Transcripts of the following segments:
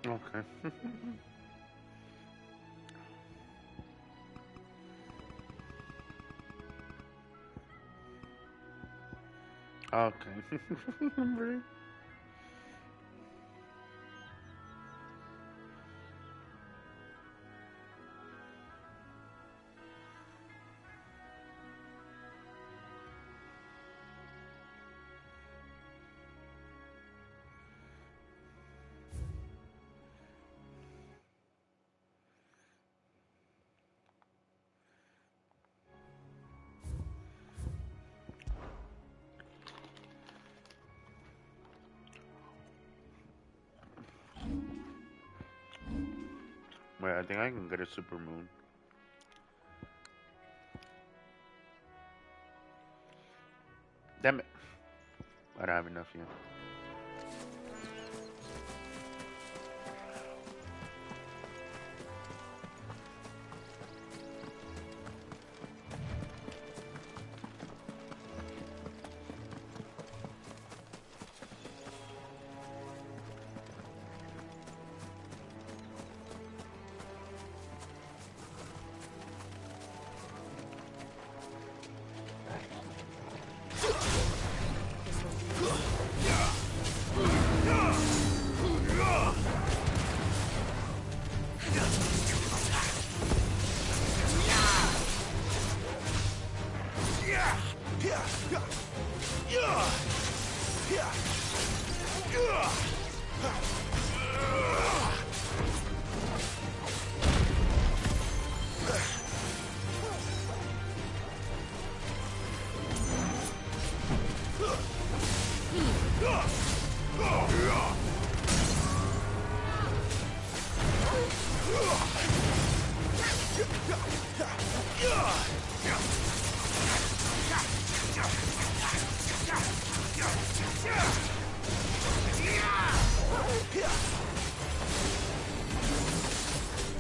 Okay. Okay. Right. Wait, I think I can get a super moon. Damn it. I don't have enough yet.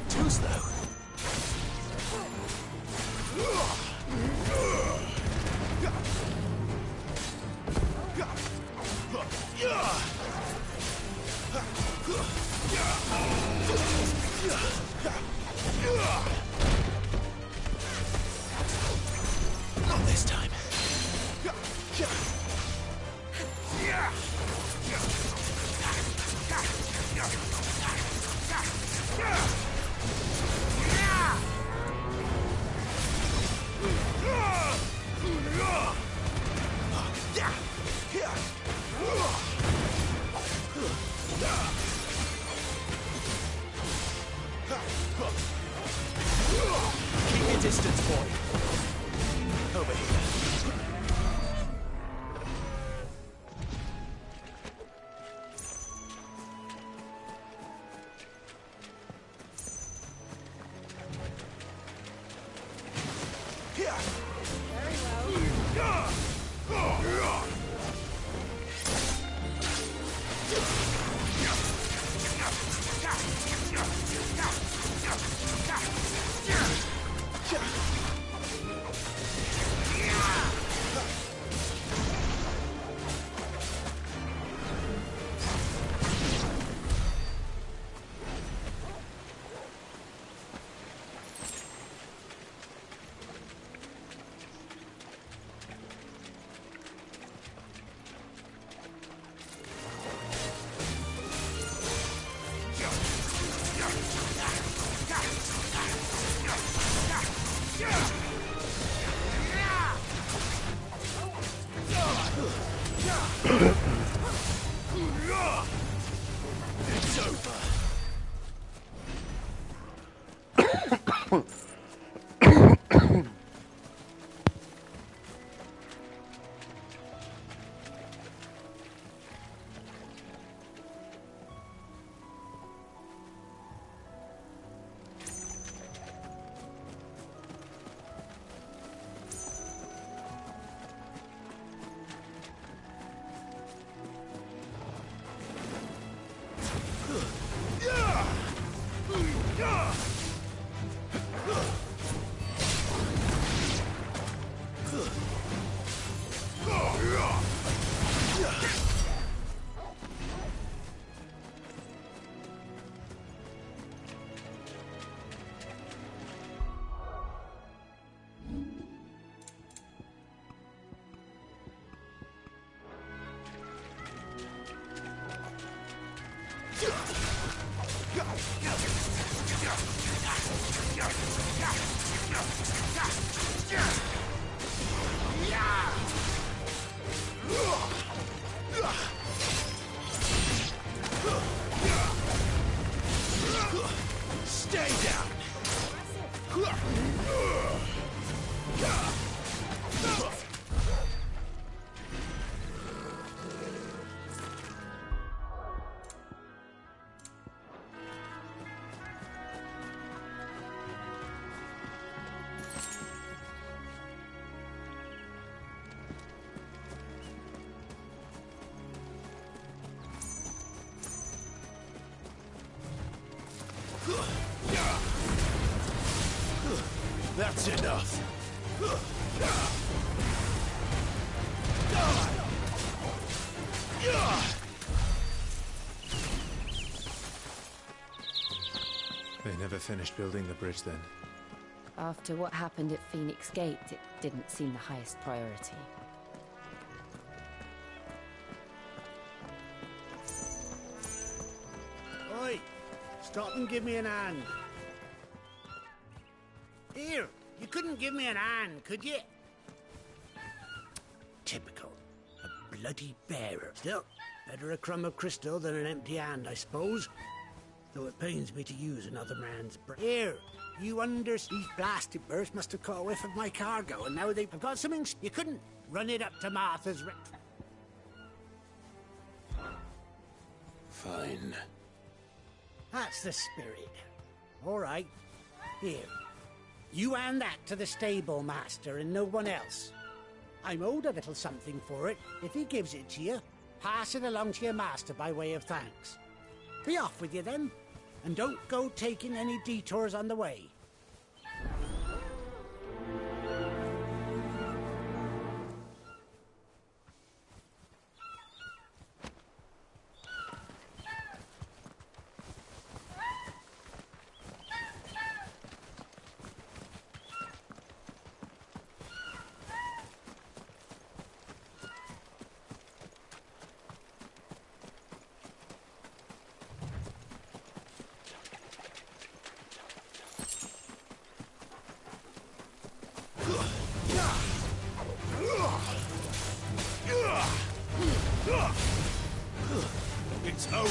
Too slow. Not this time. Keep your distance, boy. Over here. It's over. down! That's enough. They never finished building the bridge then. After what happened at Phoenix Gate, it didn't seem the highest priority. Oi! Stop and give me an hand. Here, you couldn't give me an hand, could you? Typical. A bloody bearer. Still, better a crumb of crystal than an empty hand, I suppose. Though it pains me to use another man's Here, you these blasted birds must have caught a whiff of my cargo, and now they've got something. You couldn't run it up to Martha's. Fine. That's the spirit. All right. Here. You hand that to the stable master and no one else. I'm owed a little something for it. If he gives it to you, pass it along to your master by way of thanks. Be off with you then, and don't go taking any detours on the way. It's over.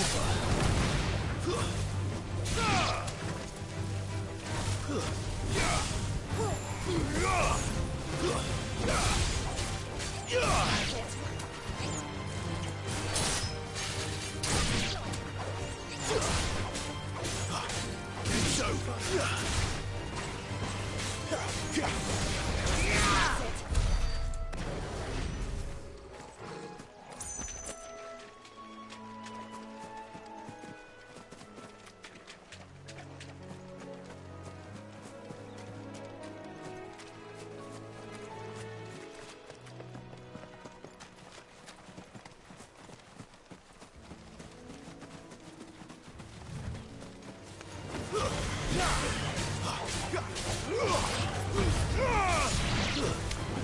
It's over.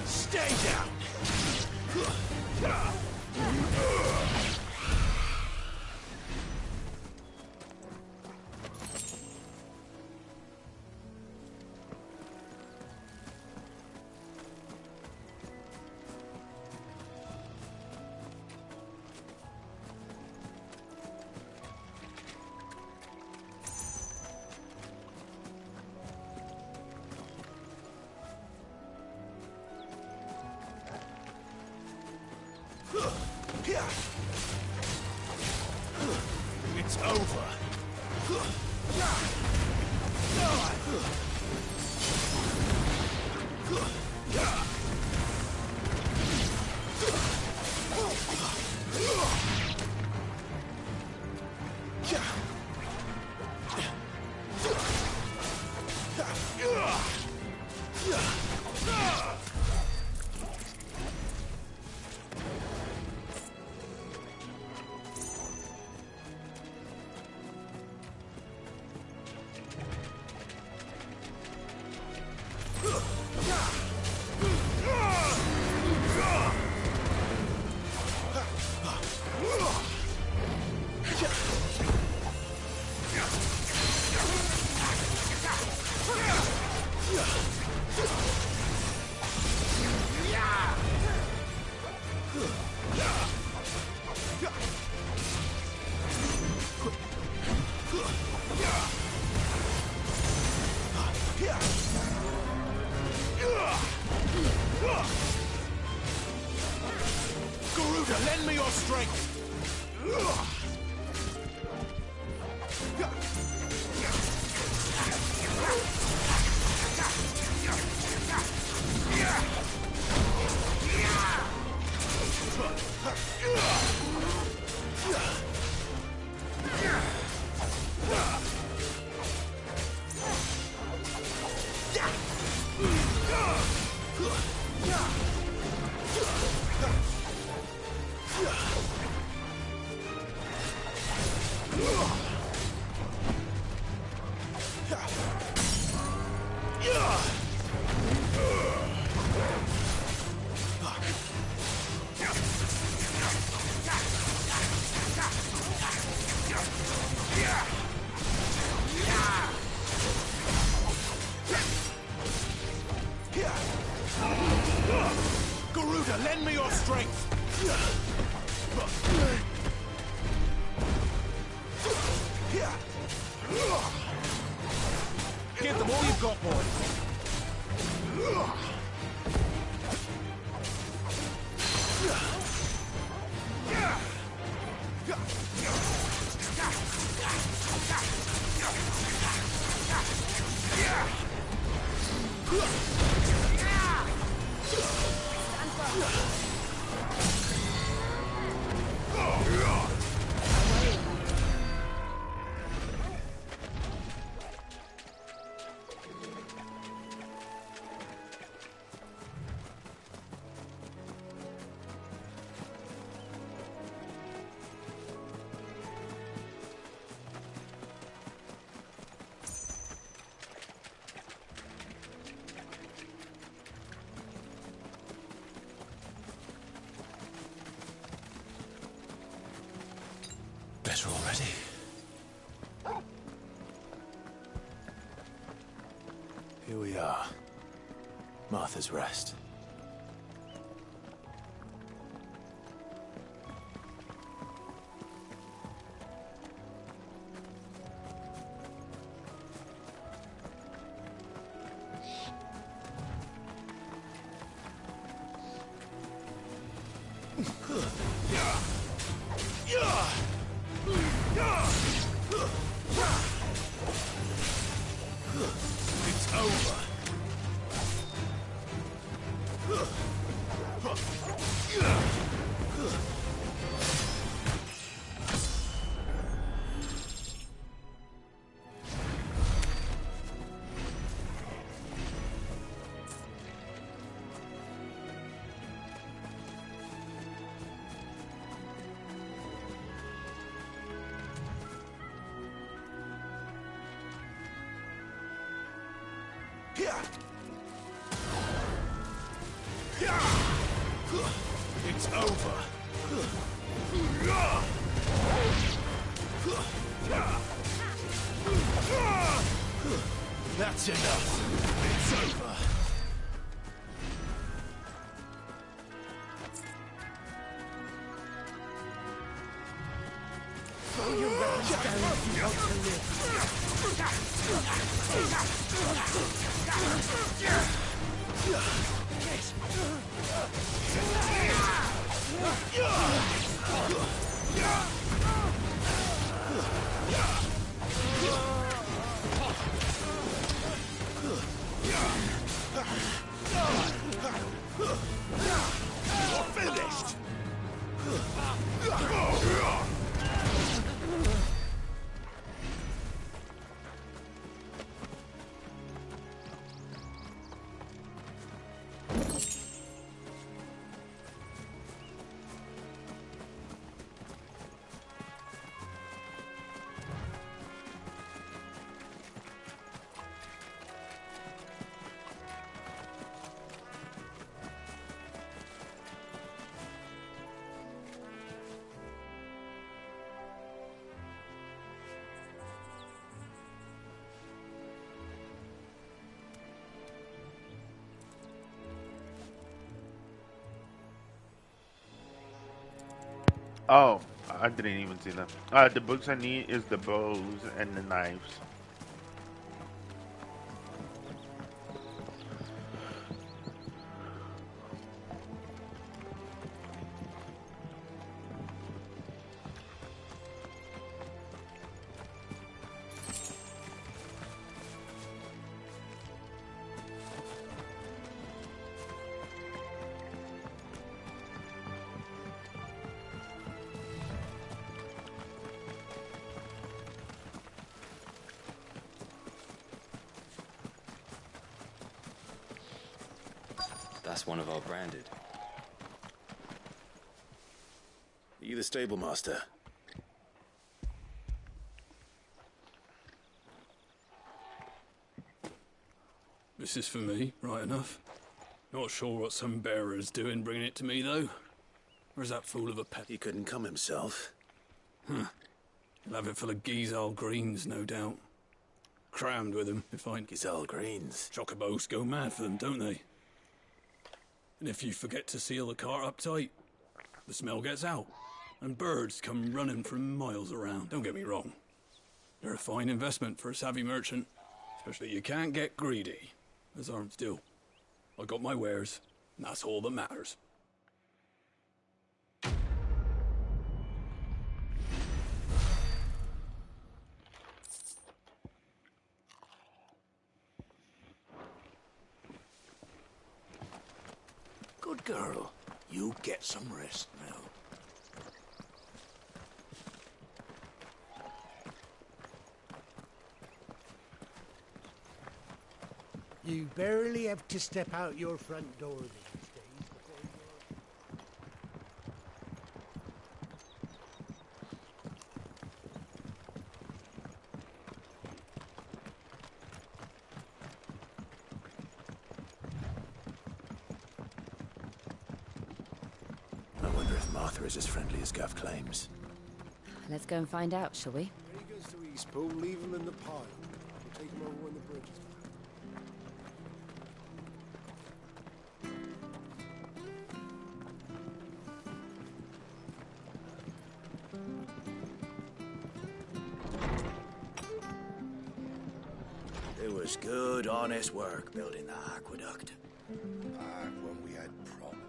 Stay down! It's over. Garuda, lend me your strength! Garuda, lend me your strength! Give them all you've got, boy! Better already. Here we are. Martha's Rest. It's over. It's over. That's enough. It's over. Throw your weapons down if you want to live. You're finished. Oh, I didn't even see them. The books I need is the bows and the knives. That's one of our branded. Are you the stable master? This is for me, right enough. Not sure what some bearer's doing bringing it to me, though. Where's that fool of a pet? He couldn't come himself. He'll have it full of Gizal greens, no doubt. Crammed with them, if I... Gizal greens. Chocobos go mad for them, don't they? And if you forget to seal the cart up tight, the smell gets out, and birds come running from miles around. Don't get me wrong. They're a fine investment for a savvy merchant, especially you can't get greedy, as arms do. I got my wares, and that's all that matters. Good girl. You get some rest now. You barely have to step out your front door these days before I wonder if Martha is as friendly as Gav claims. Let's go and find out, shall we? When he goes to Eastpool, leave him in the pile. We'll take him over when the bridge is back. It was good, honest work building the aqueduct. Back when we had problems.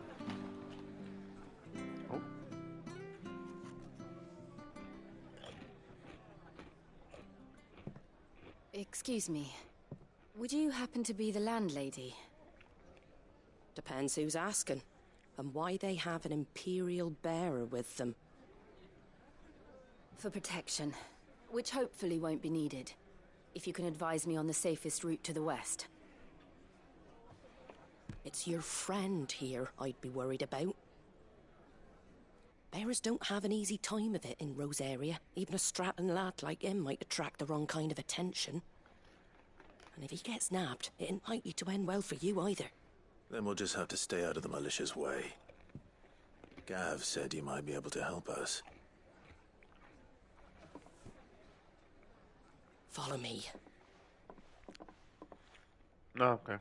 Excuse me. Would you happen to be the landlady? Depends who's asking, and why they have an Imperial bearer with them. For protection, which hopefully won't be needed. If you can advise me on the safest route to the west. It's your friend here I'd be worried about. Bearers don't have an easy time of it in Rosaria. Even a Stratton lad like him might attract the wrong kind of attention. And if he gets nabbed, it ain't likely to end well for you either. Then we'll just have to stay out of the malicious way. Gav said he might be able to help us. Follow me. No, okay.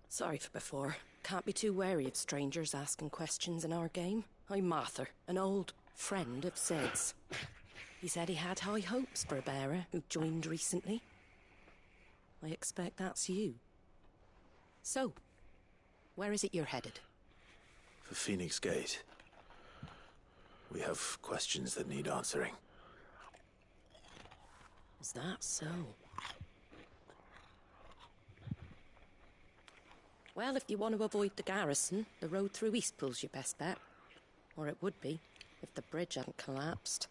Sorry for before. Can't be too wary of strangers asking questions in our game. I'm Martha, an old friend of Sid's. He said he had high hopes for a bearer who joined recently. I expect that's you. So, where is it you're headed? For Phoenix Gate. We have questions that need answering. Is that so? Well, if you want to avoid the garrison, the road through Eastpool's your best bet. Or it would be, if the bridge hadn't collapsed.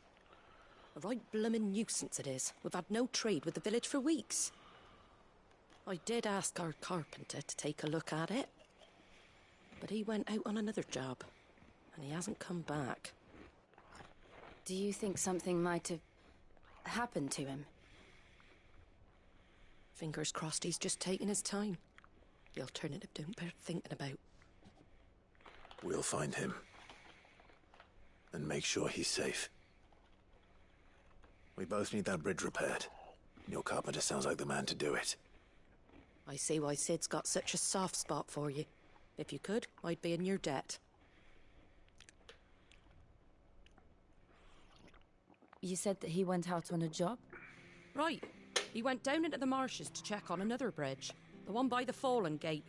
A right bloomin' nuisance it is. We've had no trade with the village for weeks. I did ask our carpenter to take a look at it. But he went out on another job, and he hasn't come back. Do you think something might have happened to him? Fingers crossed he's just taking his time. The alternative don't bear thinking about. We'll find him. And make sure he's safe. We both need that bridge repaired. Your carpenter sounds like the man to do it. I see why Sid's got such a soft spot for you. If you could, I'd be in your debt. You said that he went out on a job? Right. He went down into the marshes to check on another bridge. The one by the Fallen Gate.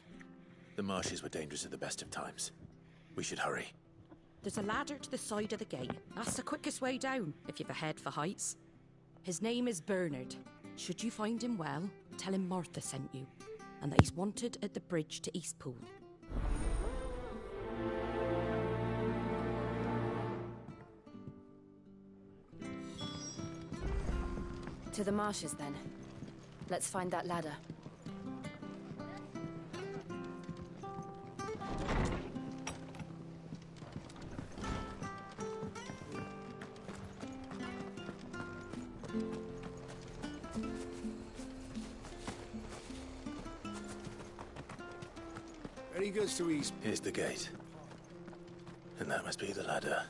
The marshes were dangerous at the best of times. We should hurry. There's a ladder to the side of the gate. That's the quickest way down, if you've a head for heights. His name is Bernard. Should you find him well, tell him Martha sent you, and that he's wanted at the bridge to Eastpool. To the marshes, then. Let's find that ladder. Any goods to East? Here's the gate. And that must be the ladder.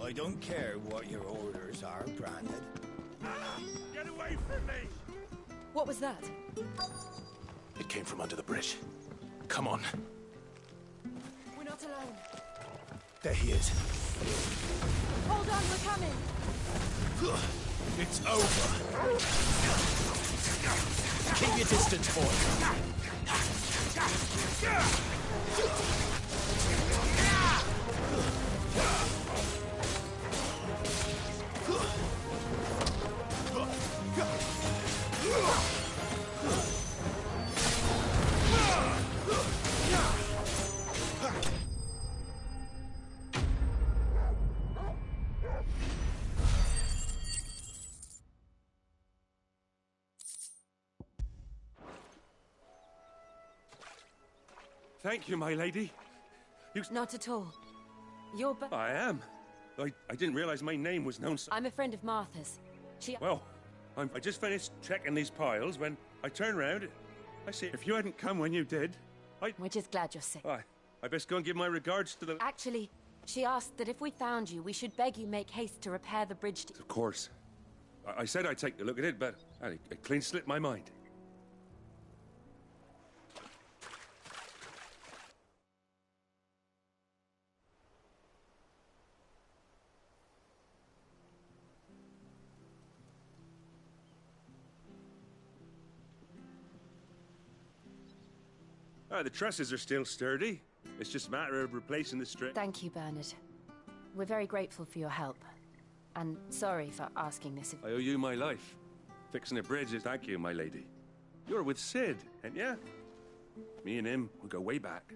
I don't care what your orders are, Brandon. Get away from me! What was that? It came from under the bridge. Come on. We're not alone. There he is. Hold on, we're coming! It's over! Keep your distance, boy! Thank you, my lady. Not at all. You're I am. I didn't realize my name was known so... I'm a friend of Martha's. She... Well, I just finished checking these piles when I turned round. I see, if you hadn't come when you did, We're just glad you're safe. I best go and give my regards to the... Actually, she asked that if we found you, we should beg you make haste to repair the bridge to... Of course. I said I'd take a look at it, but it clean slipped my mind. The trusses are still sturdy. It's just a matter of replacing the strip. Thank you, Bernard. We're very grateful for your help. And sorry for asking this of... I owe you my life. Fixing a bridge is thank you, my lady. You're with Sid, ain't ya? Me and him, we go way back.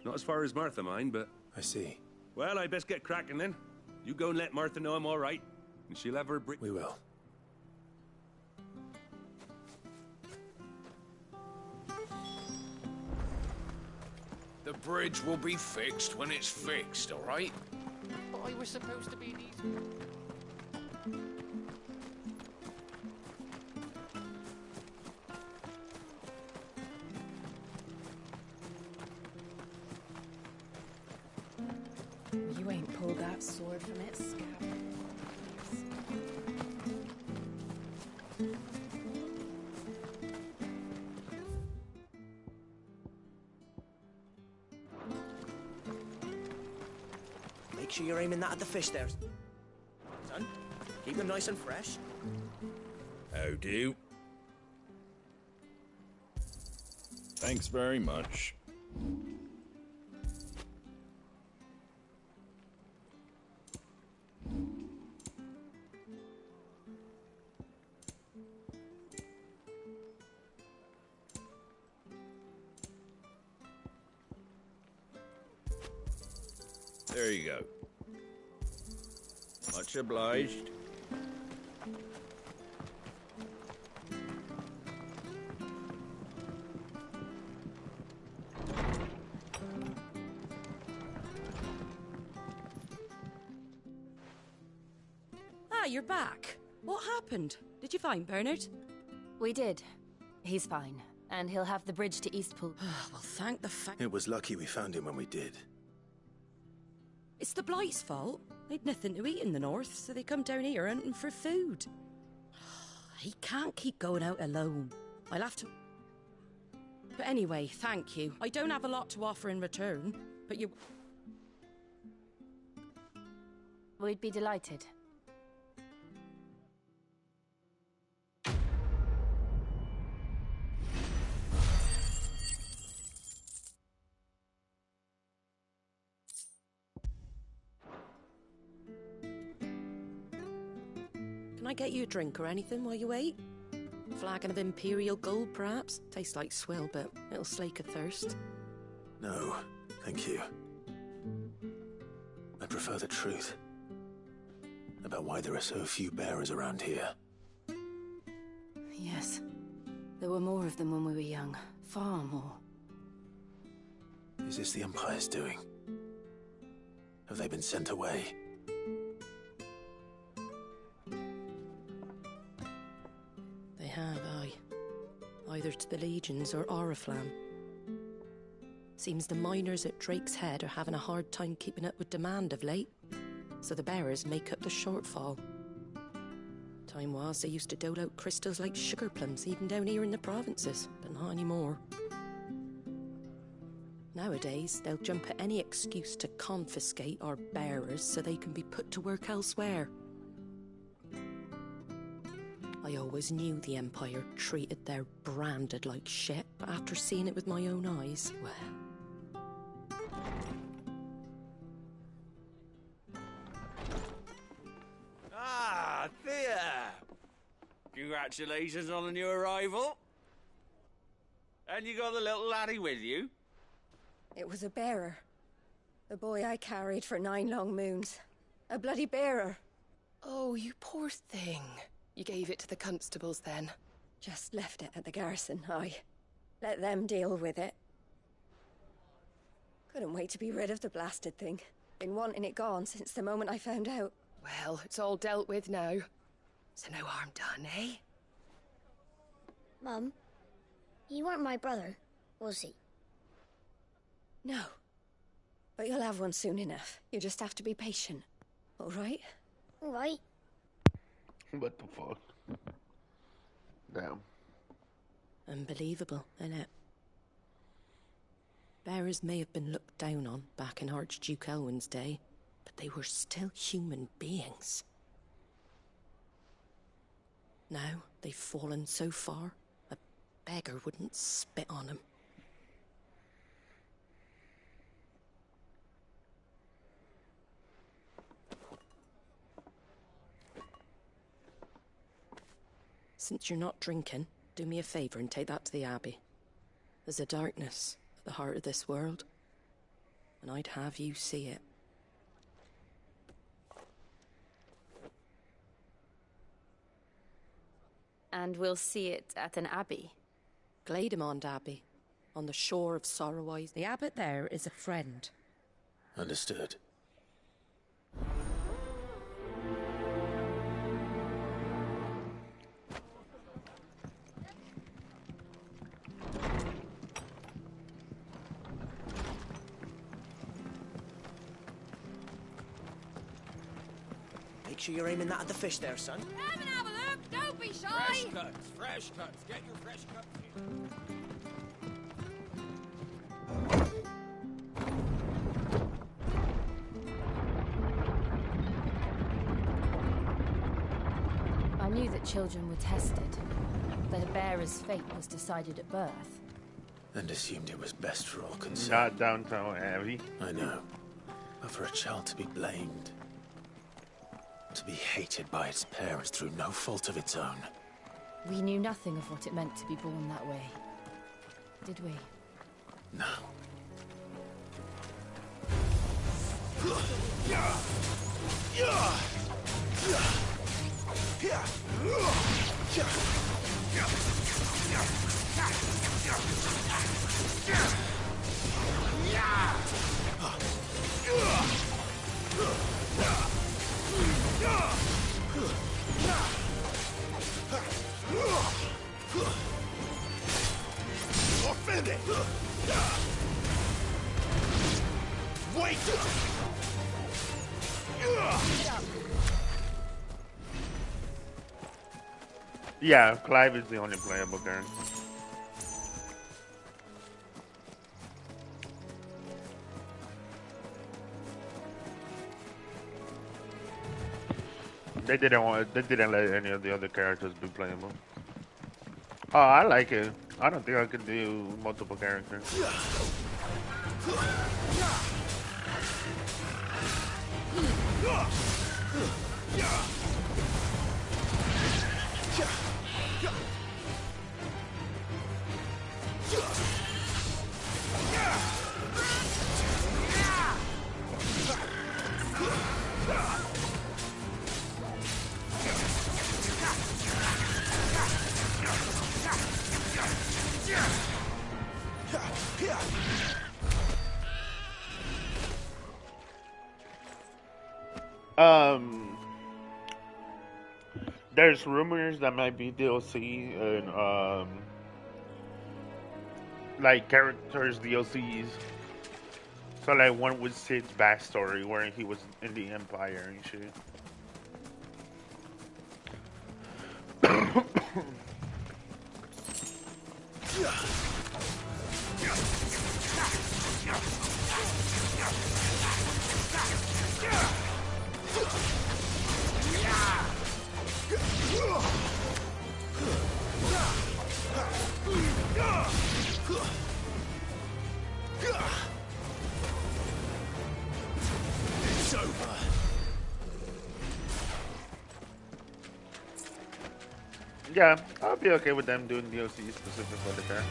Not as far as Martha, mind, but... I see. Well, I best get cracking then. You go and let Martha know I'm all right, and she'll have her bridge... We will. The bridge will be fixed when it's fixed, all right? But I was supposed to be these... You ain't pulled that sword from its scabbard. Make sure you're aiming that at the fish there. Son, keep them nice and fresh. How do? Thanks very much. There you go. Much obliged. Ah, you're back. What happened? Did you find Bernard? We did. He's fine. And he'll have the bridge to Eastpool. Well, thank the fact... It was lucky we found him when we did. It's the Blight's fault. They'd nothing to eat in the north, so they come down here hunting for food. He can't keep going out alone. I'll have to... But anyway, thank you. I don't have a lot to offer in return, but you... We'd be delighted. Can I get you a drink or anything while you wait? Flagon of Imperial Gold, perhaps? Tastes like swill, but it'll slake a thirst. No, thank you. I prefer the truth. About why there are so few bearers around here. Yes. There were more of them when we were young. Far more. Is this the Empire's doing? Have they been sent away? They have, aye. Either to the Legions or Oriflamme. Seems the miners at Drake's Head are having a hard time keeping up with demand of late, so the bearers make up the shortfall. Time was they used to dole out crystals like sugar plums even down here in the provinces, but not anymore. Nowadays, they'll jump at any excuse to confiscate our bearers so they can be put to work elsewhere. I always knew the Empire treated their branded like shit, but after seeing it with my own eyes, well... Ah, Thea! Congratulations on the new arrival. And you got the little laddie with you? It was a bearer. The boy I carried for 9 long moons. A bloody bearer. Oh, you poor thing. You gave it to the constables then? Just left it at the garrison, aye. Let them deal with it. Couldn't wait to be rid of the blasted thing. Been wanting it gone since the moment I found out. Well, it's all dealt with now. So no harm done, eh? Mum, you weren't my brother, was he? No. But you'll have one soon enough. You just have to be patient. All right? All right. What the fuck? Damn. Unbelievable, innit? Bearers may have been looked down on back in Archduke Elwin's day, but they were still human beings. Now they've fallen so far, a beggar wouldn't spit on them. Since you're not drinking, do me a favour and take that to the Abbey. There's a darkness at the heart of this world, and I'd have you see it. And we'll see it at an abbey? Glademond Abbey, on the shore of Sorrowise. The abbot there is a friend. Understood. Make sure you're aiming that at the fish there, son. Come and have a look, don't be shy! Fresh cuts, fresh cuts. Get your fresh cuts here. I knew that children were tested, that a bearer's fate was decided at birth. And assumed it was best for all concerned. Not Downton Abbey. I know. But for a child to be blamed, to be hated by its parents through no fault of its own. We knew nothing of what it meant to be born that way, did we? No. Offended! Wait! Yeah, Clive is the only playable character. They didn't let any of the other characters be playable. Oh, I like it. I don't think I could do multiple characters. There's rumors that might be DLC and like characters DLCs. So like one with Sid's backstory where he was in the Empire and shit. It's over. Yeah, I'll be okay with them doing DLC specific for the car.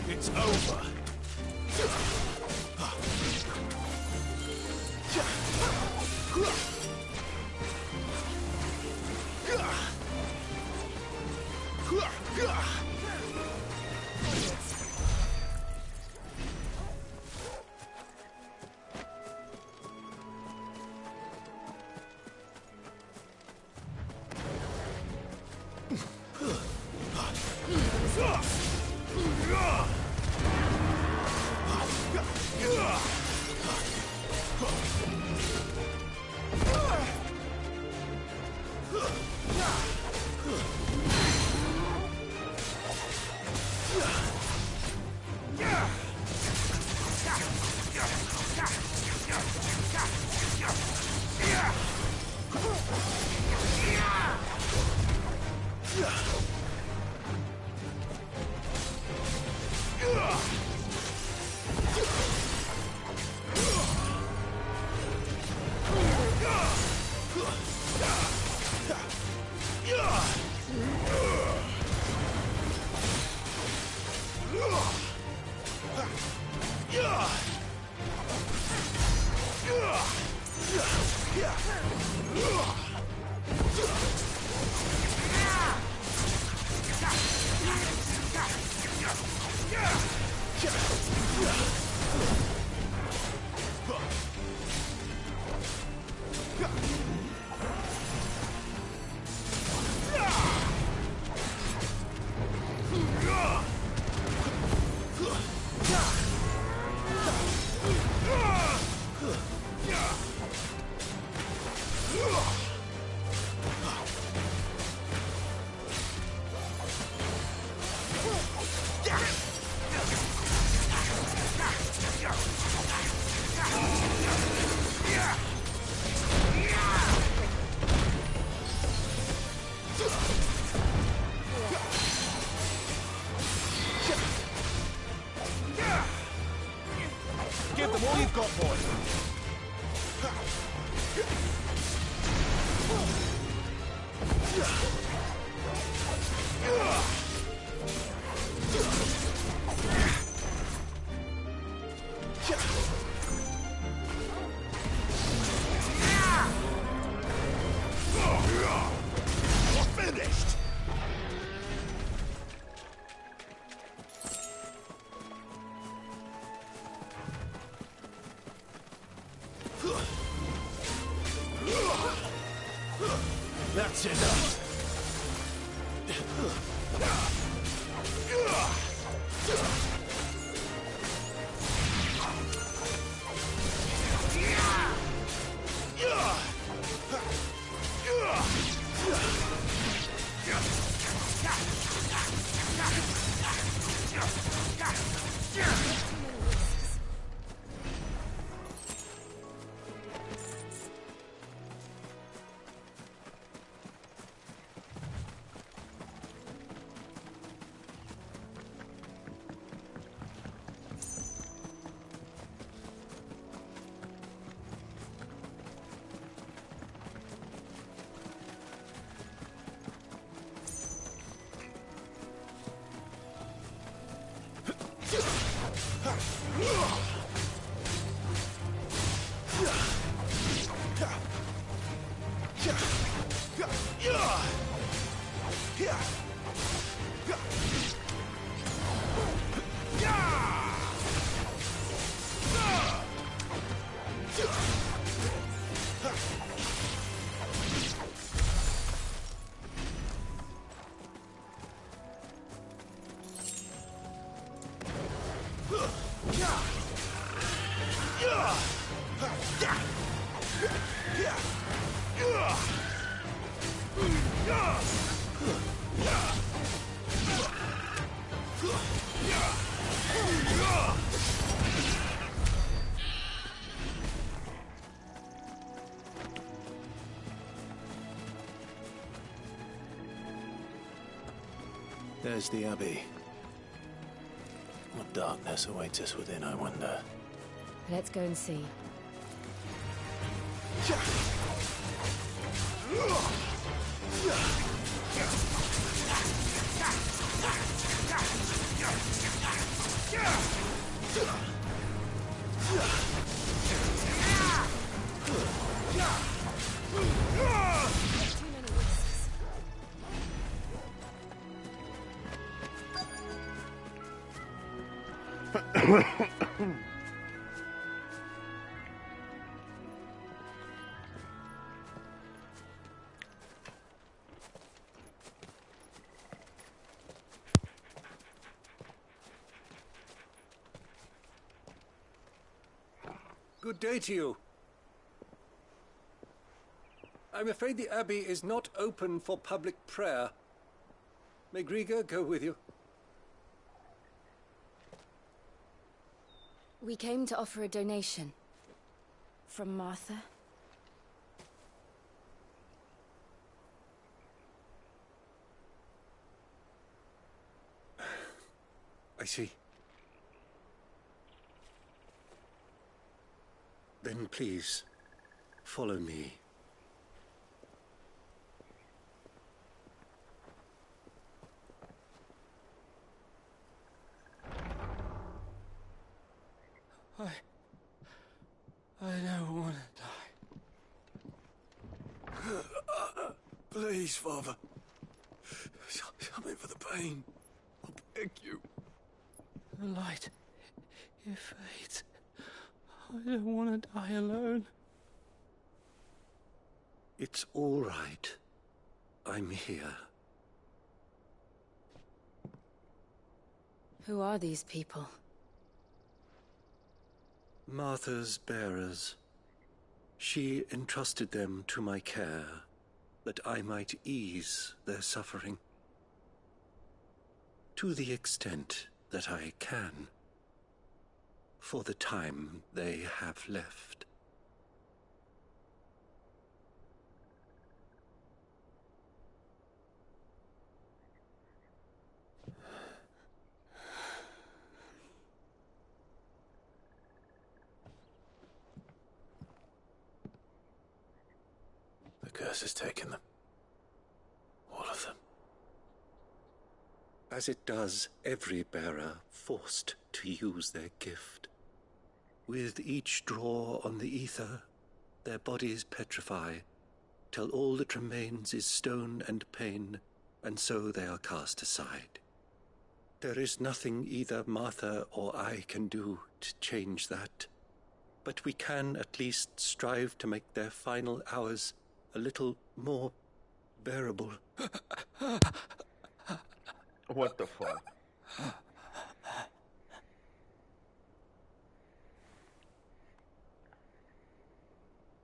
It's over. Give them all you've got, boy. Finished. That's enough. There's the Abbey. What darkness awaits us within, I wonder? Let's go and see. Good day to you. I'm afraid the Abbey is not open for public prayer. May Grieger go with you? We came to offer a donation. From Martha. I see. Then please, follow me. I don't want to die. Please, Father. Something for the pain. I beg you. The light, it fades. I don't want to die alone. It's all right. I'm here. Who are these people? Martha's bearers. She entrusted them to my care, that I might ease their suffering. To the extent that I can. For the time they have left. The curse has taken them. All of them. As it does every bearer forced to use their gift. With each draw on the ether, their bodies petrify, till all that remains is stone and pain, and so they are cast aside. There is nothing either Martha or I can do to change that, but we can at least strive to make their final hours a little more bearable. What the fuck?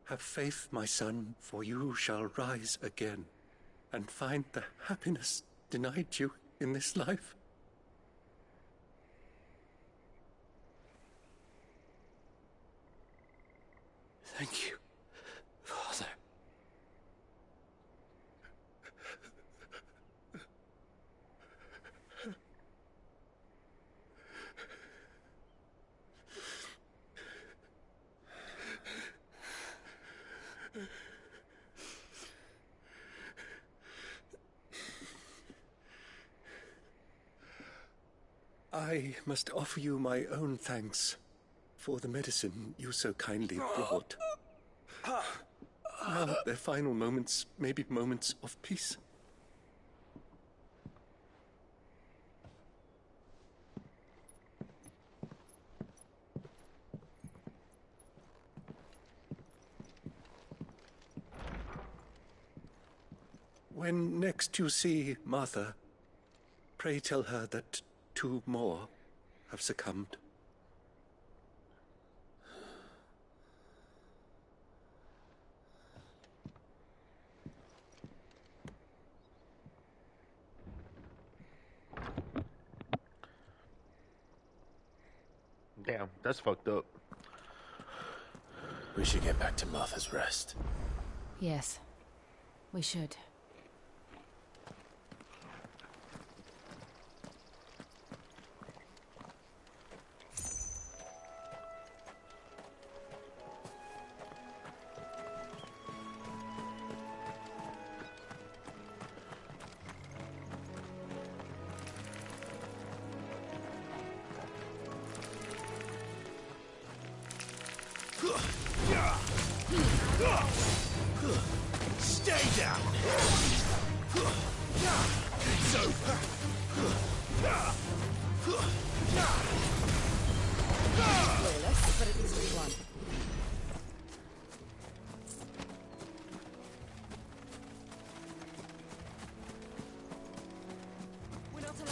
Have faith, my son, for you shall rise again, and find the happiness denied you in this life. Thank you, Father. I must offer you my own thanks for the medicine you so kindly brought. Now their final moments may be moments of peace. When next you see Martha, pray tell her that 2 more have succumbed. Damn, that's fucked up. We should get back to Martha's Rest. Yes, we should. Stay down! It's over! Clueless, but at least we won. We're not alone.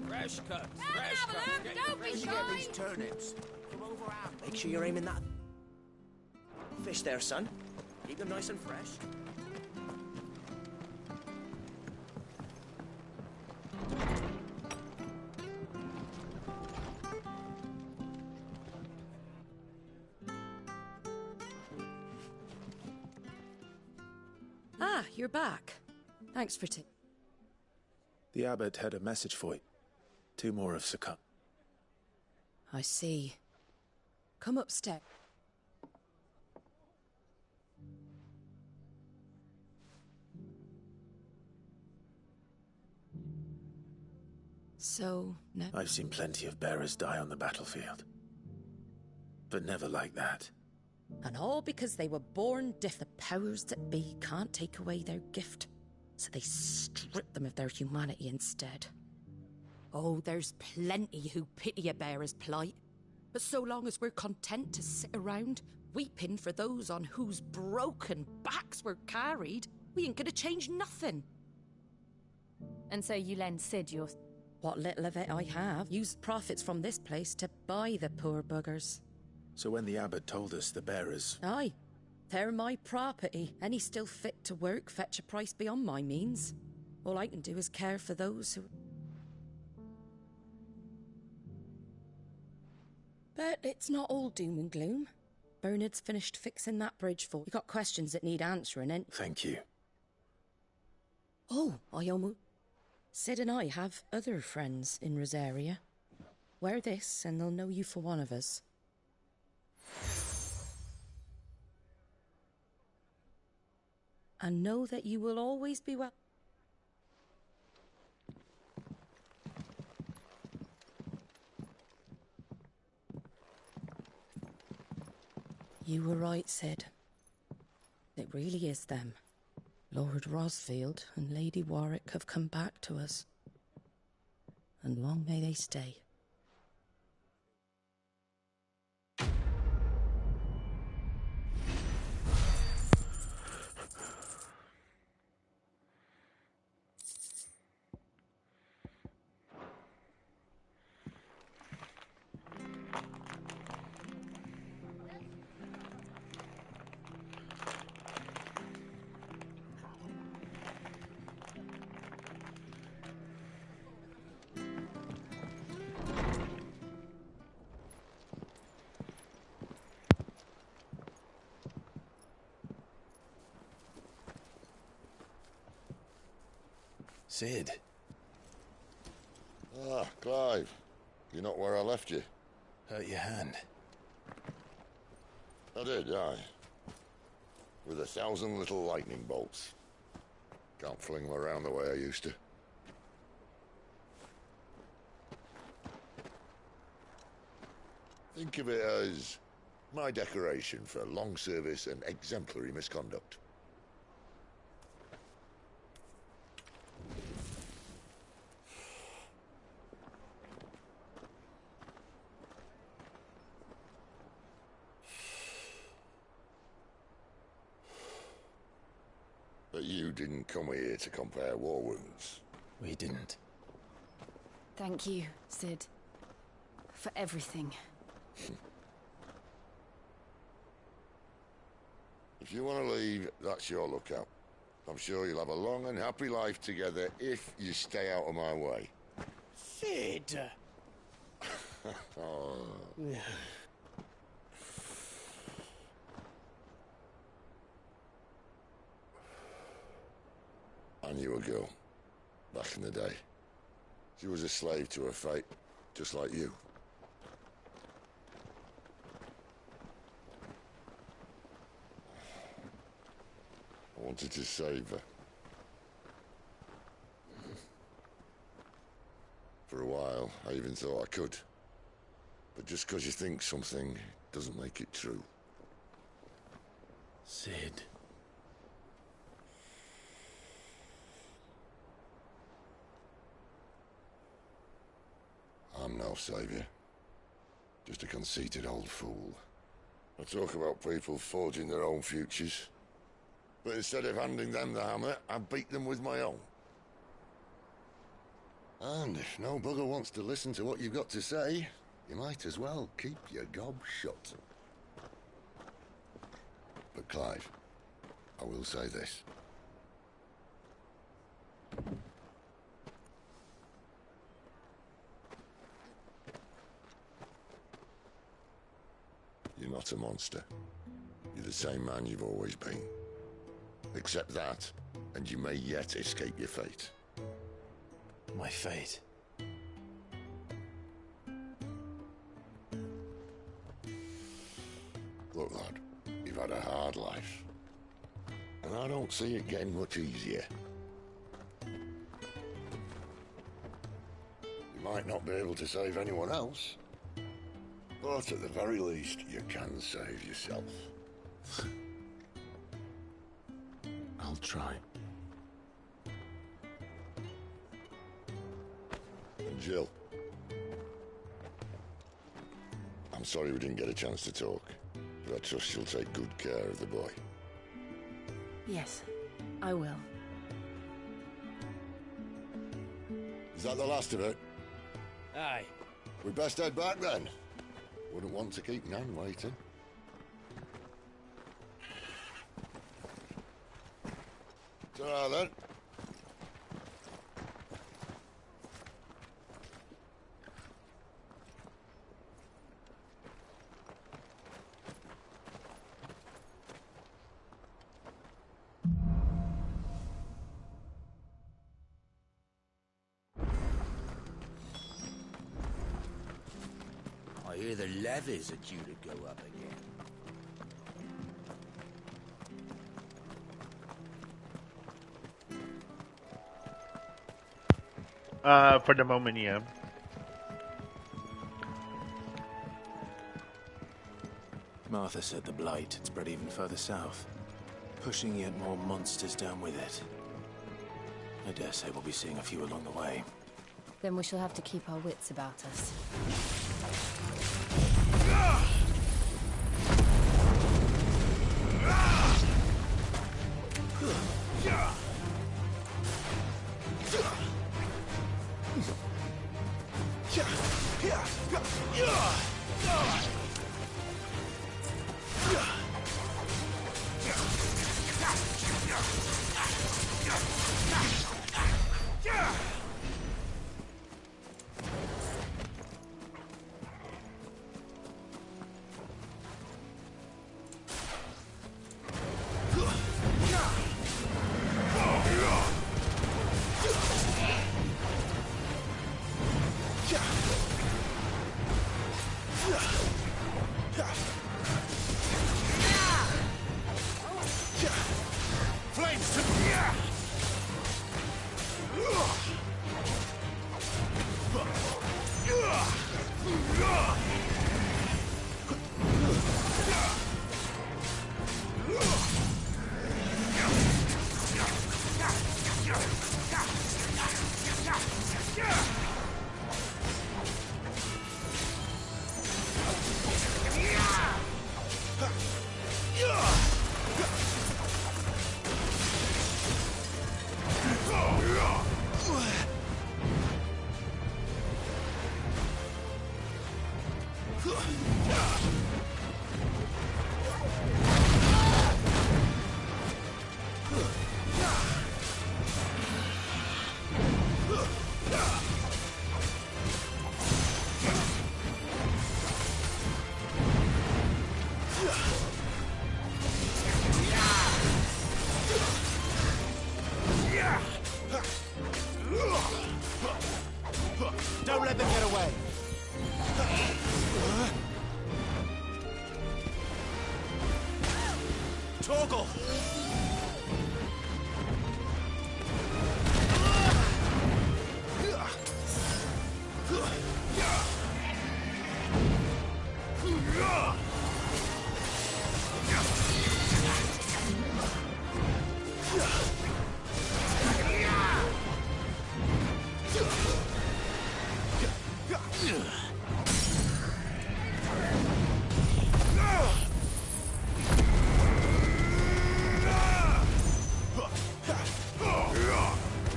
Fresh cuts, fresh cuts. Don't be shy. Get these turnips. Come over out. Make sure you're aiming that fish there, son. Keep them nice and fresh. Ah, you're back. Thanks for The abbot had a message for you. 2 more have succumbed. I see. Come upstairs. So, no. I've seen plenty of bearers die on the battlefield. But never like that. And all because they were born deaf. The powers that be can't take away their gift, so they strip them of their humanity instead. Oh, there's plenty who pity a bearer's plight. But so long as we're content to sit around, weeping for those on whose broken backs we're carried, we ain't gonna change nothing. And so you lend Sid your... What little of it I have, used profits from this place to buy the poor buggers. So when the abbot told us the bearers... Aye, they're my property. Any still fit to work fetch a price beyond my means. All I can do is care for those who... But it's not all doom and gloom. Bernard's finished fixing that bridge for you. Got questions that need answering, and... Thank you. Oh, I almost... Sid and I have other friends in Rosaria. Wear this, and they'll know you for one of us. And know that you will always be well... You were right, Sid. It really is them. Lord Rosfield and Lady Warwick have come back to us. And long may they stay. Sid. Ah, Clive. You're not where I left you. Hurt your hand. I did, aye. With 1,000 little lightning bolts. Can't fling them around the way I used to. Think of it as my decoration for long service and exemplary misconduct. But you didn't come here to compare war wounds. We didn't. Thank you, Sid. For everything. If you want to leave, that's your lookout. I'm sure you'll have a long and happy life together if you stay out of my way. Sid! Oh. I knew a girl, back in the day. She was a slave to her fate, just like you. I wanted to save her. For a while, I even thought I could. But just because you think something doesn't make it true. Sid. I'm no savior. Just a conceited old fool. I talk about people forging their own futures. But instead of handing them the hammer, I beat them with my own. And if no bugger wants to listen to what you've got to say, you might as well keep your gob shut. But Clive, I will say this. You're not a monster. You're the same man you've always been. Accept that, and you may yet escape your fate. My fate? Look, lad, you've had a hard life. And I don't see it getting much easier. You might not be able to save anyone else, but at the very least, you can save yourself. I'll try. And Jill, I'm sorry we didn't get a chance to talk, but I trust you'll take good care of the boy. Yes, I will. Is that the last of it? Aye. We best head back then. Wouldn't want to keep Nan waiting. Ta-ra then. hear the levies are due to go up again. For the moment, yeah. Martha said the blight had spread even further south, pushing yet more monsters down with it. I dare say we'll be seeing a few along the way. Then we shall have to keep our wits about us. Don't let them get away! Torgal!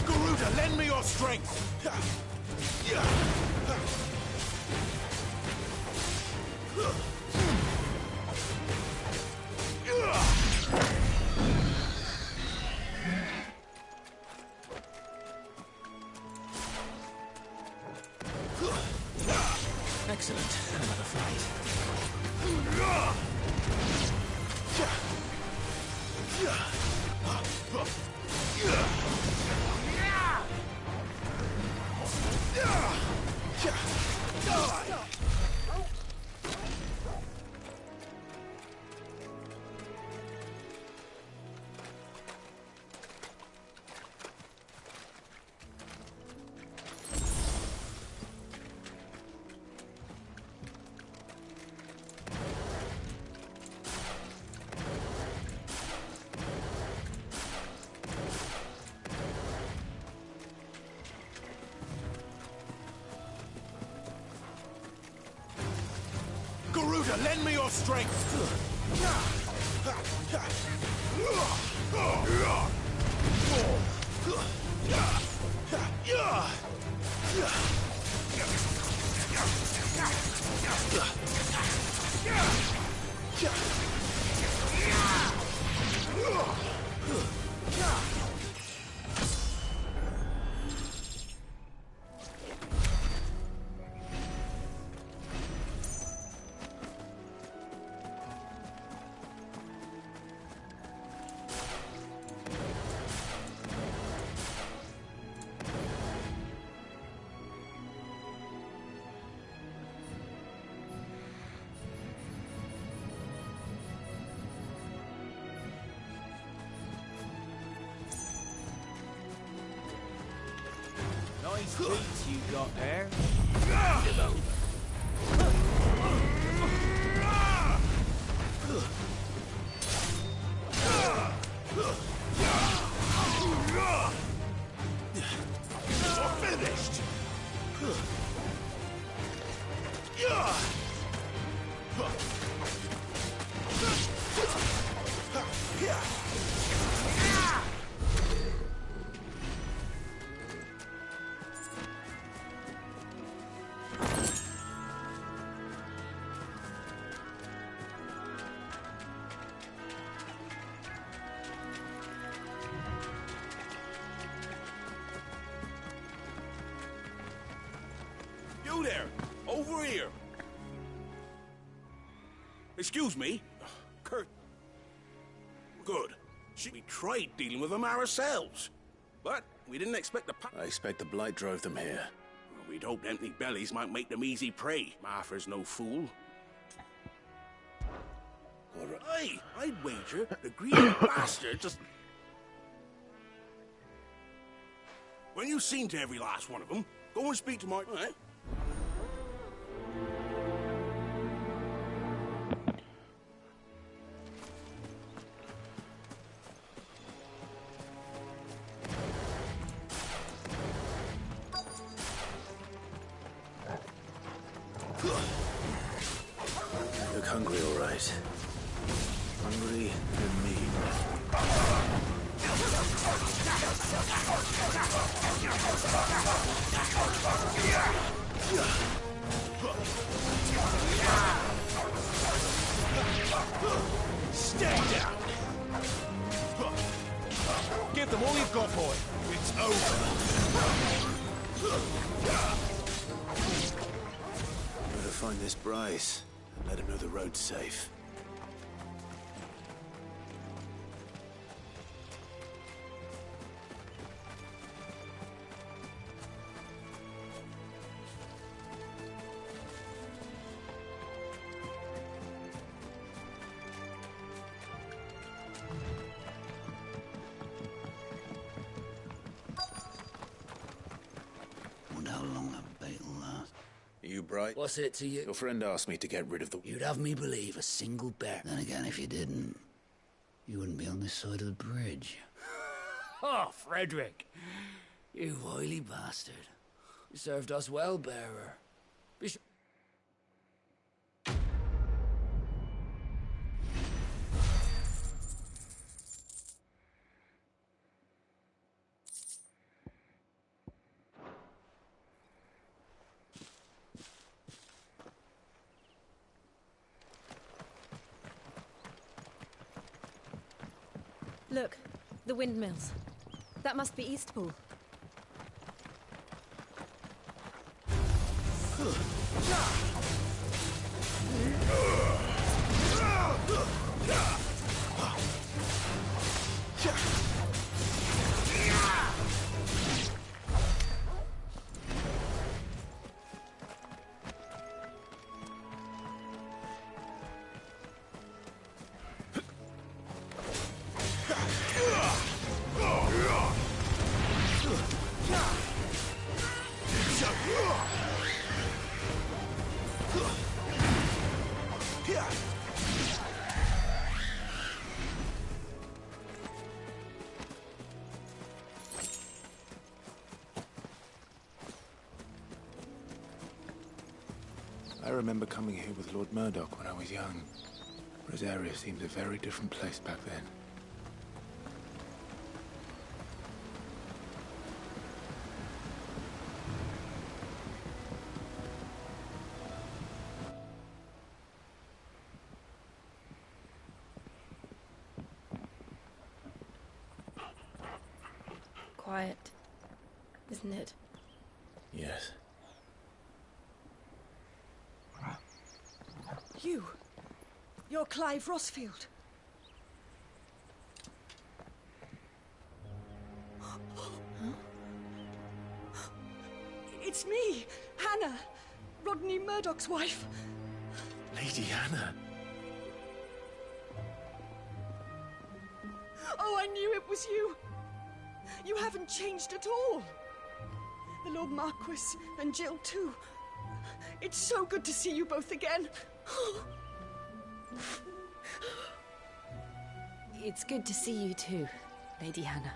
Garuda, lend me your strength! Excellent. Another fight. Garuda, lend me your strength! treats you got there. You're finished! You there! Over here! Excuse me? Kurt. Good. We tried dealing with them ourselves. But we didn't expect the I expect the Blight drove them here. We'd hoped empty bellies might make them easy prey. Martha's no fool. All right. Hey, I'd wager the greedy bastard just... When you've seen to every last one of them, go and speak to my... Eh? Look hungry, all right. Hungry and mean. Stay down! Give them all you've got, boy. It's over. Better find this Bryce and let him know the road's safe. Wonder how long that bait will last. You Bright? What's it to you? Your friend asked me to get rid of the... You'd have me believe a single bear. Then again, if you didn't, you wouldn't be on this side of the bridge. Oh, Frederick. You wily bastard. You served us well, bearer. Be sure... Look, the windmills. That must be Eastpool. I remember coming here with Lord Murdoch when I was young. Rosaria seemed a very different place back then. Quiet, isn't it? Yes. You're Clive Rossfield. It's me, Hannah, Rodney Murdoch's wife. Lady Hannah. Oh, I knew it was you. You haven't changed at all. the Lord Marquis, and Jill too. It's so good to see you both again. It's good to see you too, Lady Hannah.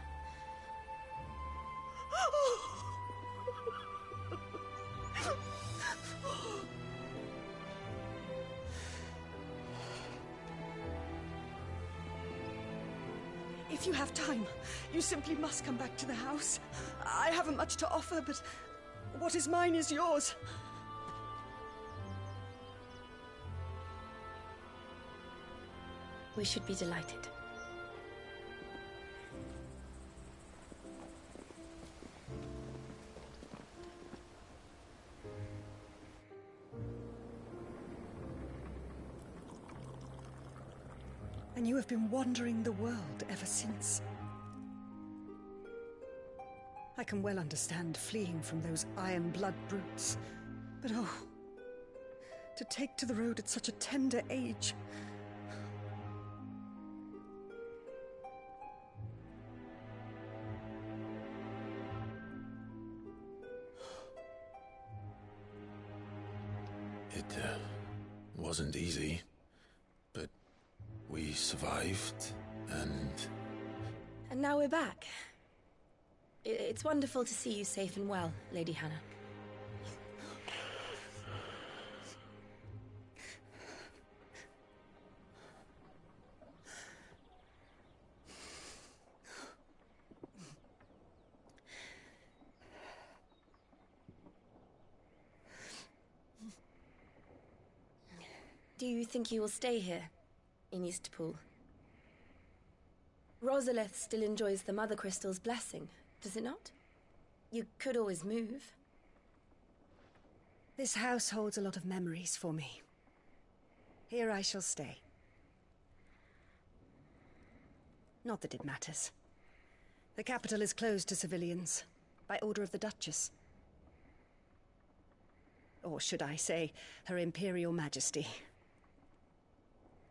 If you have time, you simply must come back to the house. I haven't much to offer, but what is mine is yours. We should be delighted. And you have been wandering the world ever since. I can well understand fleeing from those iron blood brutes. But oh, to take to the road at such a tender age. It wasn't easy, but we survived, and... And now we're back. It's wonderful to see you safe and well, Lady Hannah. Do you think you will stay here, in Eastpool? Rosalith still enjoys the Mother Crystal's blessing, does it not? You could always move. This house holds a lot of memories for me. Here I shall stay. Not that it matters. The capital is closed to civilians, by order of the Duchess. Or should I say, Her Imperial Majesty.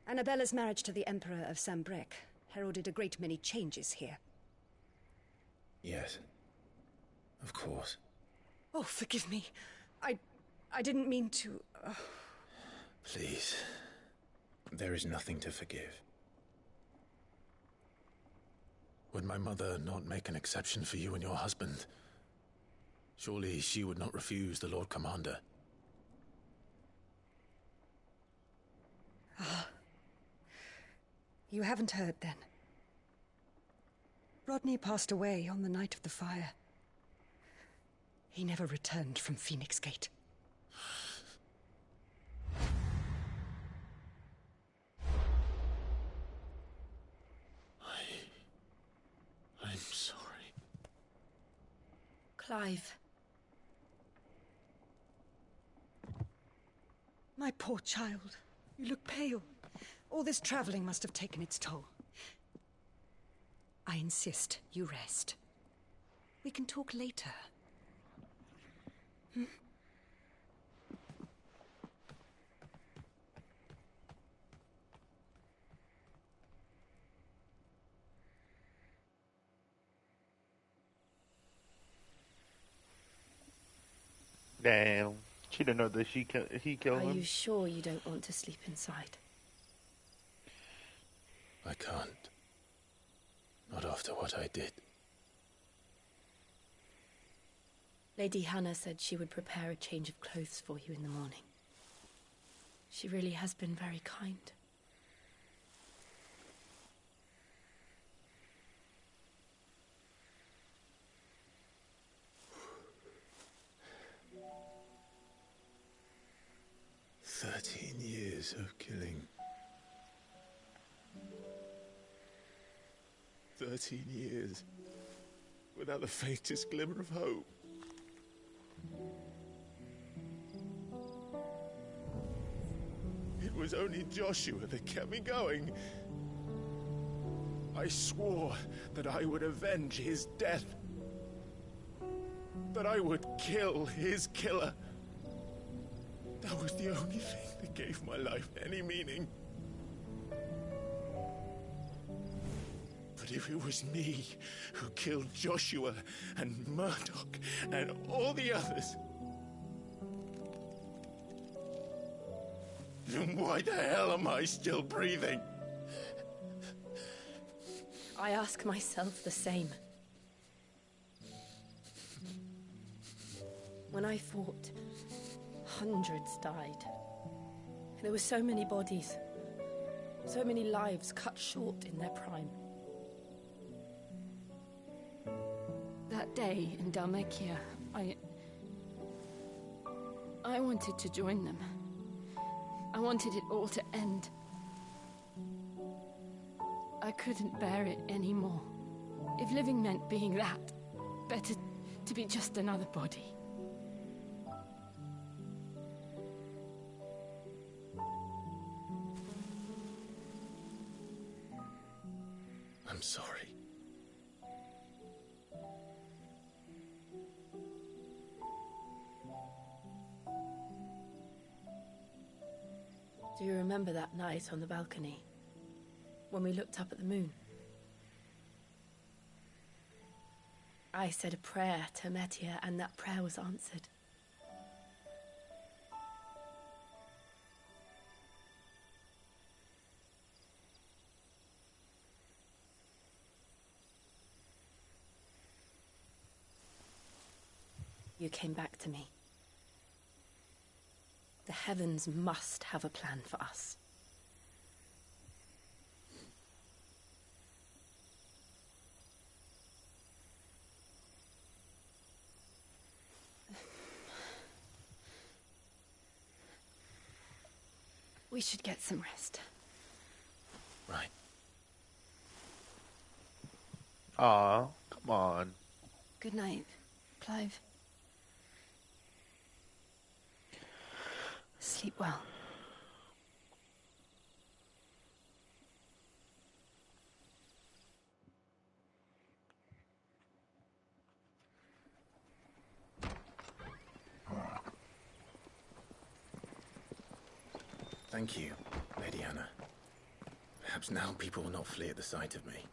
Annabella's marriage to the Emperor of Sambrec heralded a great many changes here. Yes. Of course. Oh, forgive me. I didn't mean to... Please. There is nothing to forgive. Would my mother not make an exception for you and your husband? Surely she would not refuse the Lord Commander. Ah. You haven't heard, then. Rodney passed away on the night of the fire. He never returned from Phoenix Gate. I'm sorry. Clive. My poor child. You look pale. All this traveling must have taken its toll. I insist you rest. We can talk later. Hmm? Damn. She didn't know that he killed him. Are you sure you don't want to sleep inside? I can't. Not after what I did. Lady Hannah said she would prepare a change of clothes for you in the morning. She really has been very kind. Years of killing. 13 years without the faintest glimmer of hope. It was only Joshua that kept me going. I swore that I would avenge his death. That I would kill his killer. That was the only thing that gave my life any meaning. But if it was me who killed Joshua and Murdoch and all the others, then why the hell am I still breathing? I ask myself the same. When I fought, hundreds died. There were so many bodies, so many lives cut short in their prime. That day in Dhalmekia, I wanted to join them. I wanted it all to end. I couldn't bear it anymore. If living meant being that, better to be just another body. I'm sorry. Do you remember that night on the balcony? When we looked up at the moon? I said a prayer to Metia, and that prayer was answered. You came back to me. The heavens must have a plan for us. We should get some rest. Right. Aw, come on. Good night, Clive. Sleep well. Thank you, Lady Hannah. Perhaps now people will not flee at the sight of me.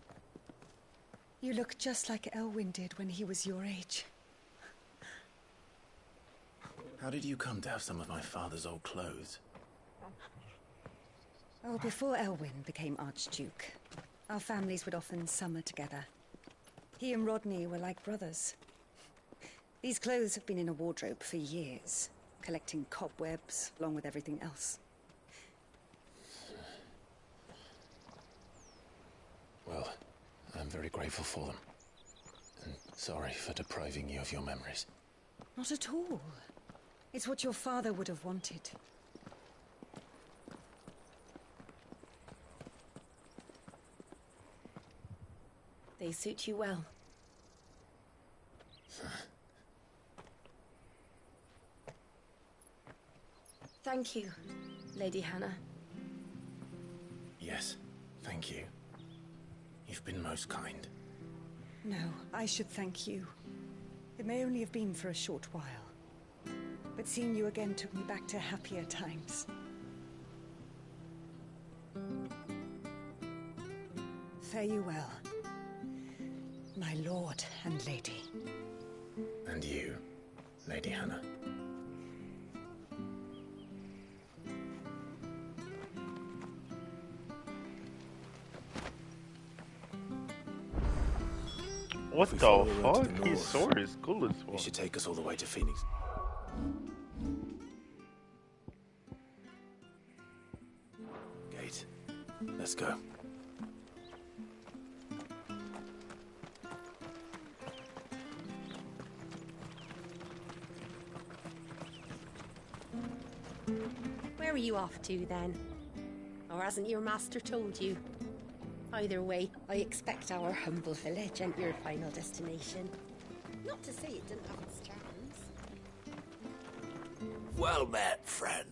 You look just like Elwyn did when he was your age. How did you come to have some of my father's old clothes? Oh, before Elwyn became Archduke, our families would often summer together. He and Rodney were like brothers. These clothes have been in a wardrobe for years, collecting cobwebs along with everything else. Well, I'm very grateful for them. And sorry for depriving you of your memories. Not at all. It's what your father would have wanted. They suit you well. Thank you, Lady Hannah. Yes, thank you. You've been most kind. No, I should thank you. It may only have been for a short while, but seeing you again took me back to happier times. Fare you well, my lord and lady. And you, Lady Hannah. What the fuck? His sword is cool as fuck. You should take us all the way to Phoenix. Gate. Let's go. Where are you off to, then? Or hasn't your master told you? Either way, I expect our humble village ain't your final destination. Not to say it didn't have its charms. Well met, friend.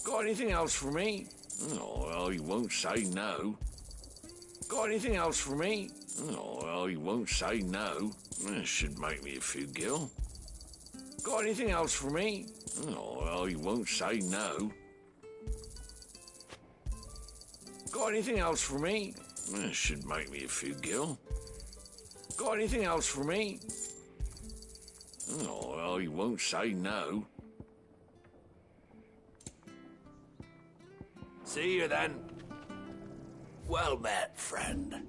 Got anything else for me? Oh, well, he won't say no. Got anything else for me? Oh, well, he won't say no. Should make me a few gil. Got anything else for me? Oh, well, he won't say no. Got anything else for me? Should make me a few gil. Got anything else for me? Oh, well, he won't say no. See you then. Well met, friend.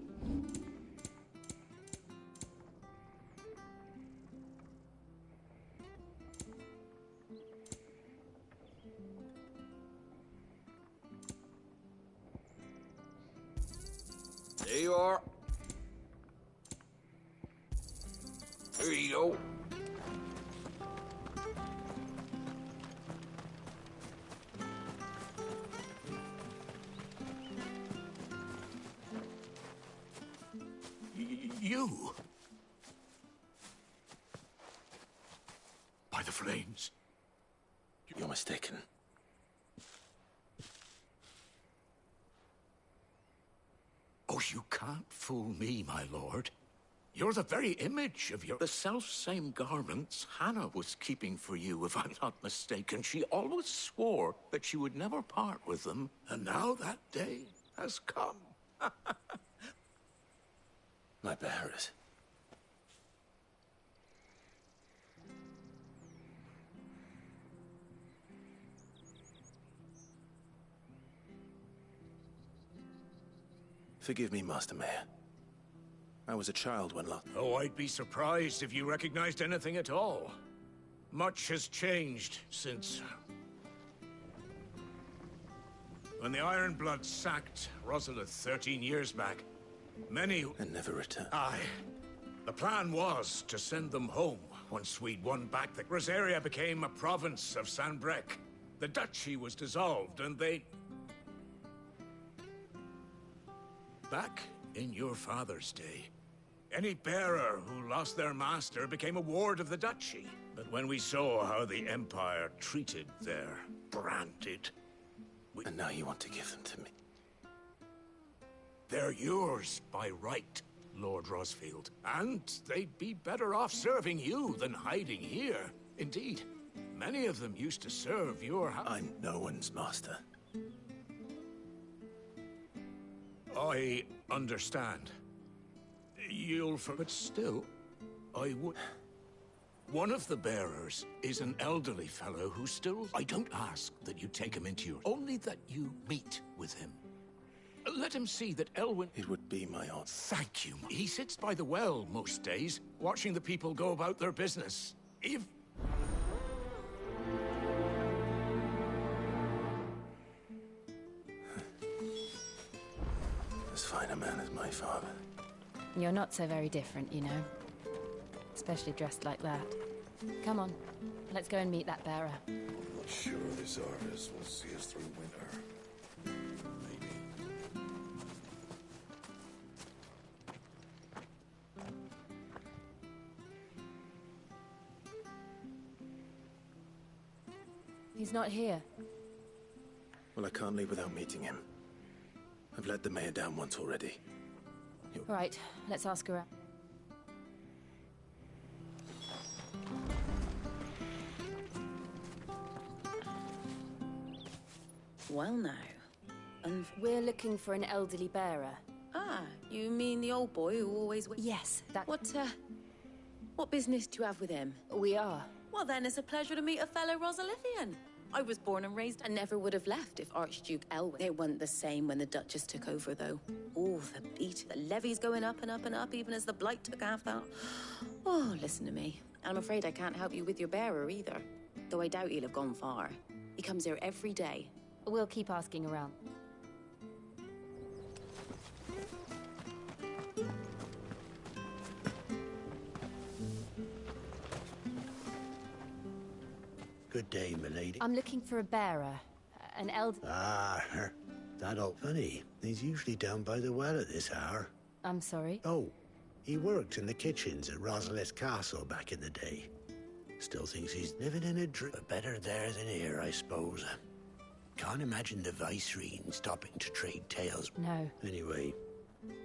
There you are. Here you go. You? By the flames. You're mistaken. Oh, you can't fool me, my lord. You're the very image of the self-same garments Hannah was keeping for you, if I'm not mistaken. She always swore that she would never part with them, and now that day has come. My bearers. Forgive me, Master Mayor. I was a child when Lot. Oh, I'd be surprised if you recognized anything at all. Much has changed since... When the Ironbloods sacked Rosalith 13 years back, many... And never returned. Aye. The plan was to send them home once we'd won back the... Rosaria became a province of Sanbreque. The duchy was dissolved, and they... Back in your father's day, any bearer who lost their master became a ward of the duchy. But when we saw how the Empire treated their branded... And now you want to give them to me? They're yours by right, Lord Rosfield. And they'd be better off serving you than hiding here. Indeed, many of them used to serve your house. I'm no one's master. I understand. But still, I would... One of the bearers is an elderly fellow who still... I don't ask that you take him into your... Only that you meet with him. Let him see that Elwyn... It would be my honor. Thank you. He sits by the well most days, watching the people go about their business. If... As fine a man as my father. You're not so very different, you know. Especially dressed like that. Come on, let's go and meet that bearer. I'm not sure this harvest will see us through winter. Maybe. He's not here. Well, I can't leave without meeting him. I've let the mayor down once already. All right, let's ask her out. Well now, and... We're looking for an elderly bearer. Ah, you mean the old boy who always... Yes, that... What business do you have with him? We are. Well then, it's a pleasure to meet a fellow Rosalithian. I was born and raised and never would have left if Archduke Elwyn... It wasn't the same when the Duchess took over, though. Oh, the beat, the levies going up and up and up, even as the Blight took half that. Oh, listen to me. I'm afraid I can't help you with your bearer, either. Though I doubt he'll have gone far. He comes here every day. We'll keep asking around. Good day, milady. I'm looking for a bearer. An elder... Ah, that old funny. He's usually down by the well at this hour. I'm sorry? Oh, he worked in the kitchens at Rosalith Castle back in the day. Still thinks he's living in a dream. But better there than here, I suppose. Can't imagine the Viceregent stopping to trade tales. No. Anyway,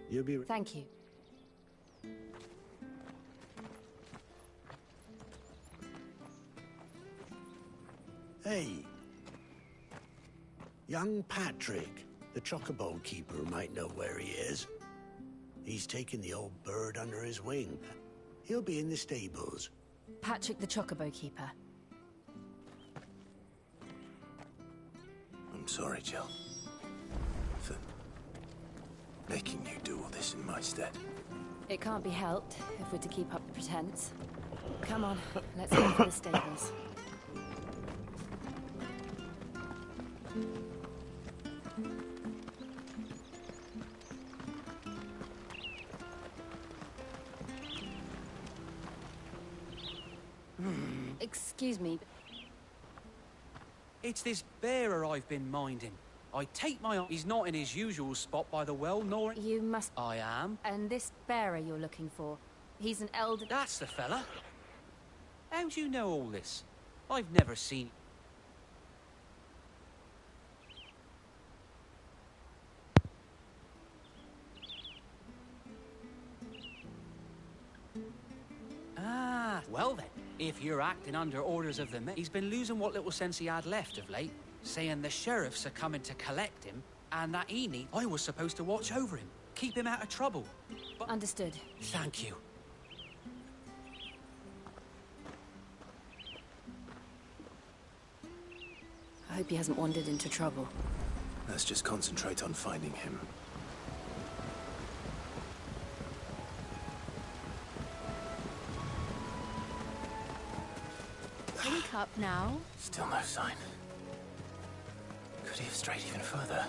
you'll be... Thank you. Hey. Young Patrick, the chocobo keeper, might know where he is. He's taken the old bird under his wing. He'll be in the stables. Patrick the Chocobo Keeper. I'm sorry, Jill. For making you do all this in my stead. It can't be helped if we're to keep up the pretense. Come on, let's go to the stables. Excuse me. It's this bearer I've been minding. I take my... He's not in his usual spot by the well, nor... You must... I am. And this bearer you're looking for, he's an elder... That's the fella. How do you know all this? I've never seen... Ah, well then. If you're acting under orders of the men, he's been losing what little sense he had left of late, saying the sheriffs are coming to collect him, and that he need... I was supposed to watch over him, keep him out of trouble. But... Understood. Thank you. I hope he hasn't wandered into trouble. Let's just concentrate on finding him. Wake up now. Still no sign. Could he have strayed even further?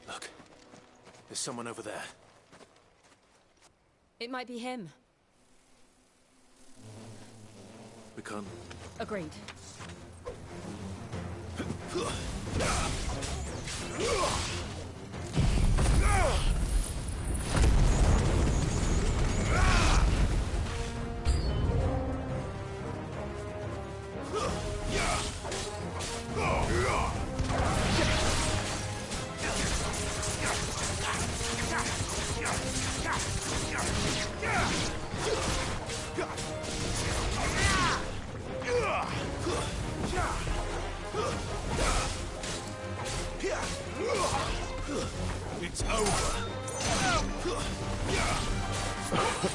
Look, there's someone over there. It might be him. We can't... Agreed. It's over.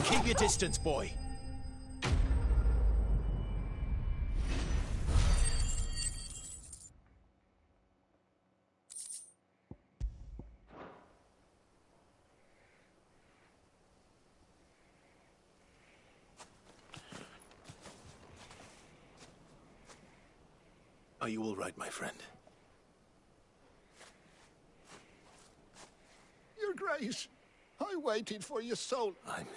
Keep your distance, boy. Are you all right, my friend? Your Grace, I waited for your soul. I'm...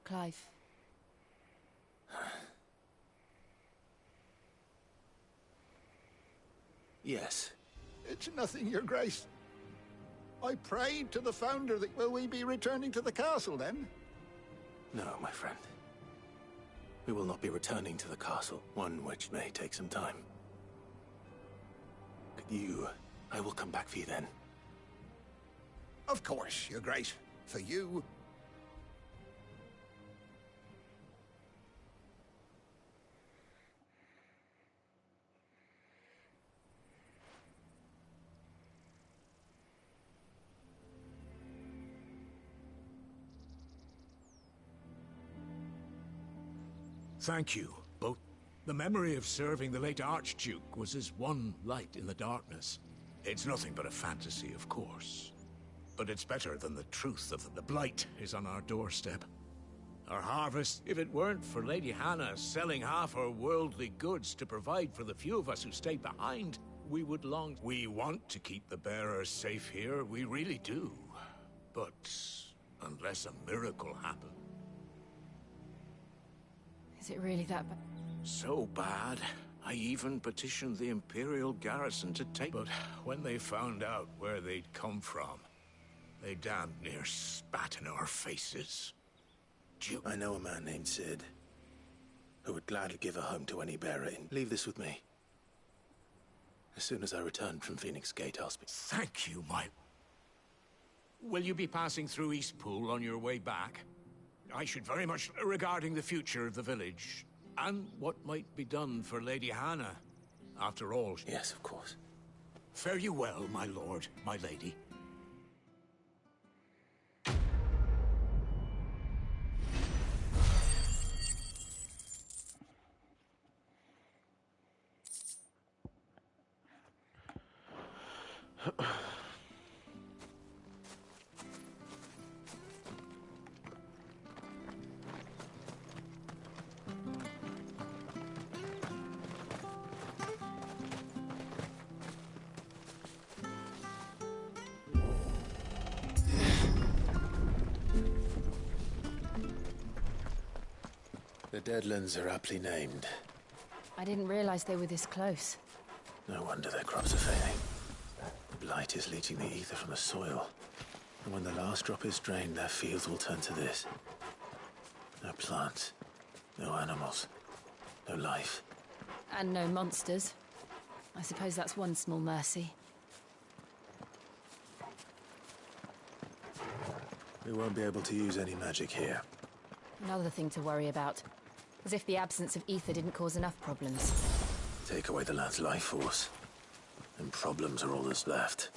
Clive. Yes. It's nothing, Your Grace. I prayed to the Founder that will we be returning to the castle then? No, my friend. We will not be returning to the castle, one which may take some time. I will come back for you then. Of course, Your Grace. For you. Thank you, both. The memory of serving the late Archduke was as one light in the darkness. It's nothing but a fantasy, of course. But it's better than the truth of the blight is on our doorstep. Our harvest, if it weren't for Lady Hannah selling half her worldly goods to provide for the few of us who stay behind, we would long... We want to keep the bearers safe here, we really do. But unless a miracle happens... Is it really that bad? So bad, I even petitioned the Imperial garrison to take... But when they found out where they'd come from, They damned near spat in our faces. Duke. I know a man named Sid who would gladly give a home to any bearer. Leave this with me. As soon as I return from Phoenix Gate, I'll speak. Thank you, my... Will you be passing through Eastpool on your way back? I should very much regarding the future of the village and what might be done for Lady Hannah. After all... Yes, of course. Fare you well, my lord, my lady. The Deadlands are aptly named. I didn't realize they were this close. No wonder their crops are failing. The blight is leaching the ether from the soil. And when the last drop is drained, their fields will turn to this. No plants, no animals, no life. And no monsters. I suppose that's one small mercy. We won't be able to use any magic here. Another thing to worry about. As if the absence of ether didn't cause enough problems. Take away the lad's life force, and problems are all that's left.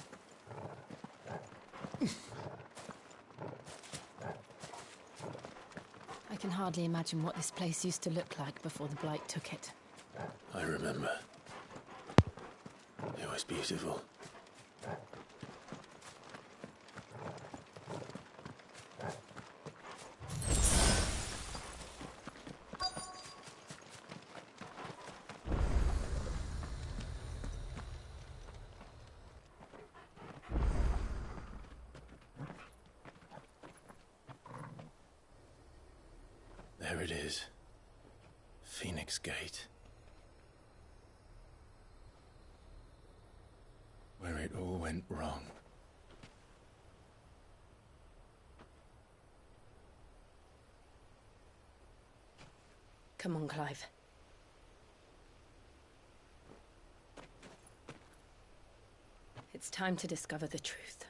I can hardly imagine what this place used to look like before the Blight took it. I remember. It was beautiful. There it is. Phoenix Gate. Where it all went wrong. Come on, Clive. It's time to discover the truth.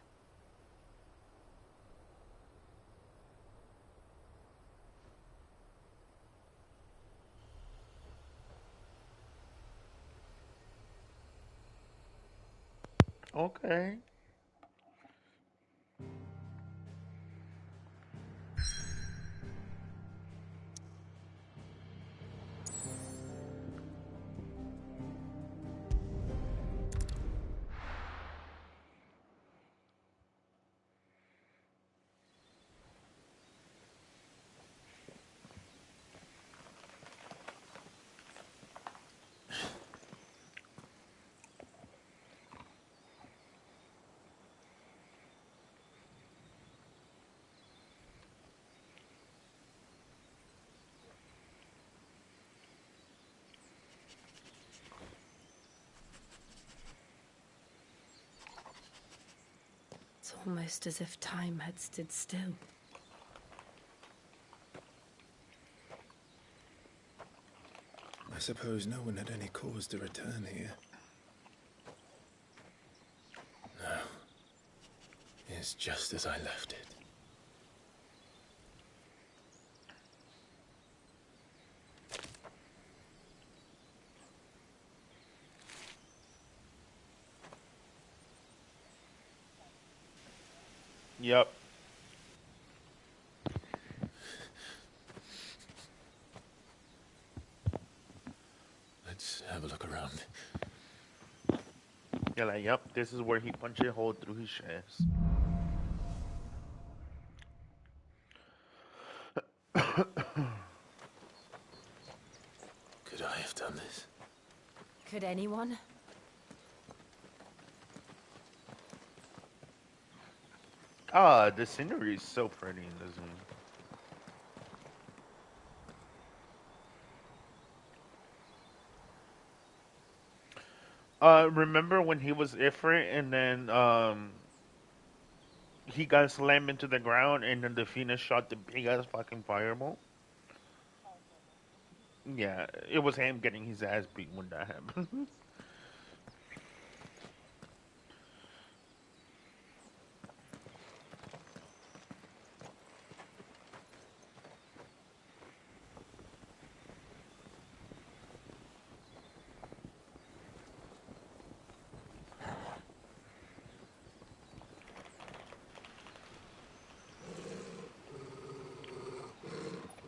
Okay. It's almost as if time had stood still. I suppose no one had any cause to return here. No. It's just as I left it. Yep. Let's have a look around. Yeah, like, yep, this is where he punched a hole through his chest. Could I have done this? Could anyone? Ah, the scenery is so pretty in this one. Remember when he was Ifrit and then he got slammed into the ground, and then the Phoenix shot the big ass fucking fireball. Yeah, it was him getting his ass beat when that happened.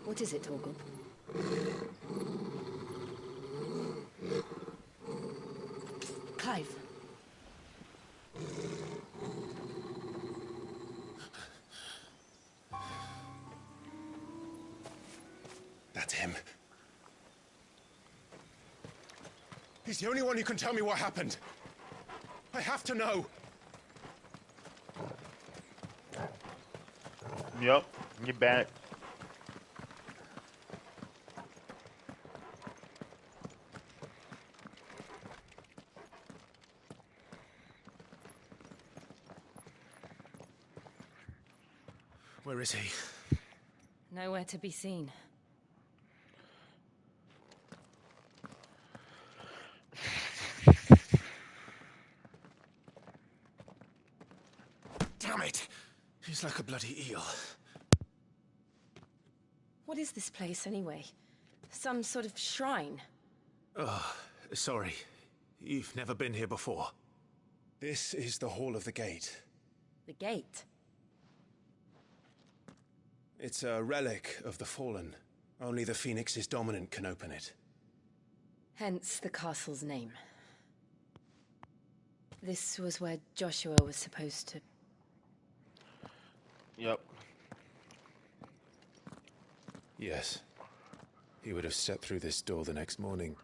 What is it, Torgub? Clive. That's him. He's the only one who can tell me what happened. I have to know. Yep, you bet. Where is he? Nowhere to be seen. Damn it! He's like a bloody eel. What is this place, anyway? Some sort of shrine? Oh, sorry. You've never been here before. This is the Hall of the Gate. The gate? It's a relic of the Fallen. Only the Phoenix's dominant can open it. Hence the castle's name. This was where Joshua was supposed to... Yep. Yes. He would have stepped through this door the next morning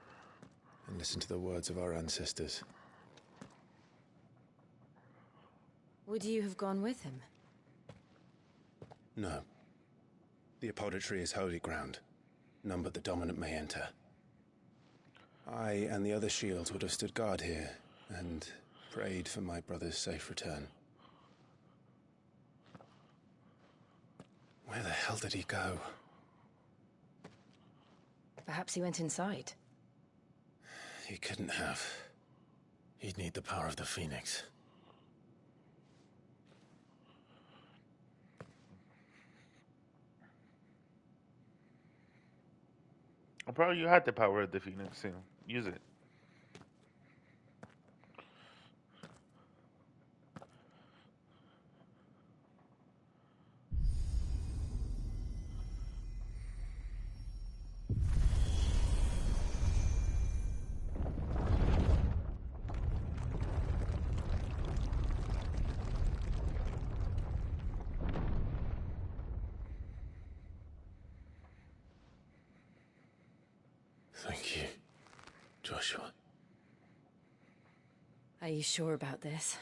and listened to the words of our ancestors. Would you have gone with him? No. The apodatory is holy ground. None but the dominant may enter. I and the other shields would have stood guard here and prayed for my brother's safe return. Where the hell did he go? Perhaps he went inside. He couldn't have. He'd need the power of the Phoenix. Well, probably you had the power of the Phoenix, so use it. Thank you, Joshua. Are you sure about this?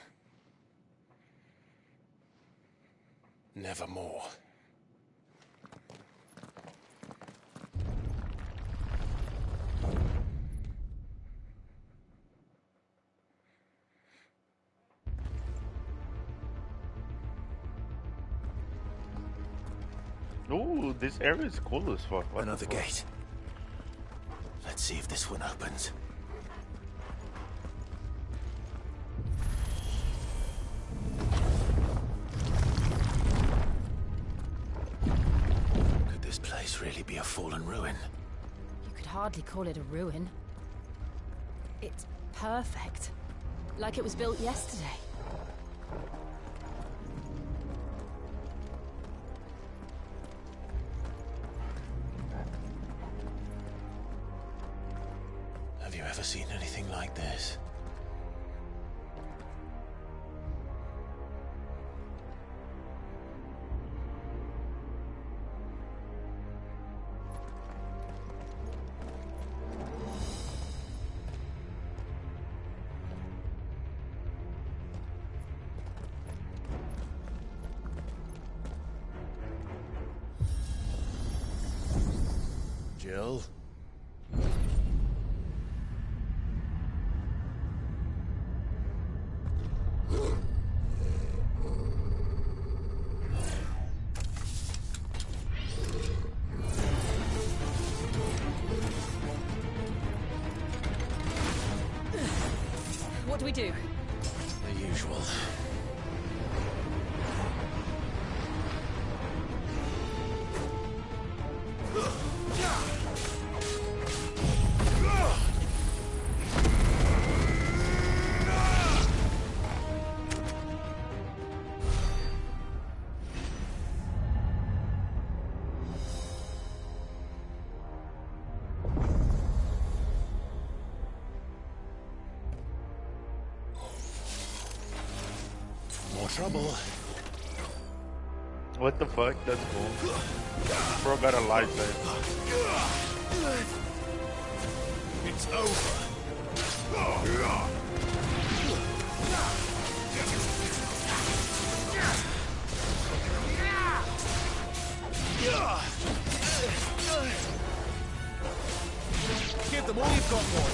Nevermore. Ooh, this area is cool as fuck. What Another the fuck? gate. Let's see if this one opens. Could this place really be a fallen ruin? You could hardly call it a ruin. It's perfect. Like it was built yesterday. Have you ever seen anything like this? Jill? we do? The usual. Trouble. What the fuck? That's cool. Bro got a lightsaber. It's over. Give them all you've got, boy.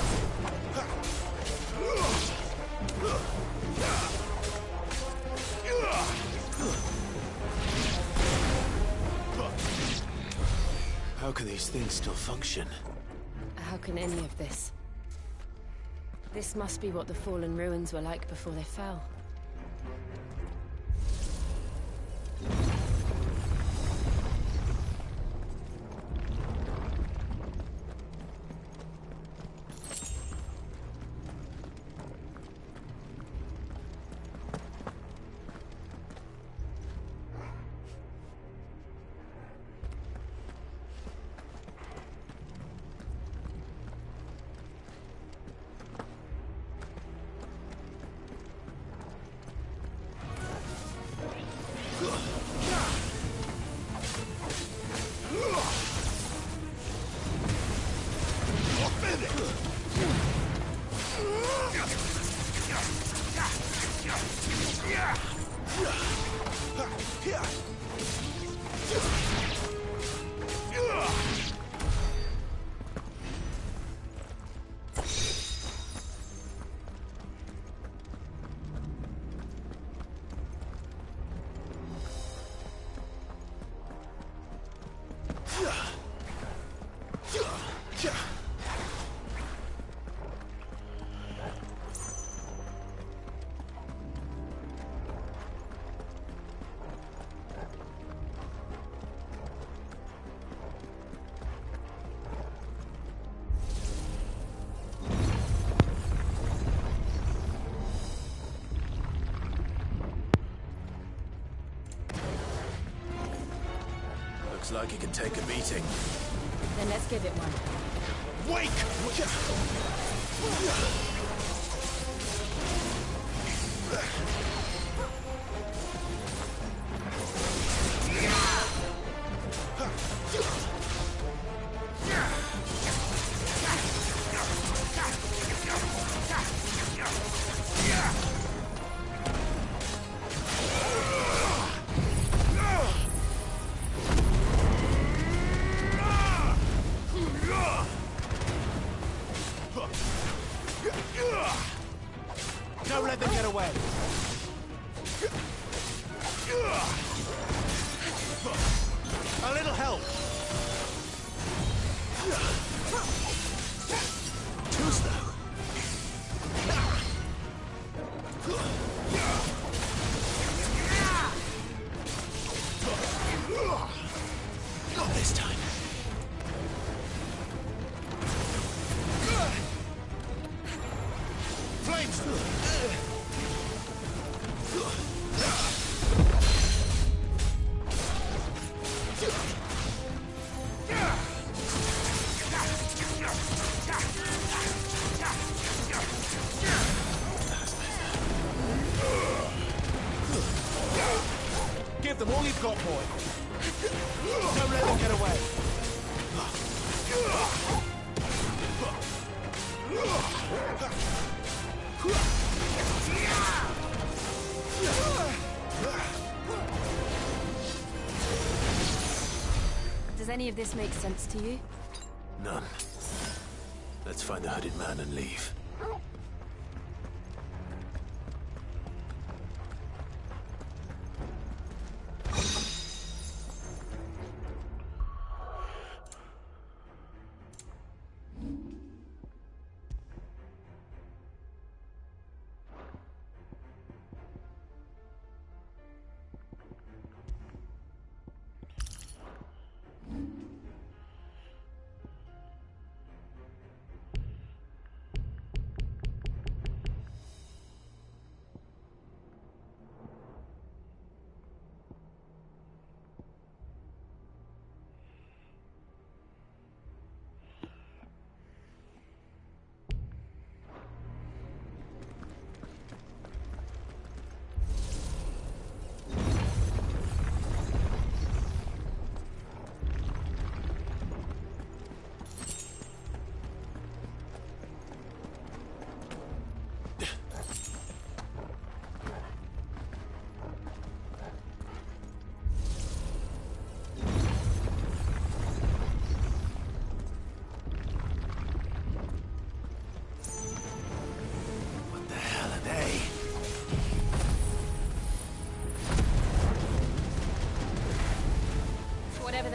How can these things still function? How can any of this? This must be what the fallen ruins were like before they fell. Looks like he can take a beating. Then let's give it one. Wake! Don't let them get away. A little help. Too slow. Not this time. Flames! Give them all you've got, boy. Don't let them get away. Does any of this make sense to you? None. Let's find the hooded man and leave.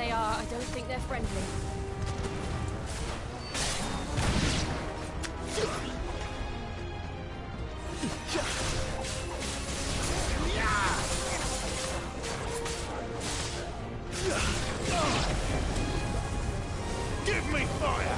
they are, I don't think they're friendly. Give me fire!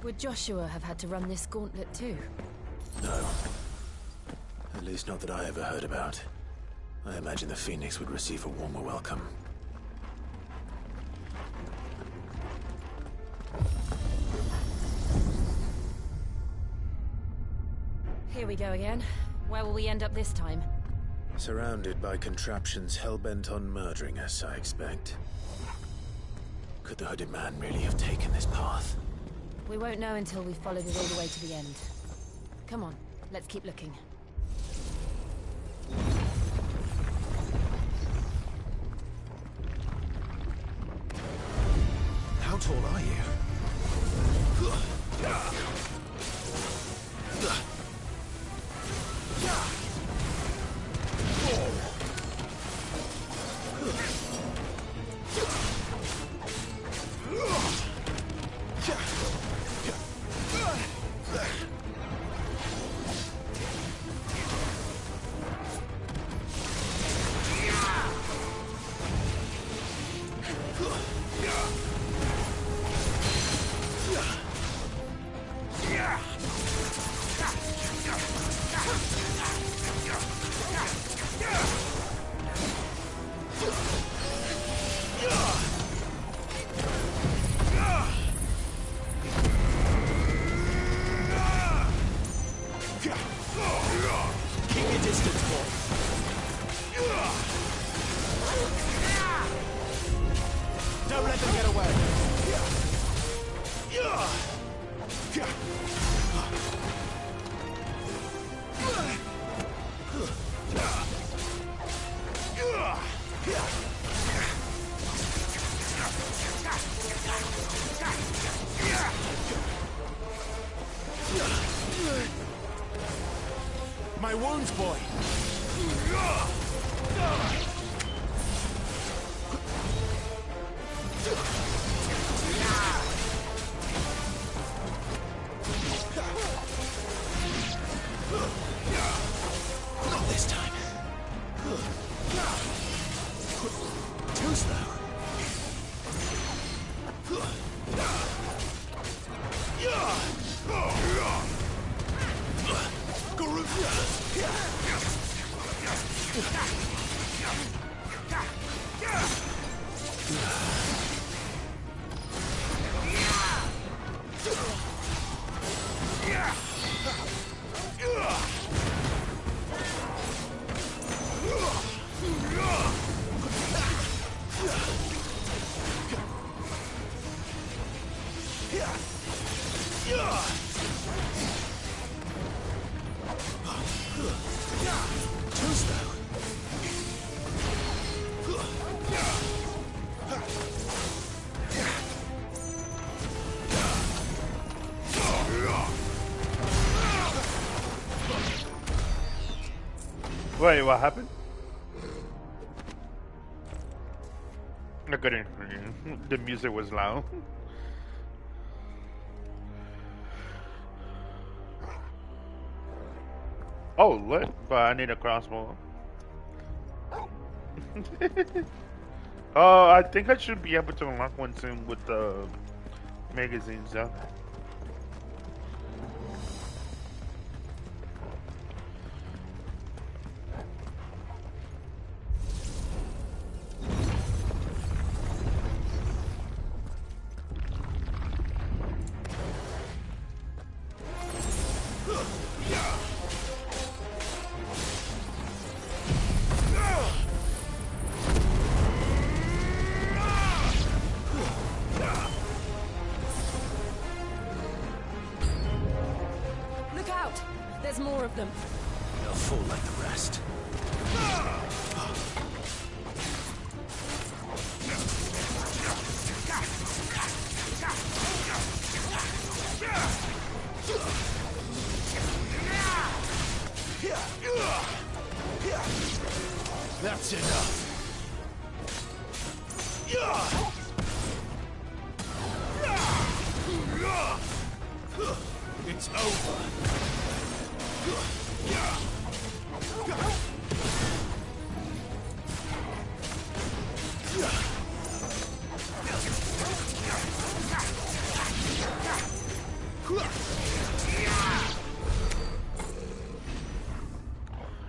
Would Joshua have had to run this gauntlet too? No. At least not that I ever heard about. I imagine the Phoenix would receive a warmer welcome. Here we go again. Where will we end up this time? Surrounded by contraptions hell-bent on murdering us, I expect. Could the hooded man really have taken this path? We won't know until we've followed it all the way to the end. Come on, let's keep looking. How tall are you? Don't let them get away. My wounds, boy. Not this time. Too slow. Too slow. Wait, what happened? I couldn't hear you. The music was loud. Oh, what? But I need a crossbow. Oh, I think I should be able to unlock one soon with the magazines, though. Look out! There's more of them. They'll fall like the rest. That's enough. It's over.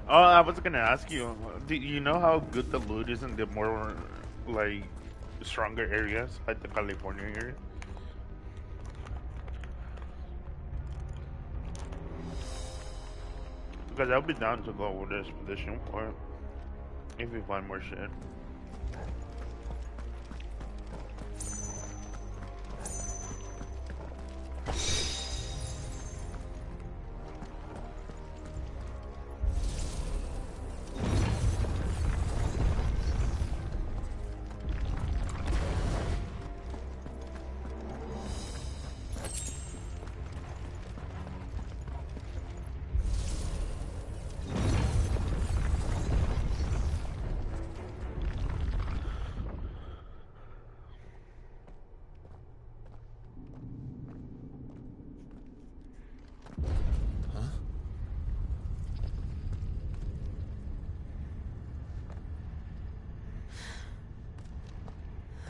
Oh, I was gonna ask you, do you know how good the loot is in the more, like, stronger areas, like the California area? Because I'll be down to go with this expedition for it, if we find more shit.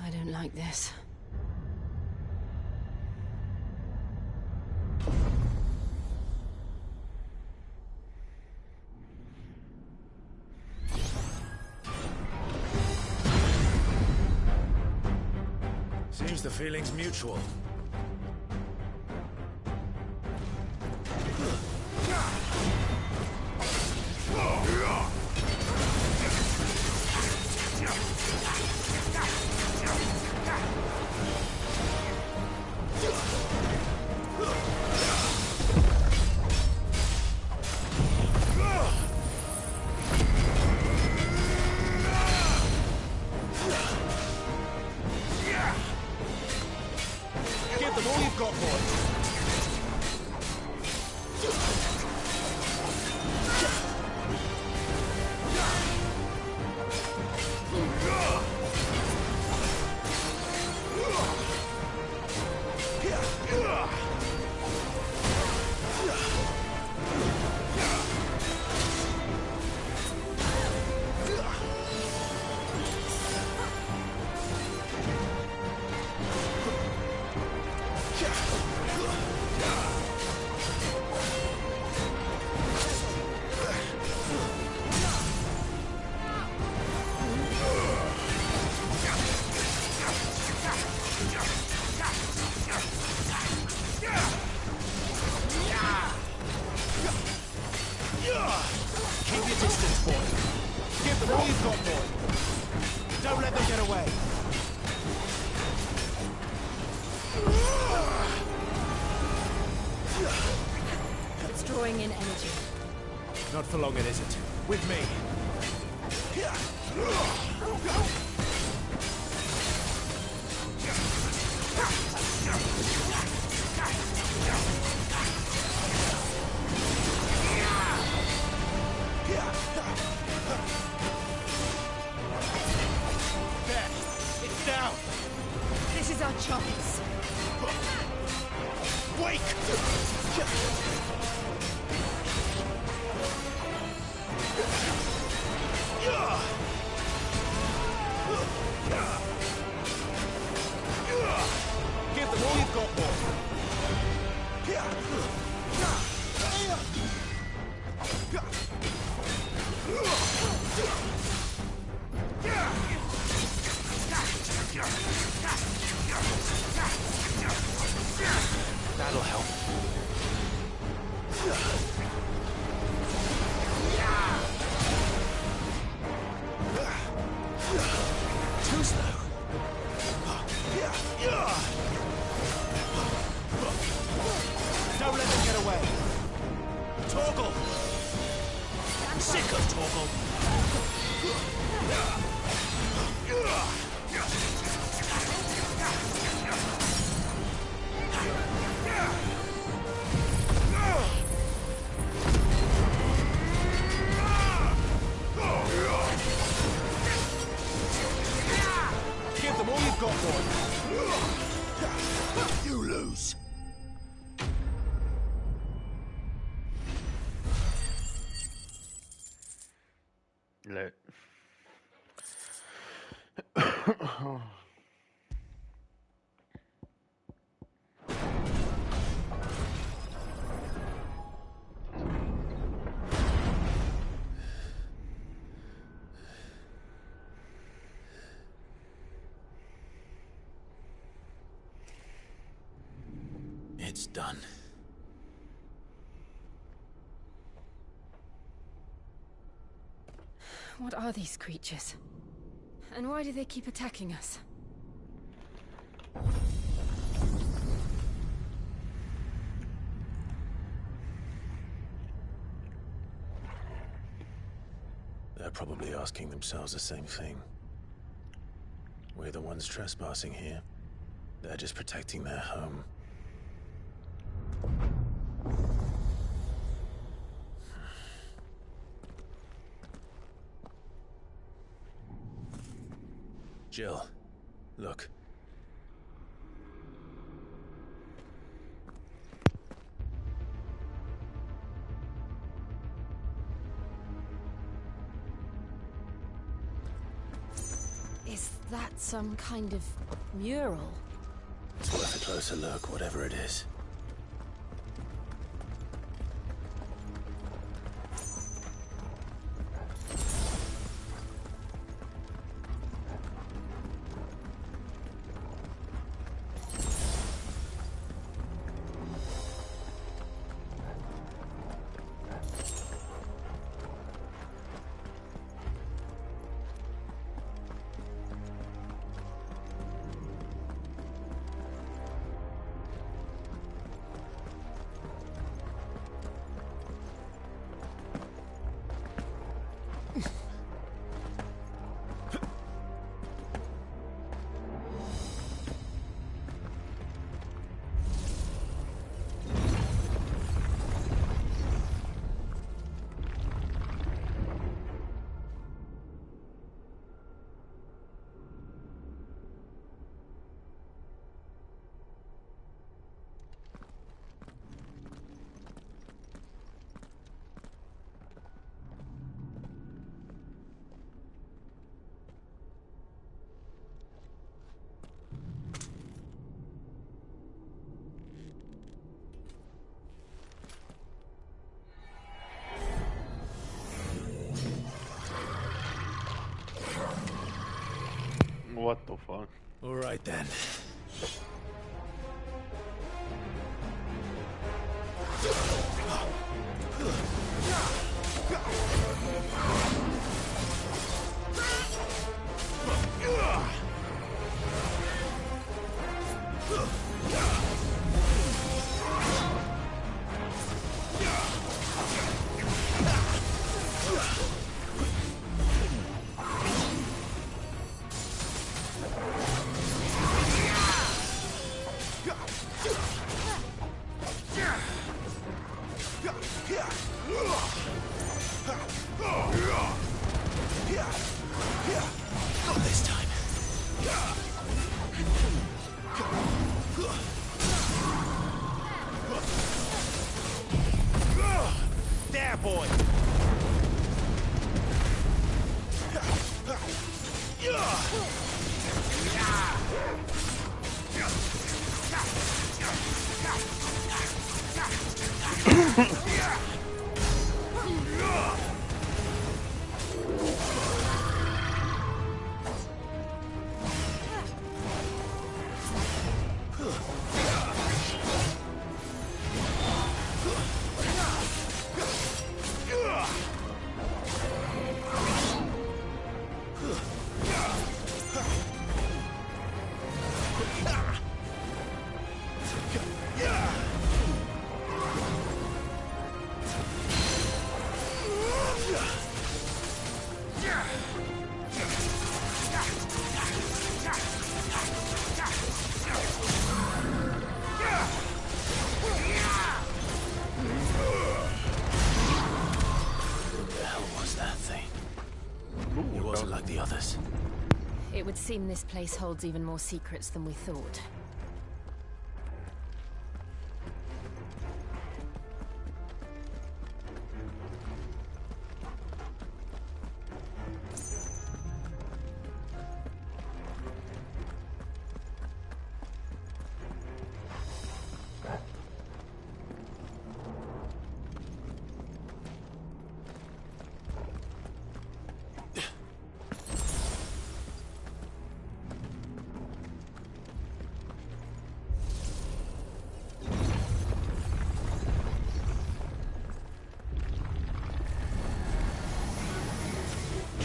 I don't like this. Seems the feeling's mutual. Give them all you've got, boy. Keep your distance, boy. Give them all you've got, boy. Don't let them get away. It's drawing in energy. Not for long, it isn't. With me. There. It's down. This is our chance. Wake! Give them all you've got, boy. That'll help. sick of Torgal. Give them all you've got, boy. You lose. Lit. It's done. What are these creatures? And why do they keep attacking us? They're probably asking themselves the same thing. We're the ones trespassing here. They're just protecting their home. Jill, look. Is that some kind of mural? It's worth a closer look, whatever it is. What the fuck? All right then. Not this time. There, boy. wasn't like the others. It would seem this place holds even more secrets than we thought.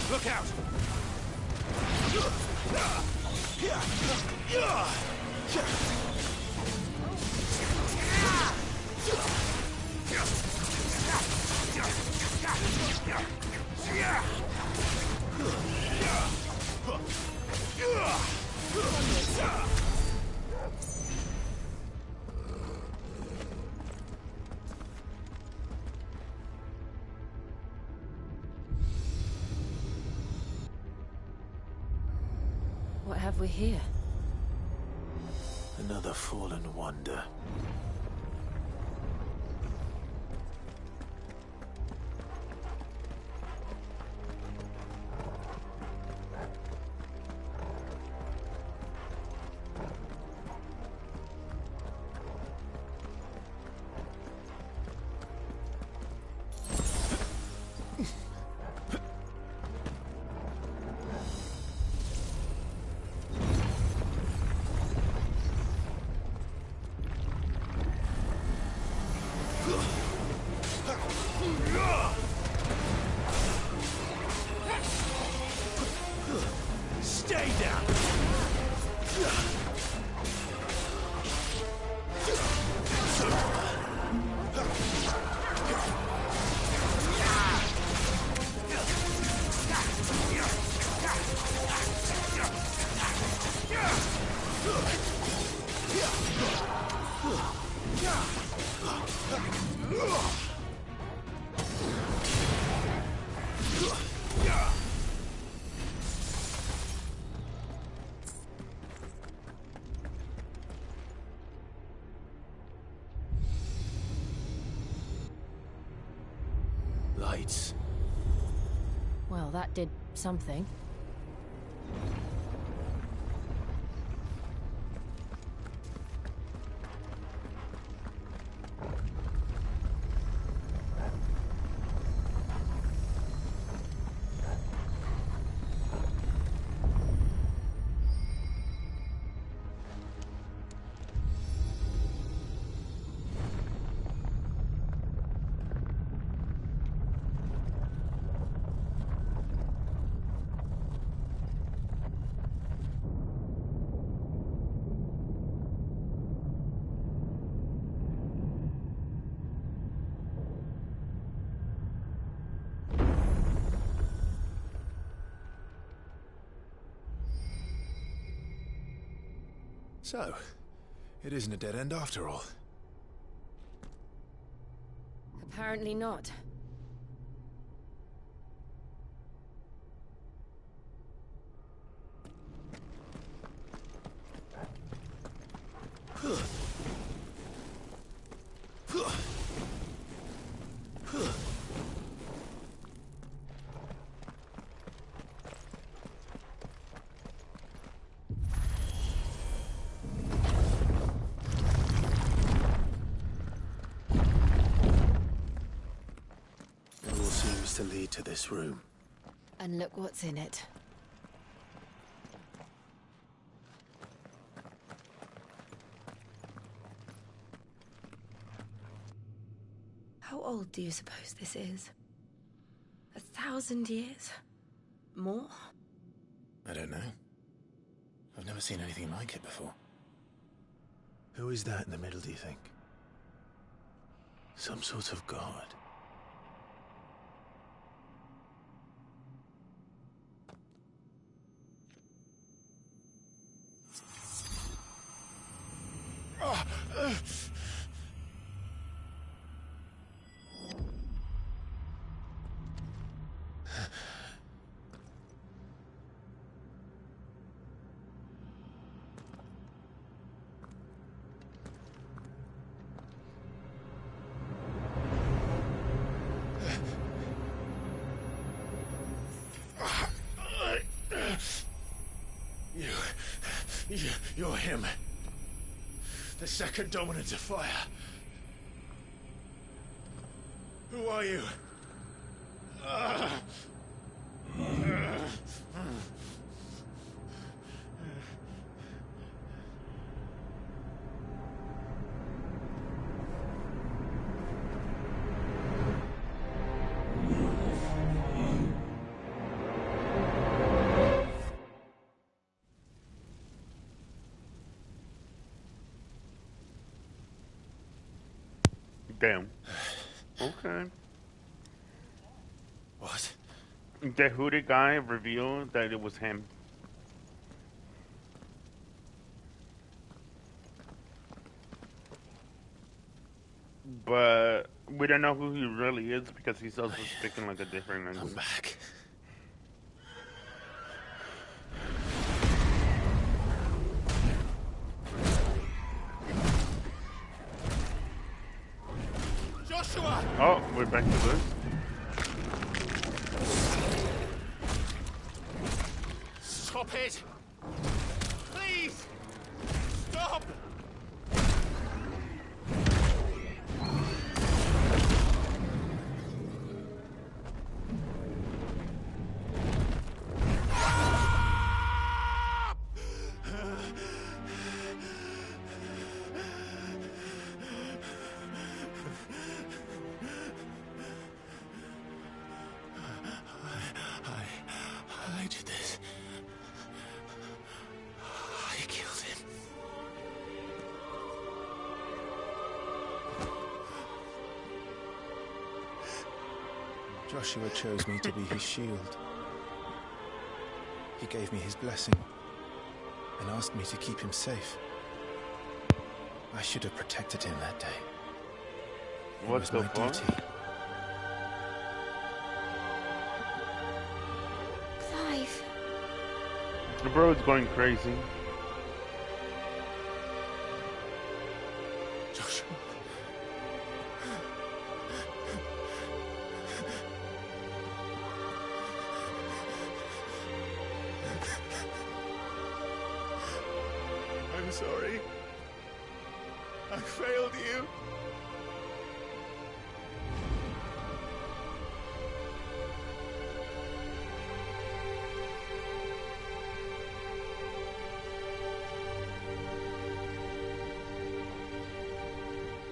Look out! What have we here? Another fallen wonder. Stay down! Lights. Well, that did something. So, it isn't a dead end after all. Apparently not. To lead to this room. And look what's in it. How old do you suppose this is? 1,000 years? More? I don't know. I've never seen anything like it before. Who is that in the middle, do you think? Some sort of god? You're him. The second dominant of fire. Who are you? Damn. Okay. What? The hooded guy revealed that it was him. But we don't know who he really is because he's also speaking like a different language. I'm back. Joshua! Oh, we're back to this. Stop it! Please! Stop! I did this. I killed him. Joshua chose me to be his shield. He gave me his blessing and asked me to keep him safe. I should have protected him that day. It was my duty. Clive. The bro's going crazy. Joshua. I'm sorry. I failed you.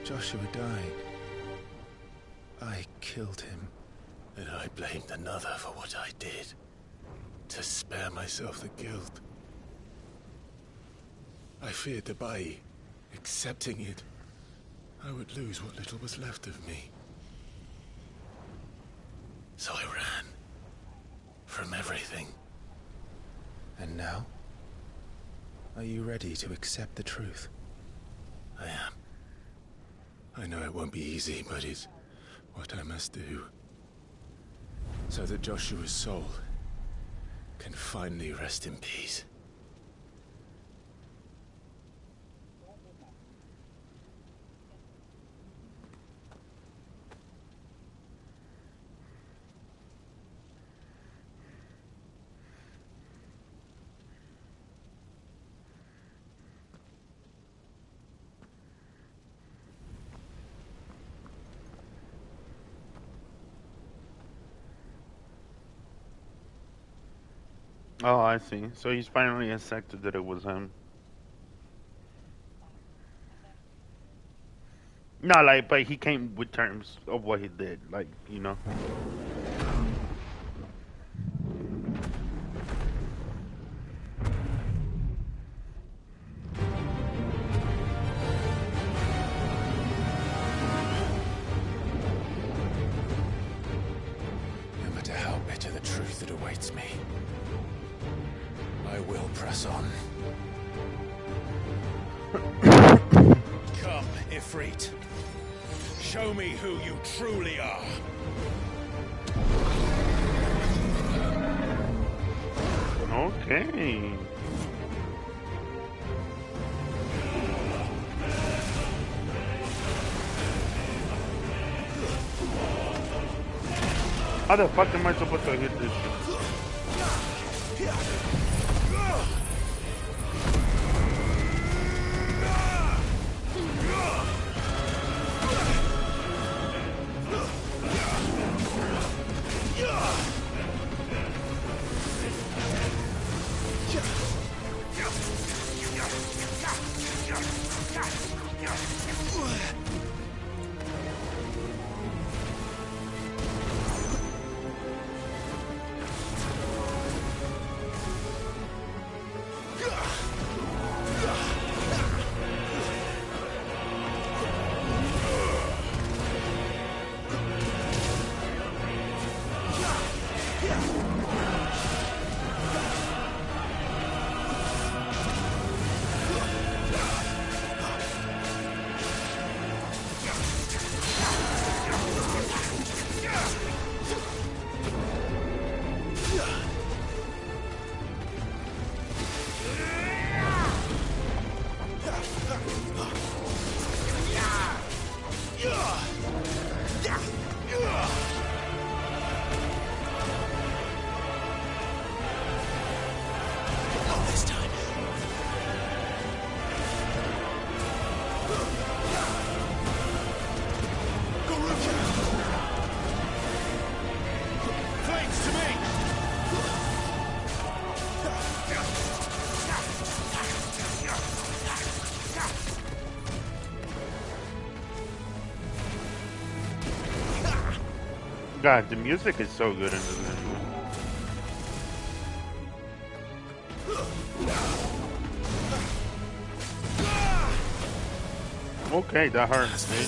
Joshua died. I killed him. And I blamed another for what I did. To spare myself the guilt. I feared that by accepting it, I would lose what little was left of me. So I ran. From everything. And now? Are you ready to accept the truth? I am. I know it won't be easy, but it's what I must do. So that Joshua's soul can finally rest in peace. Oh, I see. So he's finally accepted that it was him. No, like, but he came with terms of what he did, like, you know. No matter how bitter the truth that awaits me, I will press on. Come, Ifrit. Show me who you truly are. Okay. How the fuck am I supposed to hit this shit? God, the music is so good in this game. Okay, that hurts me.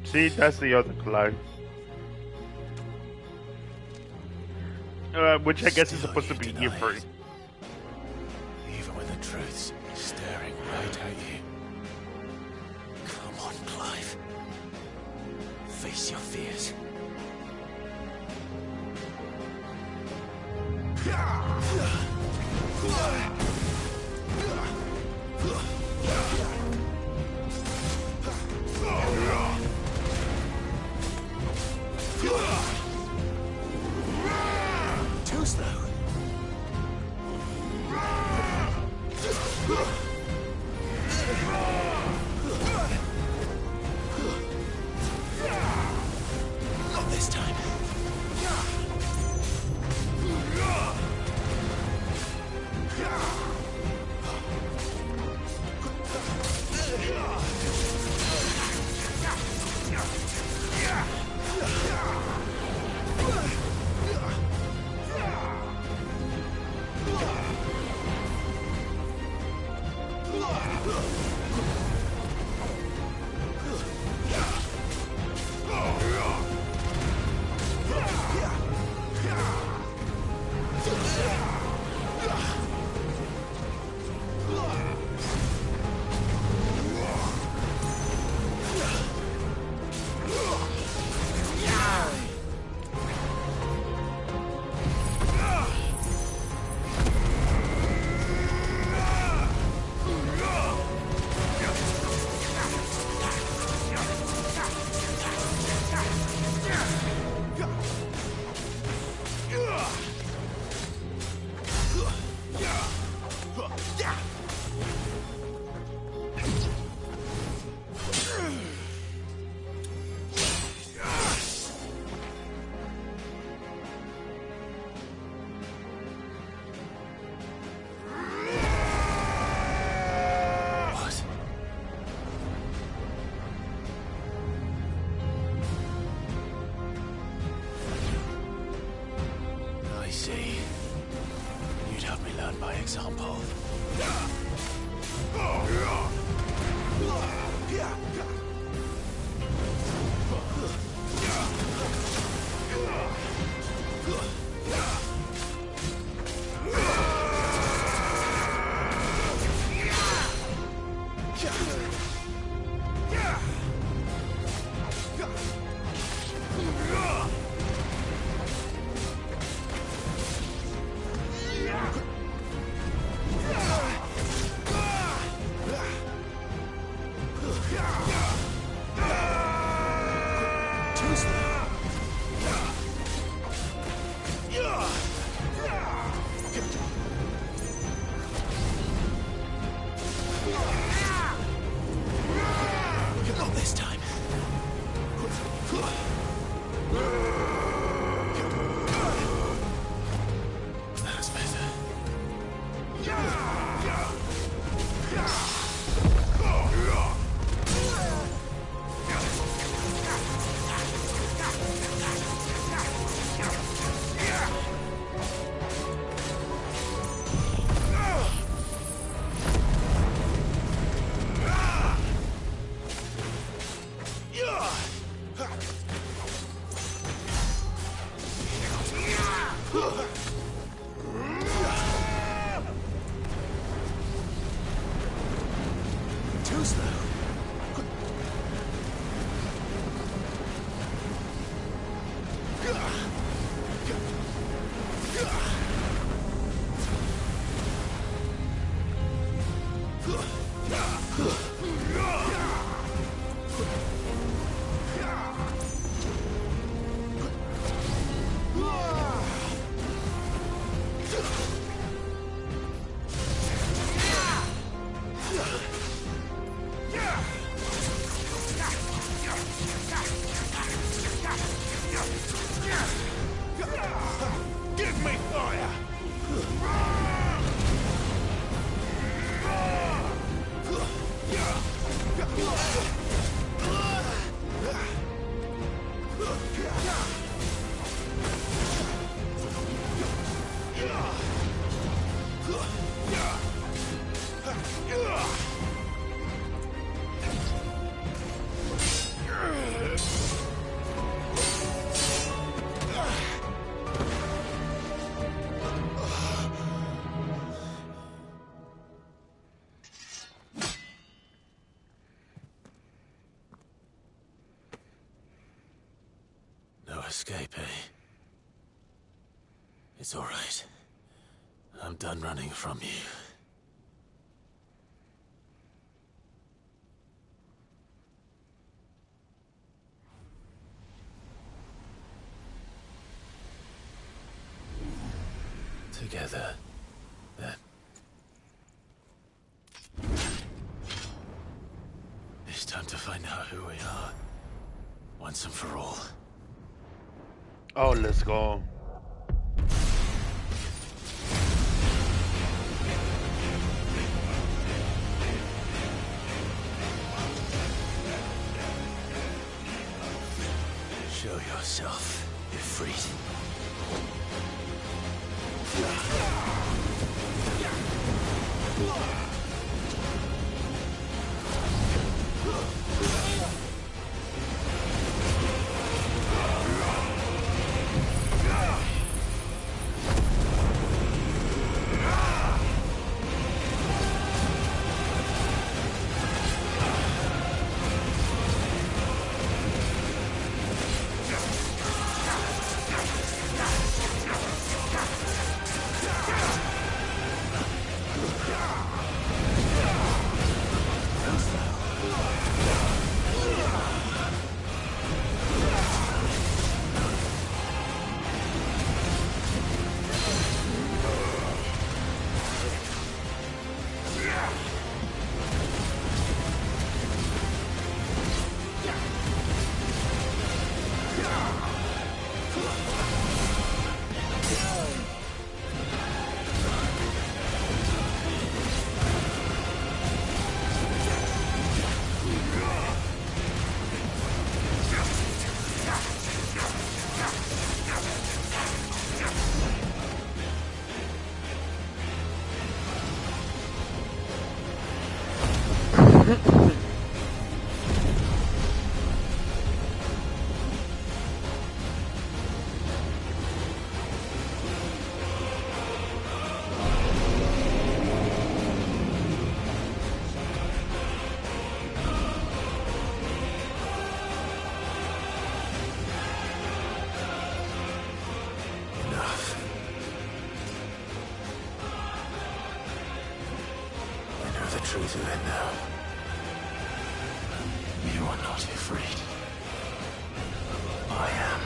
See, that's the other Clive. Which I guess is supposed to be here for. Even when the truth's staring right at you. Come on, Clive. Face your fears. Too slow. Not this time. goes now. Give me fire! No escape, eh? It's all right. I'm done running from you. Together, then. It's time to find out who we are, once and for all. Oh, let's go. Show yourself, Ifrit. Truth of it now. You are not afraid. I am.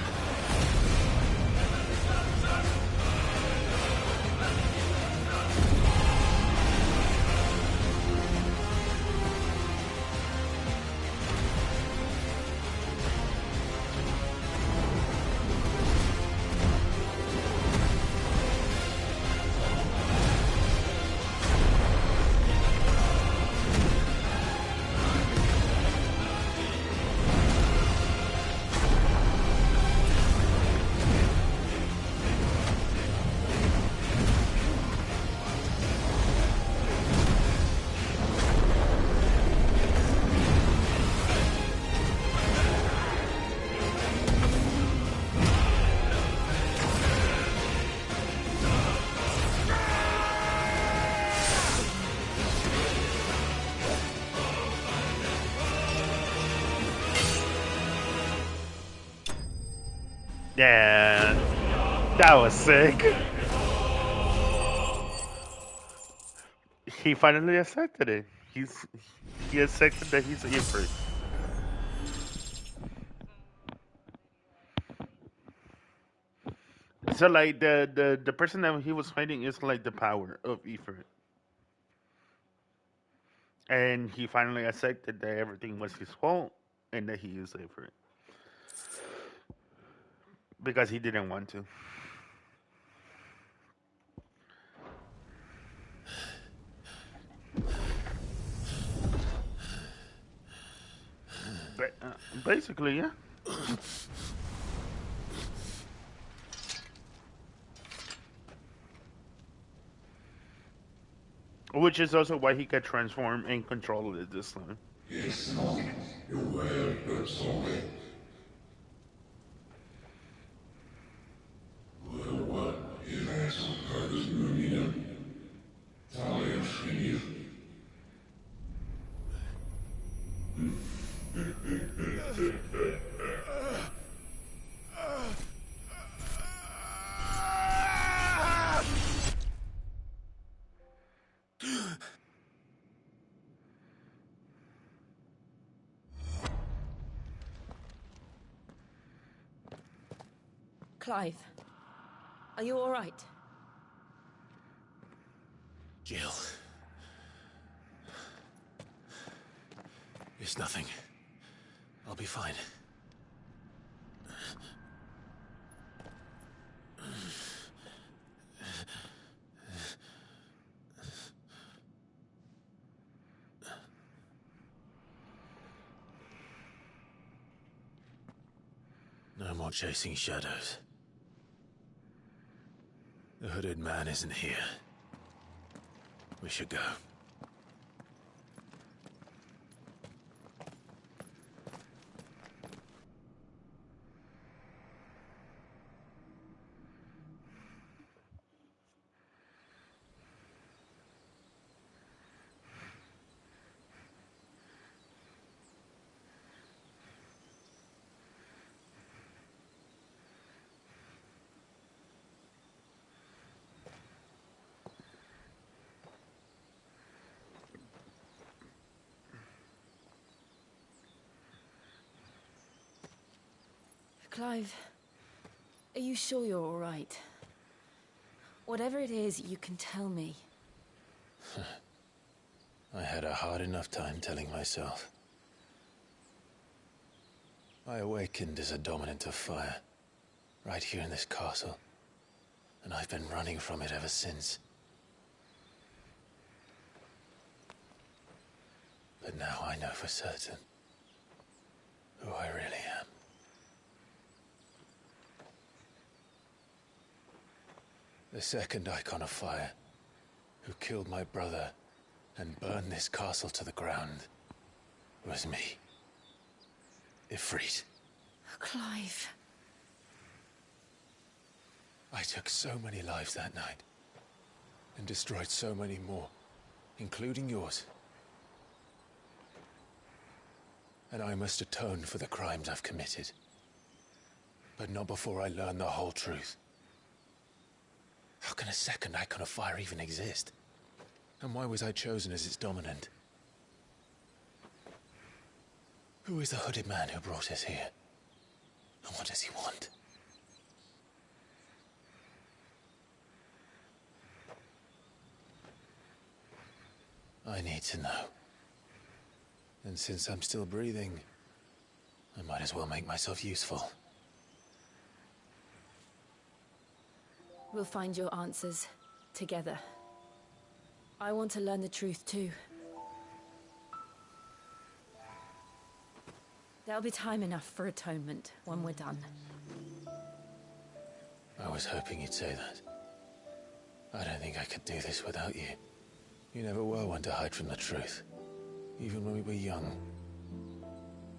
Yeah, that was sick. He finally accepted it. He accepted that he's Ifrit. So like the person that he was fighting is like the power of Ifrit, and he finally accepted that everything was his fault and that he is Ifrit because he didn't want to. Basically, yeah. Which is also why he could transform and control it this time. Yes, no, you were but sorry. What is that? Talia Shini. Clive, are you all right? Jill. It's nothing. I'll be fine. No more chasing shadows. The hooded man isn't here. We should go. Clive, are you sure you're all right? Whatever it is, you can tell me. I had a hard enough time telling myself. I awakened as a dominant of fire, right here in this castle, and I've been running from it ever since. But now I know for certain who I really am. The second Icon of Fire, who killed my brother and burned this castle to the ground, was me. Ifrit. Clive. I took so many lives that night, and destroyed so many more, including yours. And I must atone for the crimes I've committed. But not before I learn the whole truth. How can a second Icon of Fire even exist? And why was I chosen as its dominant? Who is the hooded man who brought us here? And what does he want? I need to know. And since I'm still breathing, I might as well make myself useful. We'll find your answers together. I want to learn the truth too. There'll be time enough for atonement when we're done. I was hoping you'd say that. I don't think I could do this without you. You never were one to hide from the truth, even when we were young.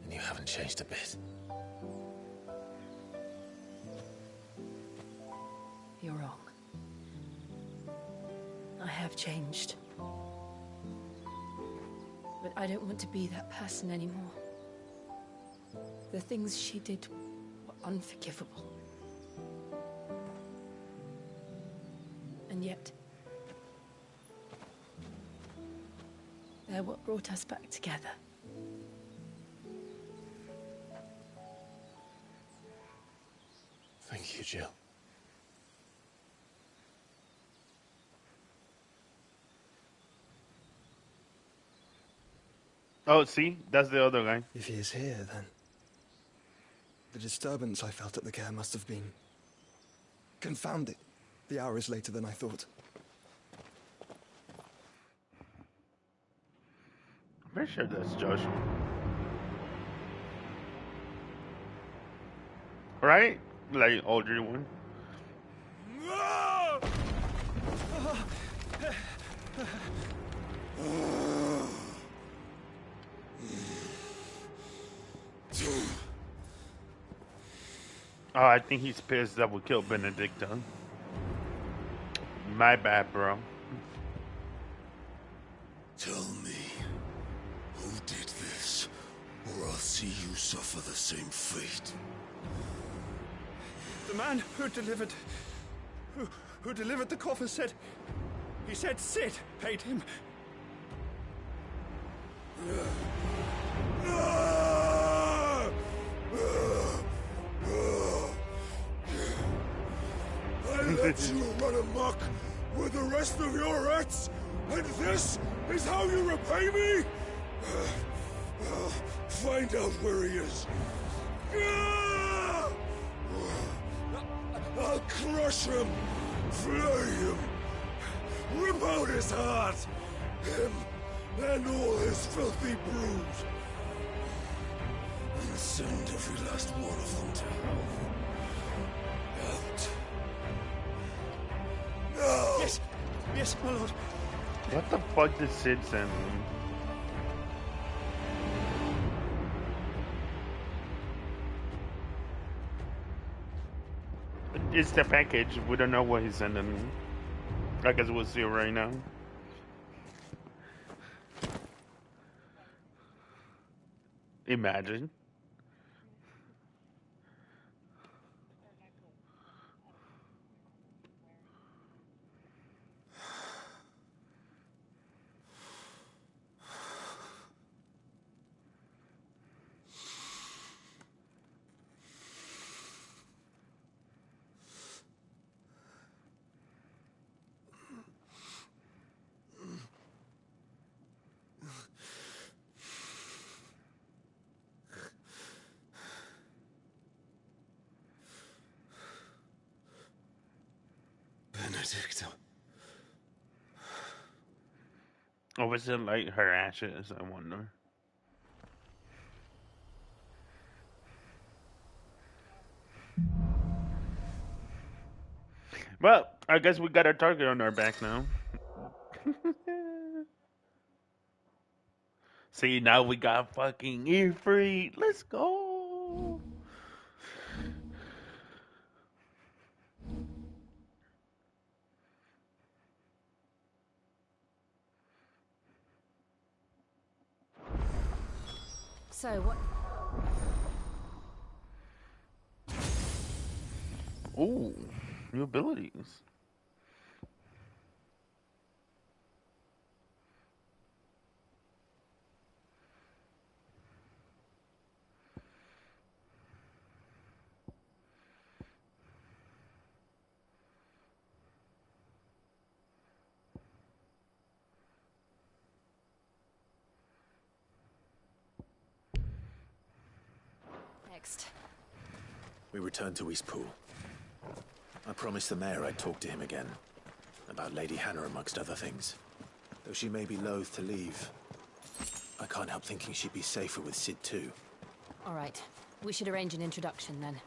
And you haven't changed a bit. You're wrong. I have changed. But I don't want to be that person anymore. The things she did were unforgivable. yet. They're what brought us back together. Thank you, Jill. Oh, see? That's the other guy. If he is here, then the disturbance I felt at the care must have been confounded. The hour is later than I thought. I'm pretty sure that's Joshua. Right? Like, older one. Oh, I think he's pissed that we killed Benedicta. My bad, bro. Tell me, who did this, or I'll see you suffer the same fate. The man who delivered the coffin said Sid paid him. I let you run amok with the rest of your rats, and this is how you repay me? Find out where he is. I'll crush him, flay him, rip out his heart, him and all his filthy brood, and send every last one of them to hell. Out. No! Yes, my lord. What the fuck did Sid send me? It's the package. We don't know what he's sending me. I guess we'll see it right now. Imagine. Benedicta. Or was it like her ashes? I wonder. Well, I guess we got a target on our back now. See, now we got fucking Ifrit. Let's go. So, what? Ooh, new abilities. Next. We returned to Eastpool. I promised the mayor I'd talk to him again. About Lady Hannah, amongst other things. Though she may be loath to leave, I can't help thinking she'd be safer with Sid too. All right. We should arrange an introduction then.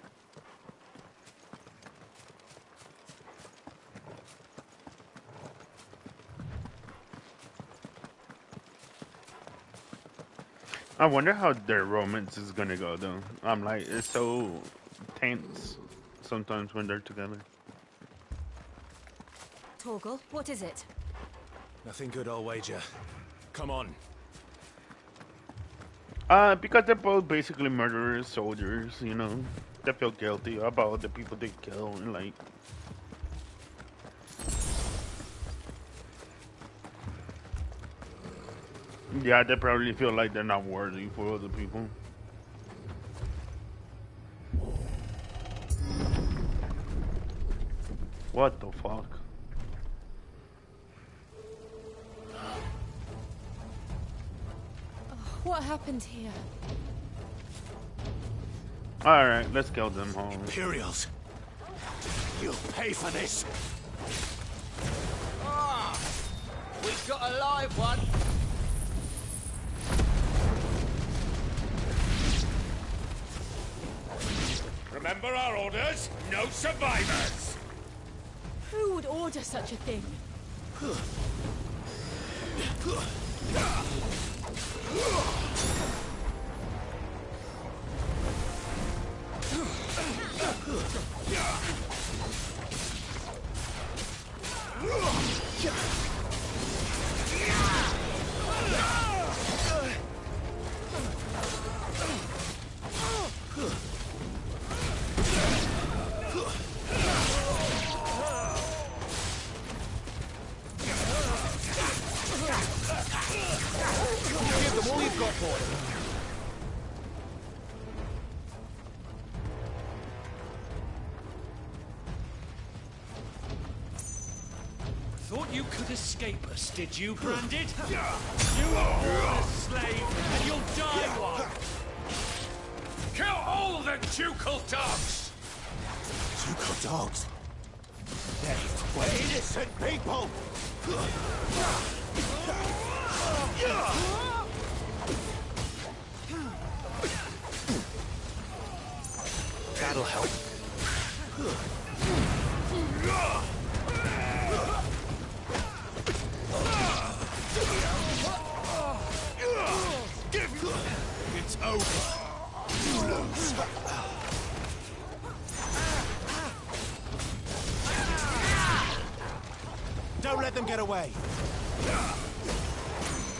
I wonder how their romance is gonna go, though. I'm like, it's so tense sometimes when they're together. Torgal, what is it? Nothing good, I'll wager. Come on. Because they're both basically murderers, soldiers, you know. They feel guilty about the people they kill, and like... Yeah, they probably feel like they're not worthy for other people. What the fuck? What happened here? Alright, let's kill them home. Imperials. You'll pay for this. Ah! We've got a live one. Remember our orders? No survivors! Who would order such a thing? Give them all you've got, boy. Thought you could escape us, did you, Branded? You are born a slave, and you'll die one! Kill all the ducal dogs! Ducal dogs? We're innocent people! That'll help. It's over. You lose. Don't let them get away.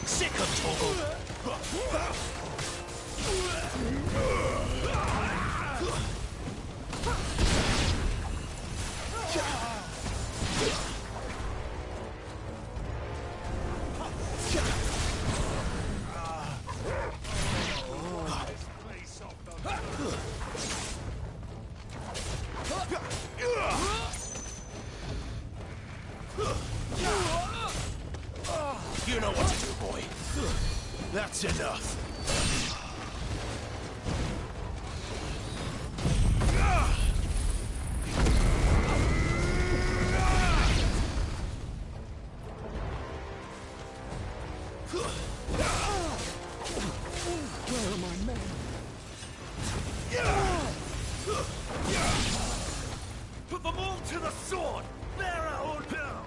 Sick of Torgal. You know what to do, boy. That's enough. Where are my men? Put them all to the sword! Bear our now!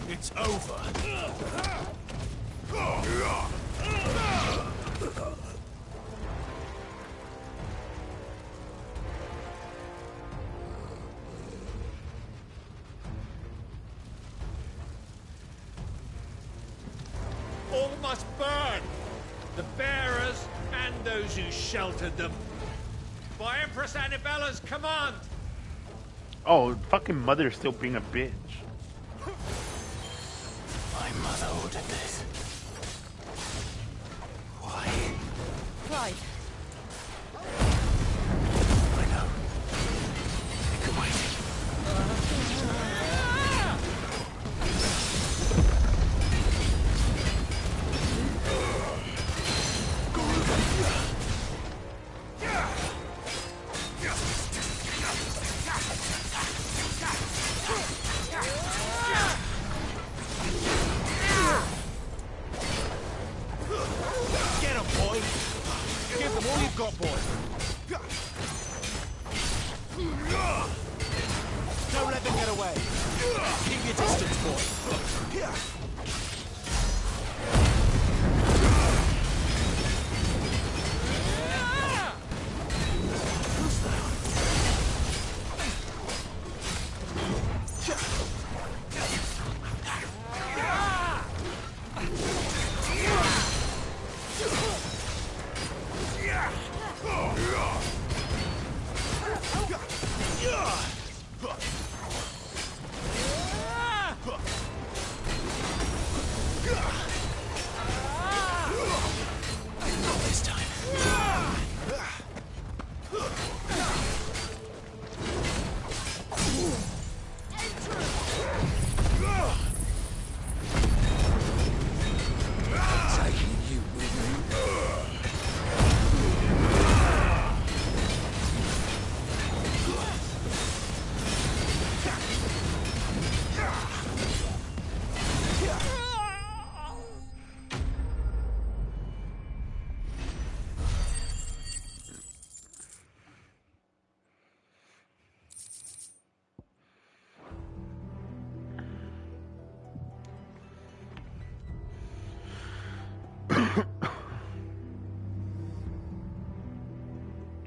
It's over. All must burn! The bearers and those who sheltered them. By Empress Annabella's command! Oh, fucking mother's still being a bitch. My mother ordered this. Why? Clive. I know. It can wait. Get him, boy! Give them all you've got, boy! Don't let them get away. Keep your distance, boy.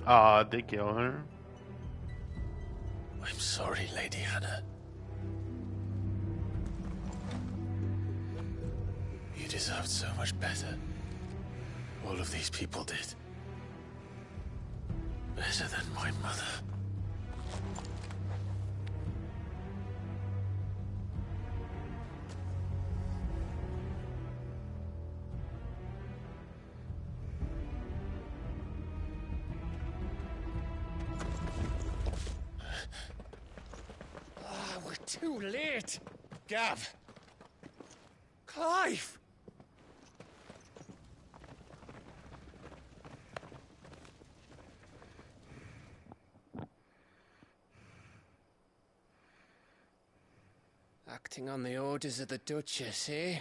Ah, they kill her. I'm sorry, Lady Hannah. You deserved so much better. All of these people did. Better than my mother. We're too late. Gav. Clive. Acting on the orders of the Duchess, eh?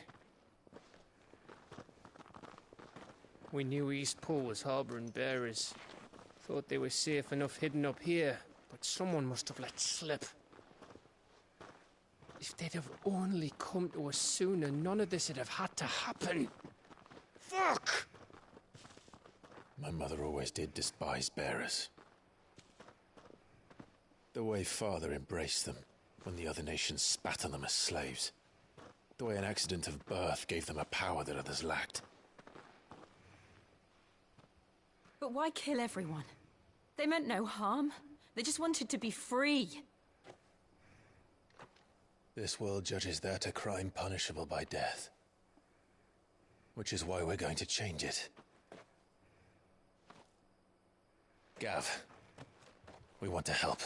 We knew Eastpool was harbouring bearers. Thought they were safe enough hidden up here, but someone must have let slip. If they'd have only come to us sooner, none of this would have had to happen. Fuck! My mother always did despise bearers. The way Father embraced them when the other nations spat on them as slaves. The way an accident of birth gave them a power that others lacked. But why kill everyone? They meant no harm. They just wanted to be free. This world judges that a crime punishable by death. Which is why we're going to change it. Gav, we want to help.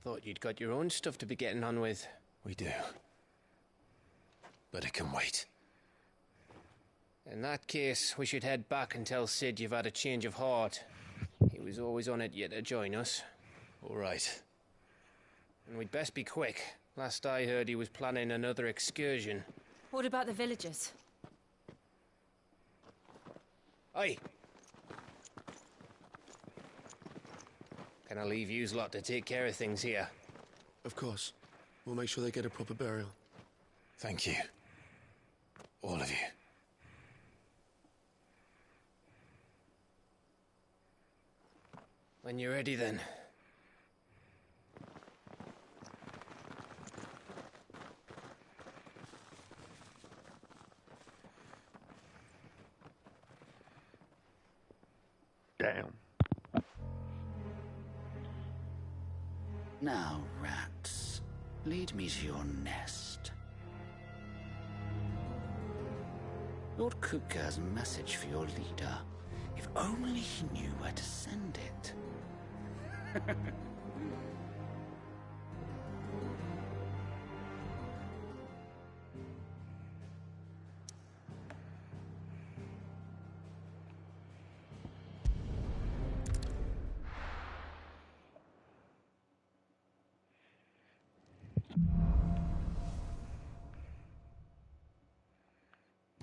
Thought you'd got your own stuff to be getting on with. We do. But it can wait. In that case, we should head back and tell Sid you've had a change of heart. He was always on it yet to join us. All right. And we'd best be quick. Last I heard, he was planning another excursion. What about the villagers? Aye. Can I leave yous lot to take care of things here? Of course. We'll make sure they get a proper burial. Thank you. All of you. When you're ready, then. Damn. Now, rats, lead me to your nest. Lord Kupka has a message for your leader. If only he knew where to send it.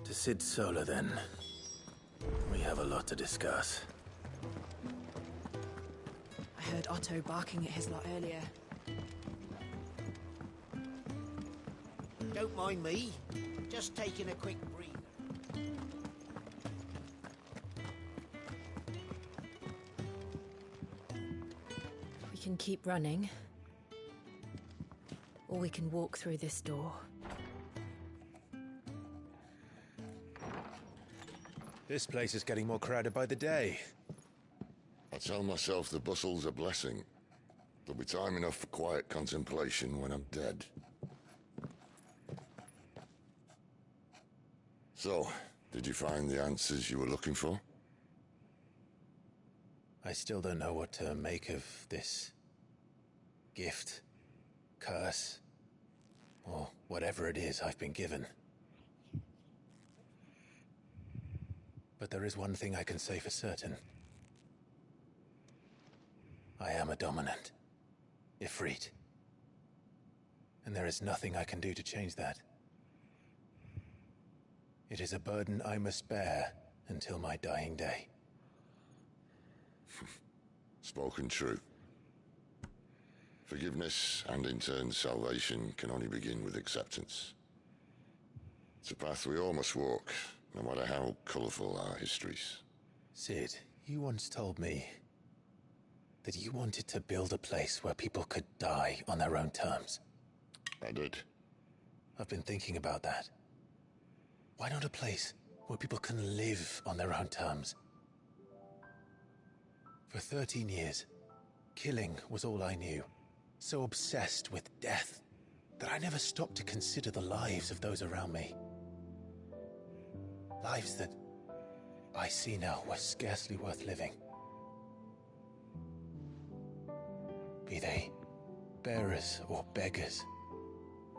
To Sid Solar, then. We have a lot to discuss. I heard Otto barking at his lot earlier. Don't mind me. Just taking a quick breather. We can keep running. Or we can walk through this door. This place is getting more crowded by the day. I tell myself the bustle's a blessing. There'll be time enough for quiet contemplation when I'm dead. So, did you find the answers you were looking for? I still don't know what to make of this gift, curse, or whatever it is I've been given. But there is one thing I can say for certain. I am a dominant, Ifrit. And there is nothing I can do to change that. It is a burden I must bear until my dying day. Spoken true. Forgiveness and in turn salvation can only begin with acceptance. It's a path we all must walk, no matter how colourful our histories. Sid, You once told me that you wanted to build a place where people could die on their own terms. I did. I've been thinking about that. Why not a place where people can live on their own terms? For 13 years, killing was all I knew. So obsessed with death that I never stopped to consider the lives of those around me. Lives that I see now were scarcely worth living. Be they bearers or beggars,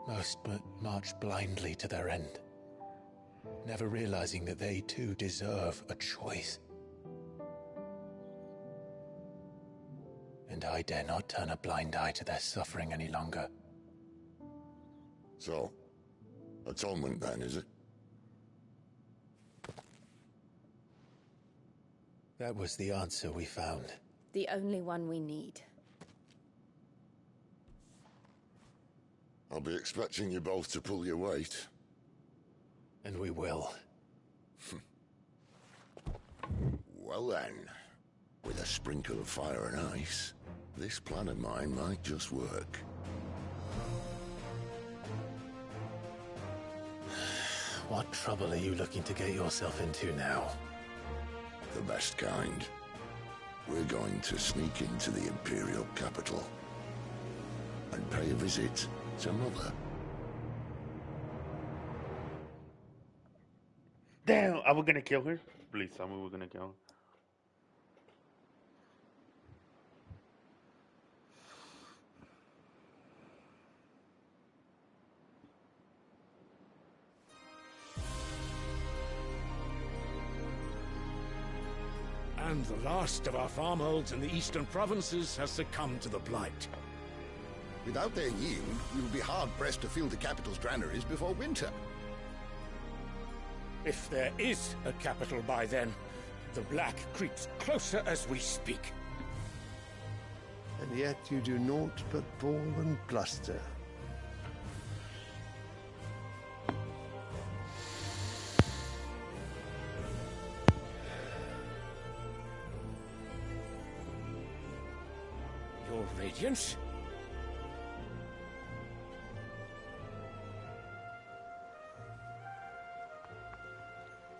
most but march blindly to their end, never realizing that they too deserve a choice. And I dare not turn a blind eye to their suffering any longer. So, atonement then, is it? That was the answer we found. The only one we need. I'll be expecting you both to pull your weight. And we will. Well then, with a sprinkle of fire and ice, this plan of mine might just work. What trouble are you looking to get yourself into now? The best kind. We're going to sneak into the Imperial capital and pay a visit to Mother. Damn, are we gonna kill her? Please tell me we're gonna kill her. And the last of our farmholds in the eastern provinces has succumbed to the blight. Without their yield, we will be hard-pressed to fill the capital's granaries before winter. If there is a capital by then, the Black creeps closer as we speak. And yet you do naught but bawl and bluster. Your Radiance?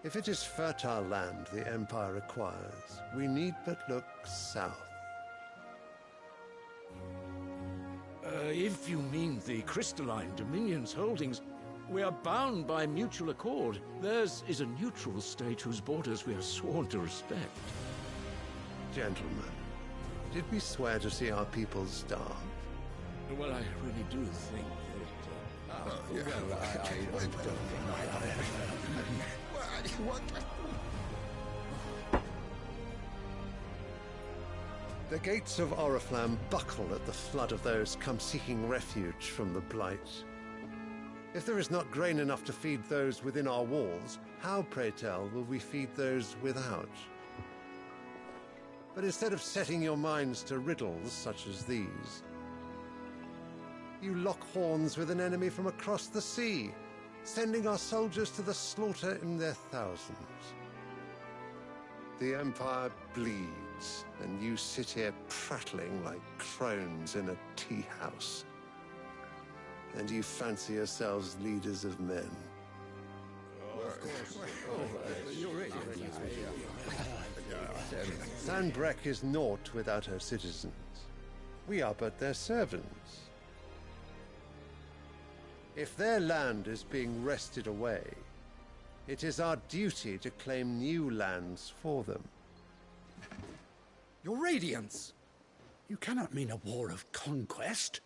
If it is fertile land the Empire acquires, we need but look south. If you mean the Crystalline Dominion's holdings, we are bound by mutual accord. Theirs is a neutral state whose borders we are sworn to respect. Gentlemen, did we swear to see our people starve? Well, I really do think that... The gates of Oriflamme buckle at the flood of those come seeking refuge from the Blight. If there is not grain enough to feed those within our walls, how, pray tell, will we feed those without? But instead of setting your minds to riddles such as these, you lock horns with an enemy from across the sea, sending our soldiers to the slaughter in their thousands. The Empire bleeds, and you sit here prattling like crones in a tea house. And you fancy yourselves leaders of men. Sanbreque is naught without her citizens. We are but their servants. If their land is being wrested away, it is our duty to claim new lands for them. Your Radiance! You cannot mean a war of conquest.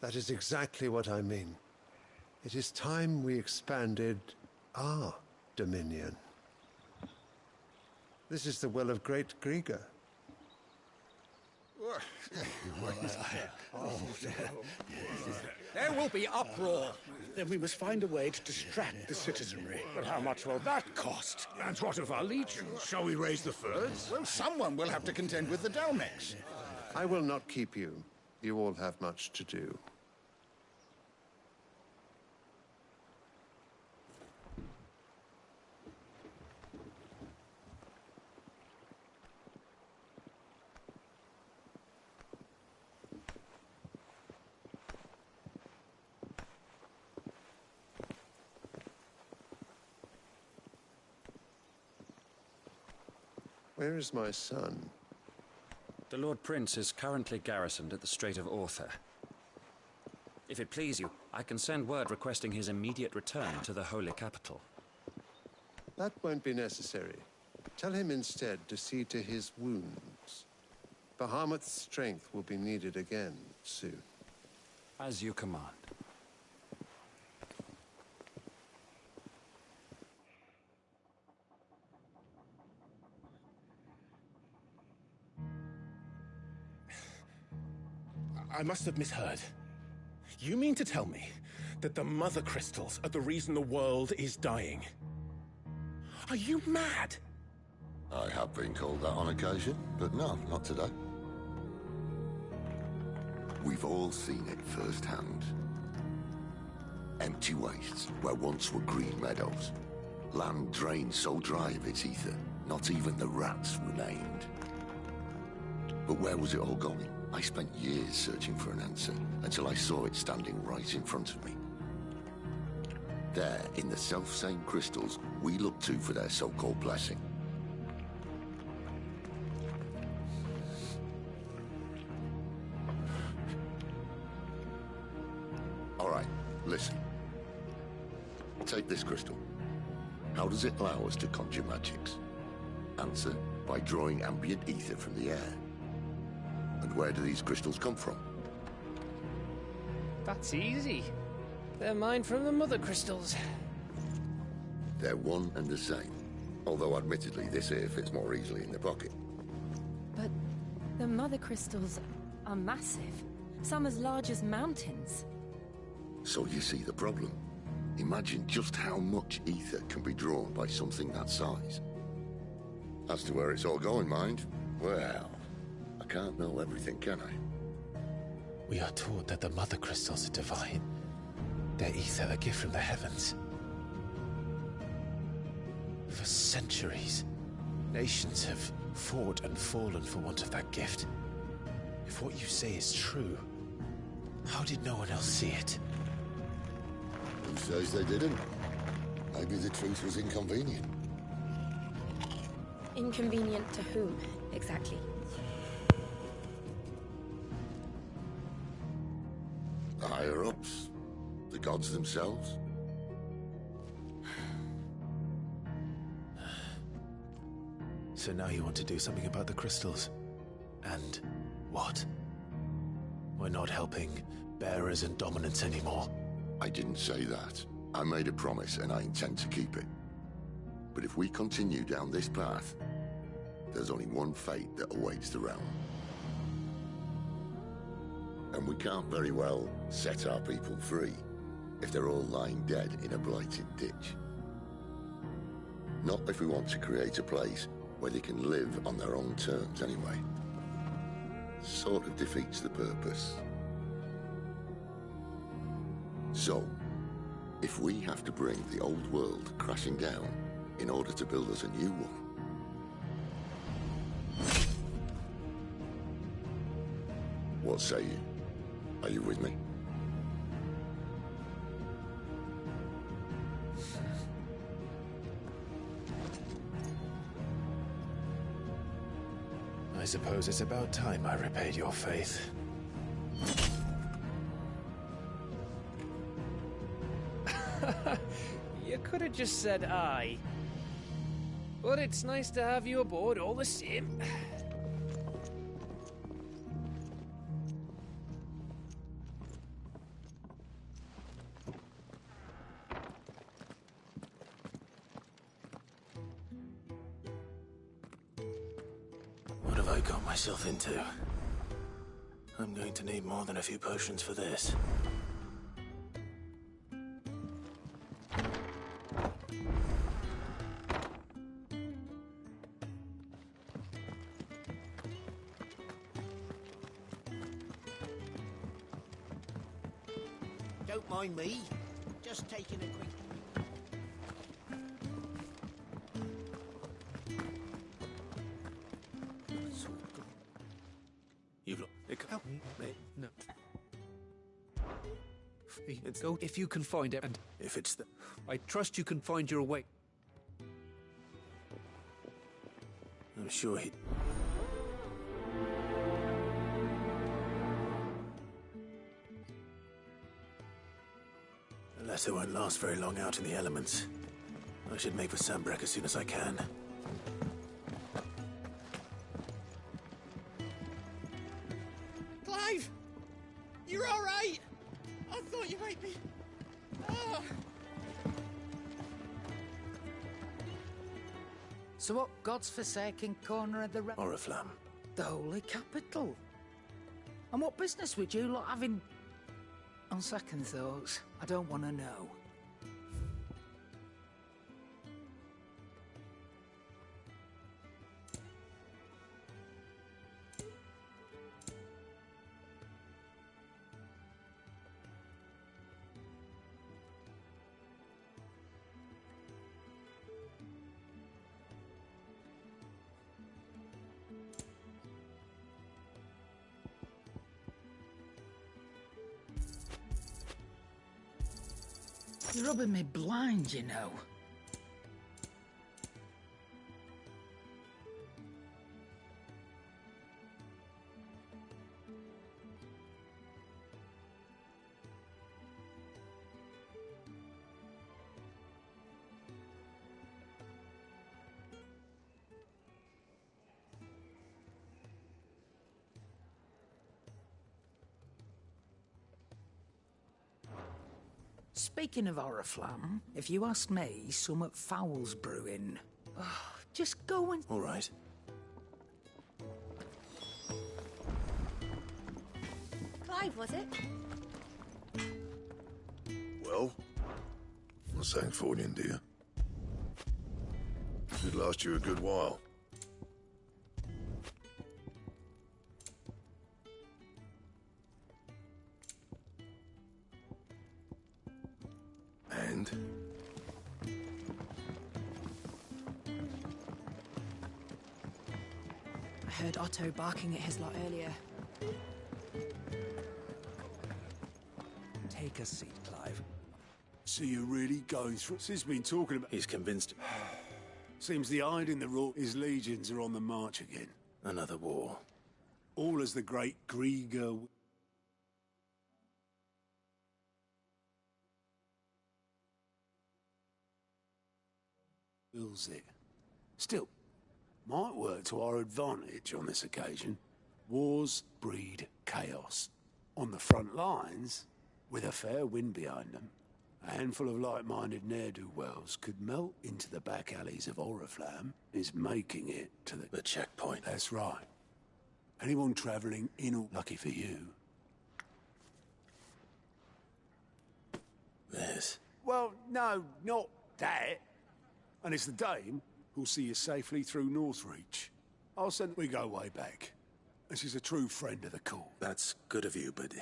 That is exactly what I mean. It is time we expanded our dominion. This is the will of great Grieger. There will be uproar. Then we must find a way to distract the citizenry. But how much will that cost? And what of our legions? Shall we raise the furs? Well, someone will have to contend with the Dalmex. I will not keep you. You all have much to do. Where is my son? The Lord Prince is currently garrisoned at the Strait of Orther. If it please you, I can send word requesting his immediate return to the Holy Capital. That won't be necessary. Tell him instead to see to his wounds. Bahamut's strength will be needed again soon. As you command. I must have misheard. You mean to tell me that the Mother Crystals are the reason the world is dying? Are you mad? I have been called that on occasion, but no, not today. We've all seen it firsthand. Empty wastes where once were green meadows. Land drained so dry of its ether, not even the rats remained. But where was it all going? I spent years searching for an answer, until I saw it standing right in front of me. There, in the self-same crystals we look to for their so-called blessing. All right, listen. Take this crystal. How does it allow us to conjure magics? Answer, by drawing ambient ether from the air. And where do these crystals come from? That's easy. They're mine from the Mother Crystals. They're one and the same. Although admittedly this here fits more easily in the pocket. But the Mother Crystals are massive. Some as large as mountains. So you see the problem. Imagine just how much ether can be drawn by something that size. As to where it's all going, mind, well, I can't know everything, can I? We are taught that the Mother Crystals are divine. Their ether a gift from the heavens. For centuries, nations have fought and fallen for want of that gift. If what you say is true, how did no one else see it? Who says they didn't? Maybe the truth was inconvenient. Inconvenient to whom, exactly? The higher-ups? The gods themselves? So now you want to do something about the crystals? And what? We're not helping bearers and dominants anymore. I didn't say that. I made a promise and I intend to keep it. But if we continue down this path, there's only one fate that awaits the realm. And we can't very well set our people free if they're all lying dead in a blighted ditch. Not if we want to create a place where they can live on their own terms anyway. Sort of defeats the purpose. So, if we have to bring the old world crashing down in order to build us a new one, what say you? Are you with me? I suppose it's about time I repaid your faith. You could have just said aye. But it's nice to have you aboard all the same. What have I got myself into? I'm going to need more than a few potions for this. Don't mind me. Just taking a quick... You've help me, mate. No. Go if you can find it, and if it's the... I trust you can find your way. sure he... The letter won't last very long out in the elements. I should make for Sanbreque as soon as I can. Clive! You're alright! I thought you might be... Ah. So what God's forsaken corner of the... Oriflamme. The holy capital. And what business would you lot have in... On second thoughts, I don't want to know. You're rubbing me blind, you know. Speaking of Oriflamme, if you ask me, summat foul's brewing. Just go and... All right. Clive, was it? Well, I sang for you, dear. Should last you a good while. And? I heard Otto barking at his lot earlier. Take a seat, Clive. So you're really going through... Cid's been talking about... He's convinced. Seems the Hyde in the Rook, his legions are on the march again. Another war. All as the great Grieger... wills it. Still, might work to our advantage on this occasion. Wars breed chaos. On the front lines, with a fair wind behind them, a handful of like-minded ne'er-do-wells could melt into the back alleys of Oriflamme, is making it to the checkpoint. That's right. Anyone travelling in or lucky for you. This? Well, no, not that. And it's the dame who'll see you safely through Northreach. I'll send... We go way back. And she's a true friend of the court. That's good of you, but...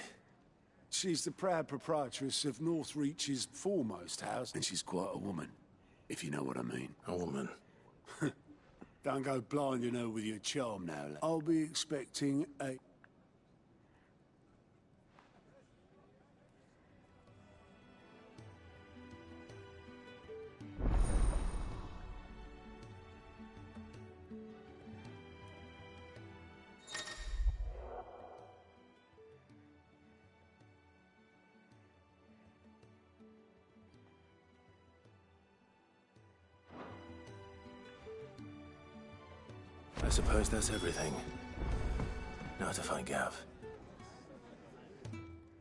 She's the proud proprietress of Northreach's foremost house, and she's quite a woman, if you know what I mean. A woman? Don't go blinding her with your charm now. I'll be expecting a... I suppose that's everything. Now to find Gav.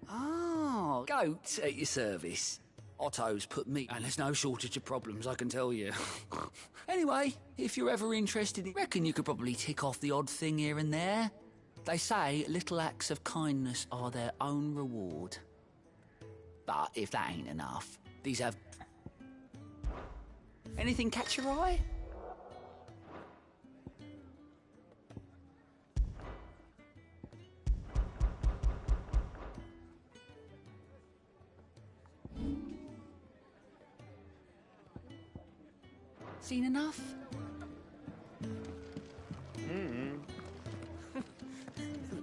Oh, goat at your service. Otto's put me... And there's no shortage of problems, I can tell you. Anyway, if you're ever interested, I reckon you could probably tick off the odd thing here and there. They say little acts of kindness are their own reward. But if that ain't enough, these have... Anything catch your eye? Seen enough?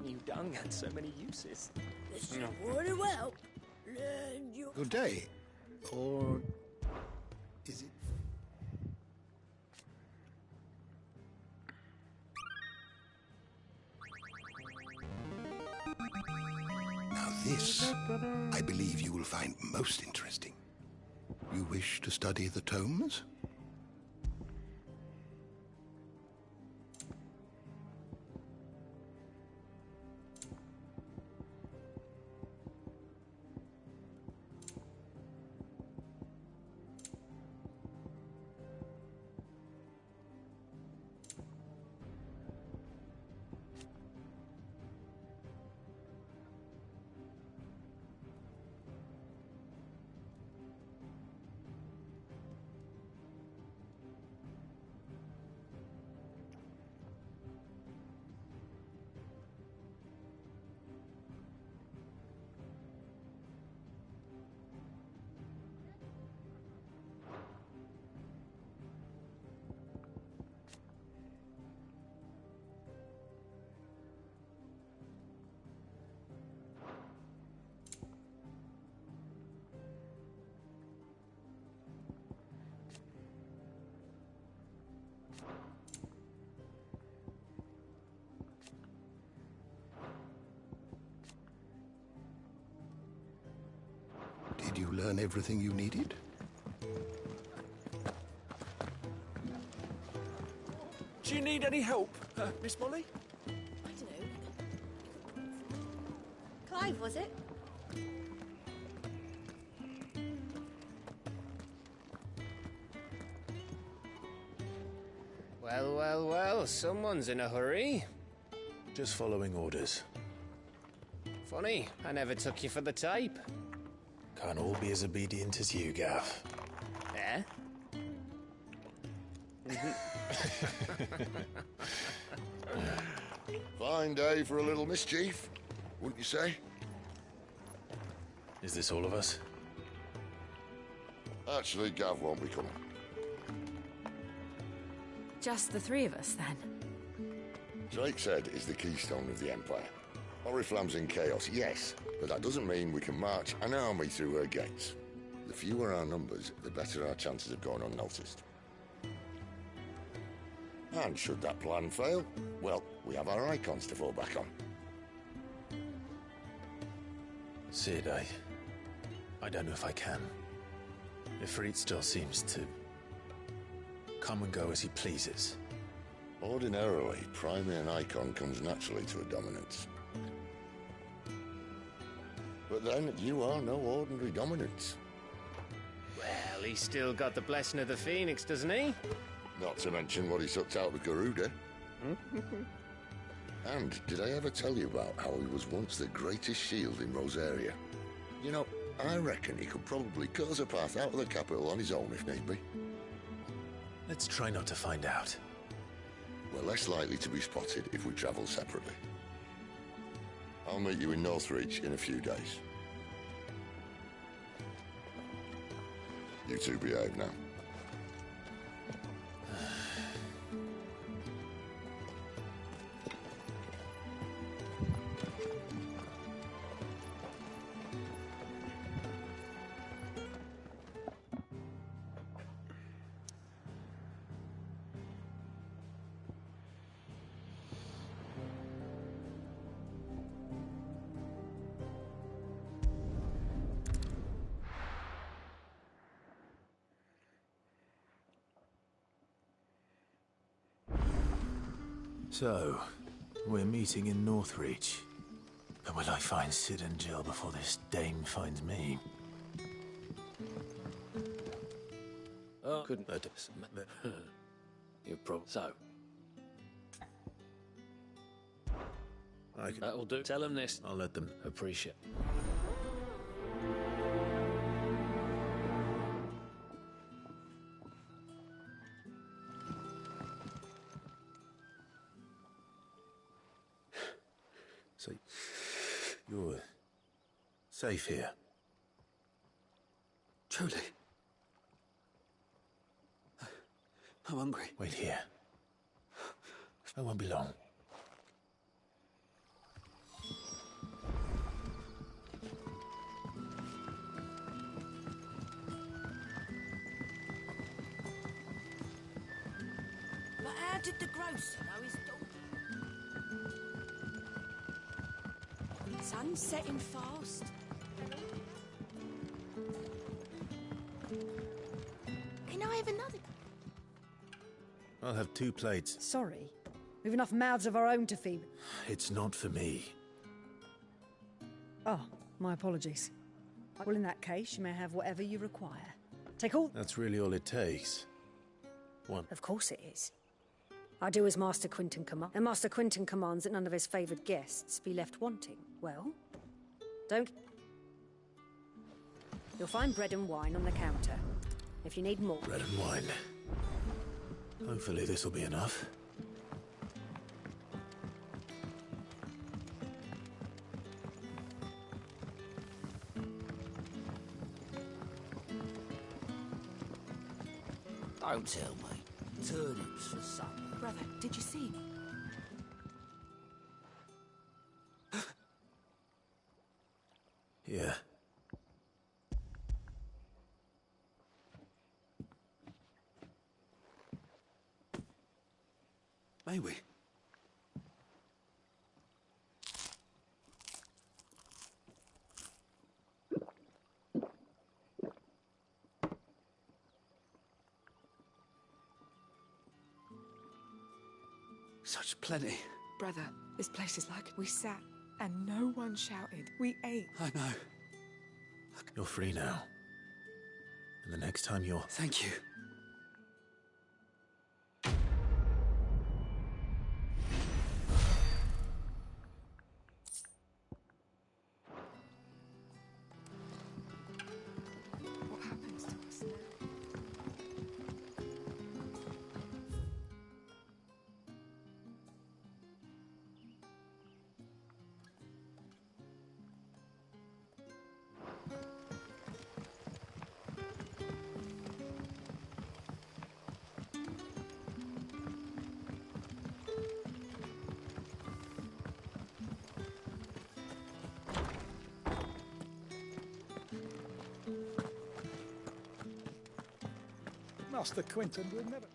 New dung had so many uses. This very well. Learn you... Good day. Or... is it... This, I believe you will find most interesting. You wish to study the tomes? Did you learn everything you needed? Do you need any help, Miss Molly? I don't know. Clive, was it? Well, well, well, someone's in a hurry. Just following orders. Funny, I never took you for the type. Can't all be as obedient as you, Gav. Eh? Fine day for a little mischief, wouldn't you say? Is this all of us? Actually, Gav won't be coming. Just the three of us, then? Drake's Head is the keystone of the Empire. Oriflamme's in chaos, yes, but that doesn't mean we can march an army through her gates. The fewer our numbers, the better our chances of going unnoticed. And should that plan fail, well, we have our icons to fall back on. Sid, I don't know if I can. Ifrit still seems to come and go as he pleases. Ordinarily, priming an icon comes naturally to a dominance. But then, you are no ordinary dominance. Well, he's still got the blessing of the Phoenix, doesn't he? Not to mention what he sucked out of Garuda. And did I ever tell you about how he was once the greatest shield in Rosaria? You know, I reckon he could probably cut us a path out of the capital on his own if need be. Let's try not to find out. We're less likely to be spotted if we travel separately. I'll meet you in Northreach in a few days. You two behave now. So, we're meeting in Northreach. But will I find Sid and Jill before this dame finds me? Oh, couldn't hurt us. You probably so. That'll do. Tell them this. I'll let them. Appreciate. So, you're safe here? Truly. I'm hungry. Wait here. I won't be long. But how did the grocer know his daughter? Sun's setting fast. Can I have another? I'll have 2 plates. Sorry. We've enough mouths of our own to feed. It's not for me. Oh, my apologies. Well, in that case, you may have whatever you require. Take all... That's really all it takes. One. Of course it is. I do as Master Quinton commands, and Master Quinton commands that none of his favoured guests be left wanting. Well, don't... You'll find bread and wine on the counter. If you need more... Bread and wine. Hopefully this'll be enough. Don't tell me. Turnips for supper. Brother, did you see? Yeah. May we? Such plenty. Brother, this place is like we sat and no one shouted. We ate. I know. You're free now. And the next time you're... Thank you. What happens to us now? Master Quinton would never...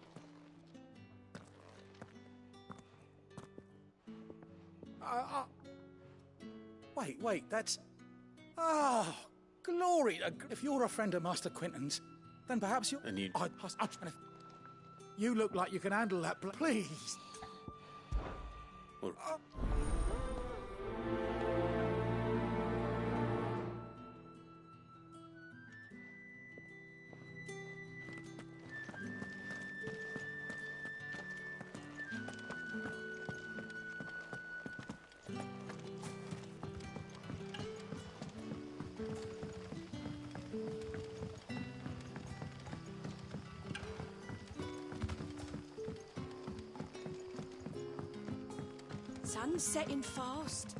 Wait, that's... Oh, glory! If you're a friend of Master Quinton's, then perhaps you... And you... You look like you can handle that, please! Well... Sun's setting fast.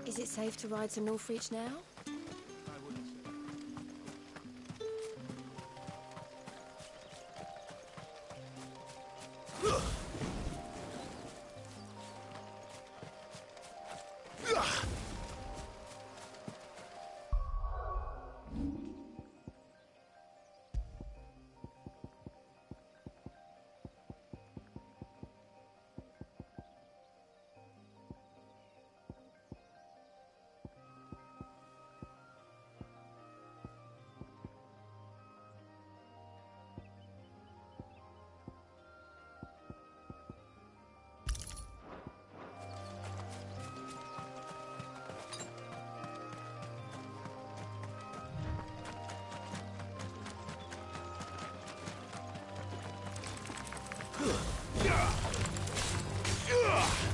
Is it safe to ride to Northreach now?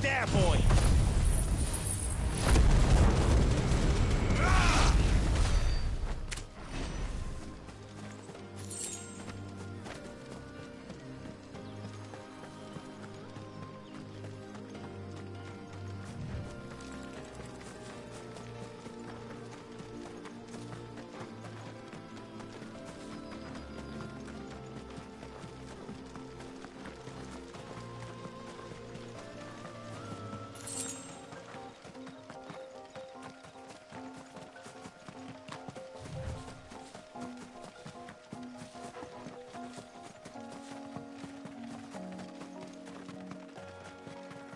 There, boy!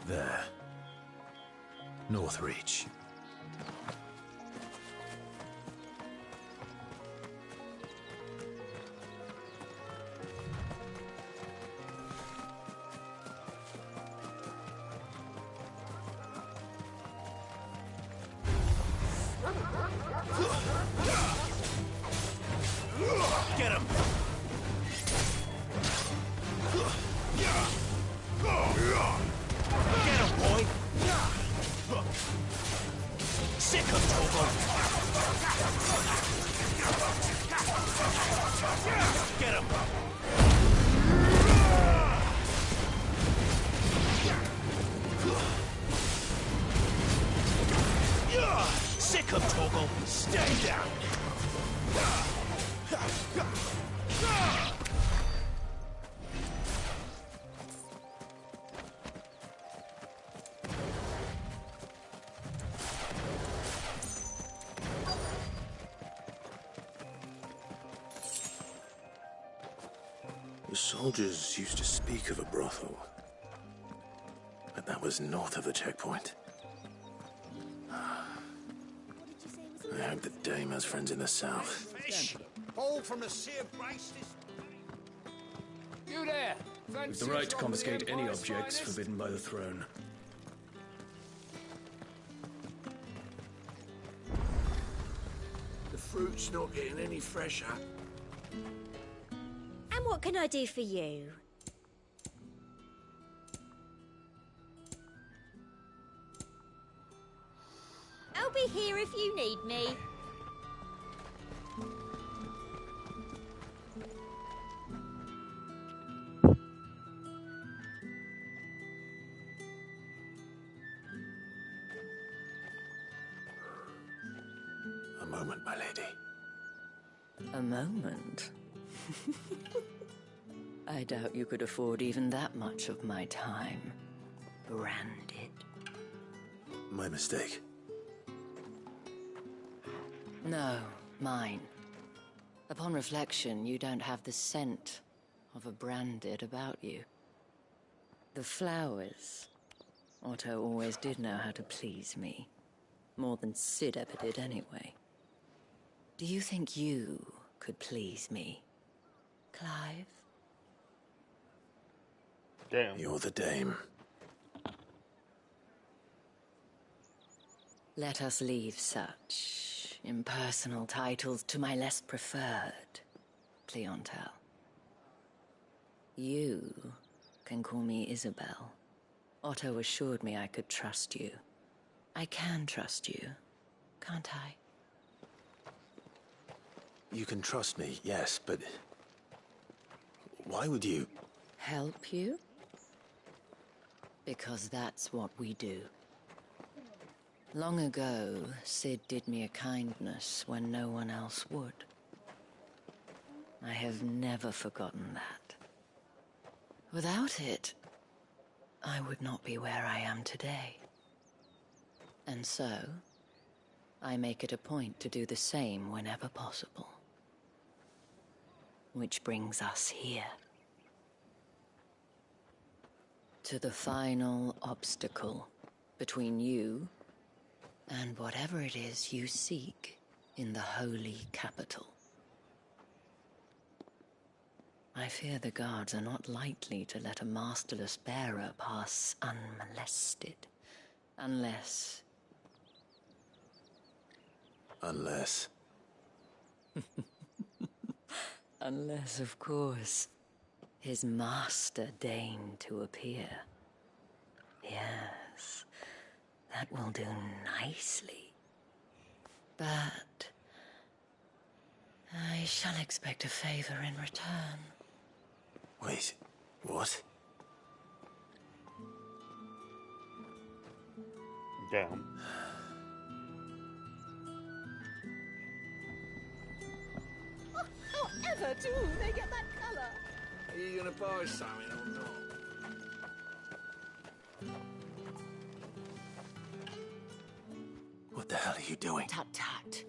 There. Northreach. Get him! Get him, boy! Sick of Togo! Get him! Sick of Togo! Stay down! The soldiers used to speak of a brothel, but that was north of the checkpoint. I hope the dame has friends in the south. Fish! All from the Sea of Grace. You there! We've the right to confiscate any objects forbidden by the throne. The fruit's not getting any fresher. And what can I do for you? I'll be here if you need me. A moment, my lady. A moment? I doubt you could afford even that much of my time. Branded. My mistake. No, mine. Upon reflection, you don't have the scent of a branded about you. The flowers. Otto always did know how to please me. More than Sid ever did anyway. Do you think you could please me, Clive? Damn. You're the dame. Let us leave such impersonal titles to my less preferred, Cleontel. You can call me Isabel. Otto assured me I could trust you. I can trust you, can't I? You can trust me, yes, but why would you? Help you? Because that's what we do. Long ago, Sid did me a kindness when no one else would. I have never forgotten that. Without it, I would not be where I am today. And so, I make it a point to do the same whenever possible. Which brings us here. To the final obstacle between you and whatever it is you seek in the holy capital. I fear the guards are not likely to let a masterless bearer pass unmolested. Unless... Unless, of course, his master deigned to appear. Yes, that will do nicely. But I shall expect a favor in return. Wait, what? Damn. However do they get that colour? Are you gonna buy something or not? What the hell are you doing? Tut tut.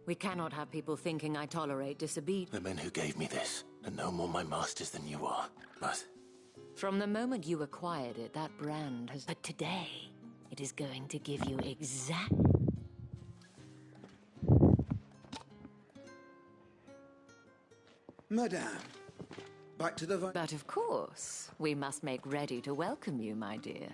We cannot have people thinking I tolerate disobedience. The men who gave me this are no more my masters than you are. But From the moment you acquired it, that brand has... But today, it is going to give you exact... Madame, back to the... But of course, we must make ready to welcome you, my dear.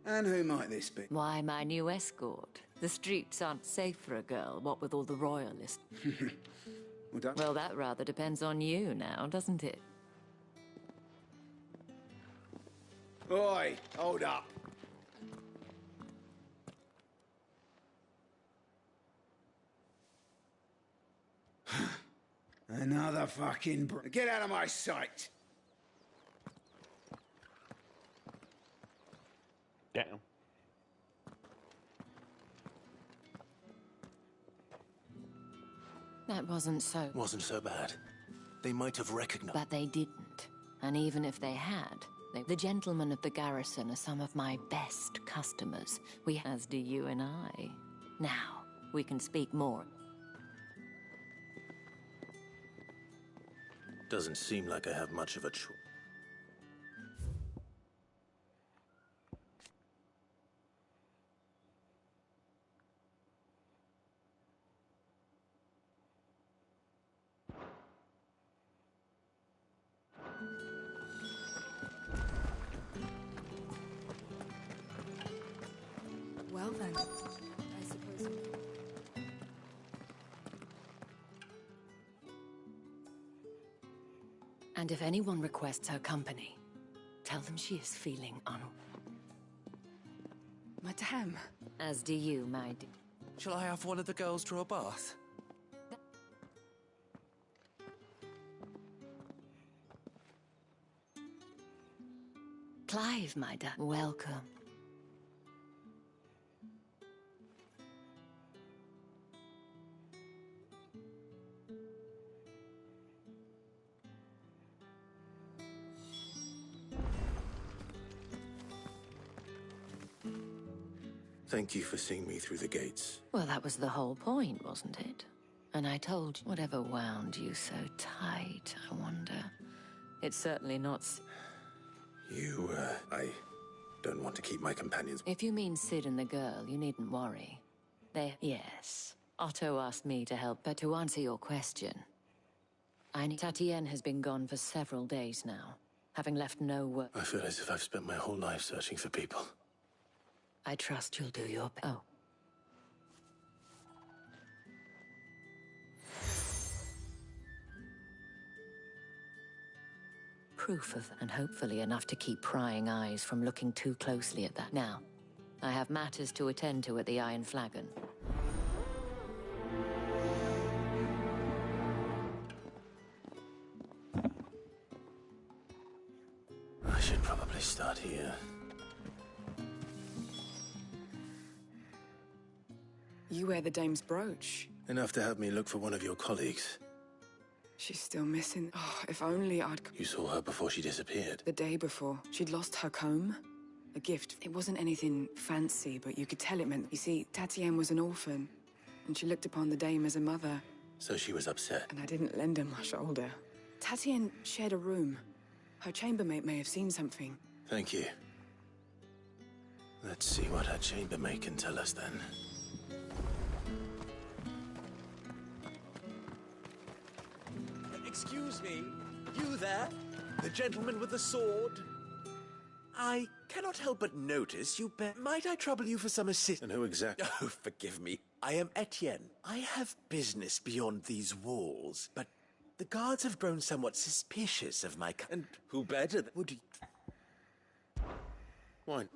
And who might this be? Why, my new escort. The streets aren't safe for a girl, what with all the royalists. Well, that rather depends on you now, doesn't it? Oi, hold up. Another fucking... Get out of my sight! Damn. That wasn't so... Wasn't so bad. They might have recognized... But they didn't. And even if they had, the gentlemen of the garrison are some of my best customers. As do you and I. Now, we can speak more. Doesn't seem like I have much of a choice. Well then, I suppose... And if anyone requests her company, tell them she is feeling Madame. As do you, my dear. Shall I have one of the girls draw a bath? Clive, my dear. Welcome. Thank you for seeing me through the gates. Well, that was the whole point, wasn't it? And I told you, whatever wound you so tight, I wonder. It's certainly not... I don't want to keep my companions... If you mean Sid and the girl, you needn't worry. Yes. Otto asked me to help, but to answer your question... Tatienne has been gone for several days now, having left no word... I feel as if I've spent my whole life searching for people. I trust you'll do your best. Oh. Proof of, and hopefully enough to keep prying eyes from looking too closely at that. Now, I have matters to attend to at the Iron Flagon. I should probably start here. You wear the dame's brooch. Enough to have me look for one of your colleagues. She's still missing. Oh, if only I'd... You saw her before she disappeared. The day before. She'd lost her comb. A gift. It wasn't anything fancy, but you could tell it meant... You see, Tatienne was an orphan, and she looked upon the dame as a mother. So she was upset. And I didn't lend her my shoulder. Tatienne shared a room. Her chambermaid may have seen something. Thank you. Let's see what her chambermaid can tell us then. Excuse me, you there? The gentleman with the sword? I cannot help but notice you bear... Might I trouble you for some assistance? And who exactly? Oh, forgive me. I am Etienne. I have business beyond these walls, but the guards have grown somewhat suspicious of my... And who better than... Would you... Wine.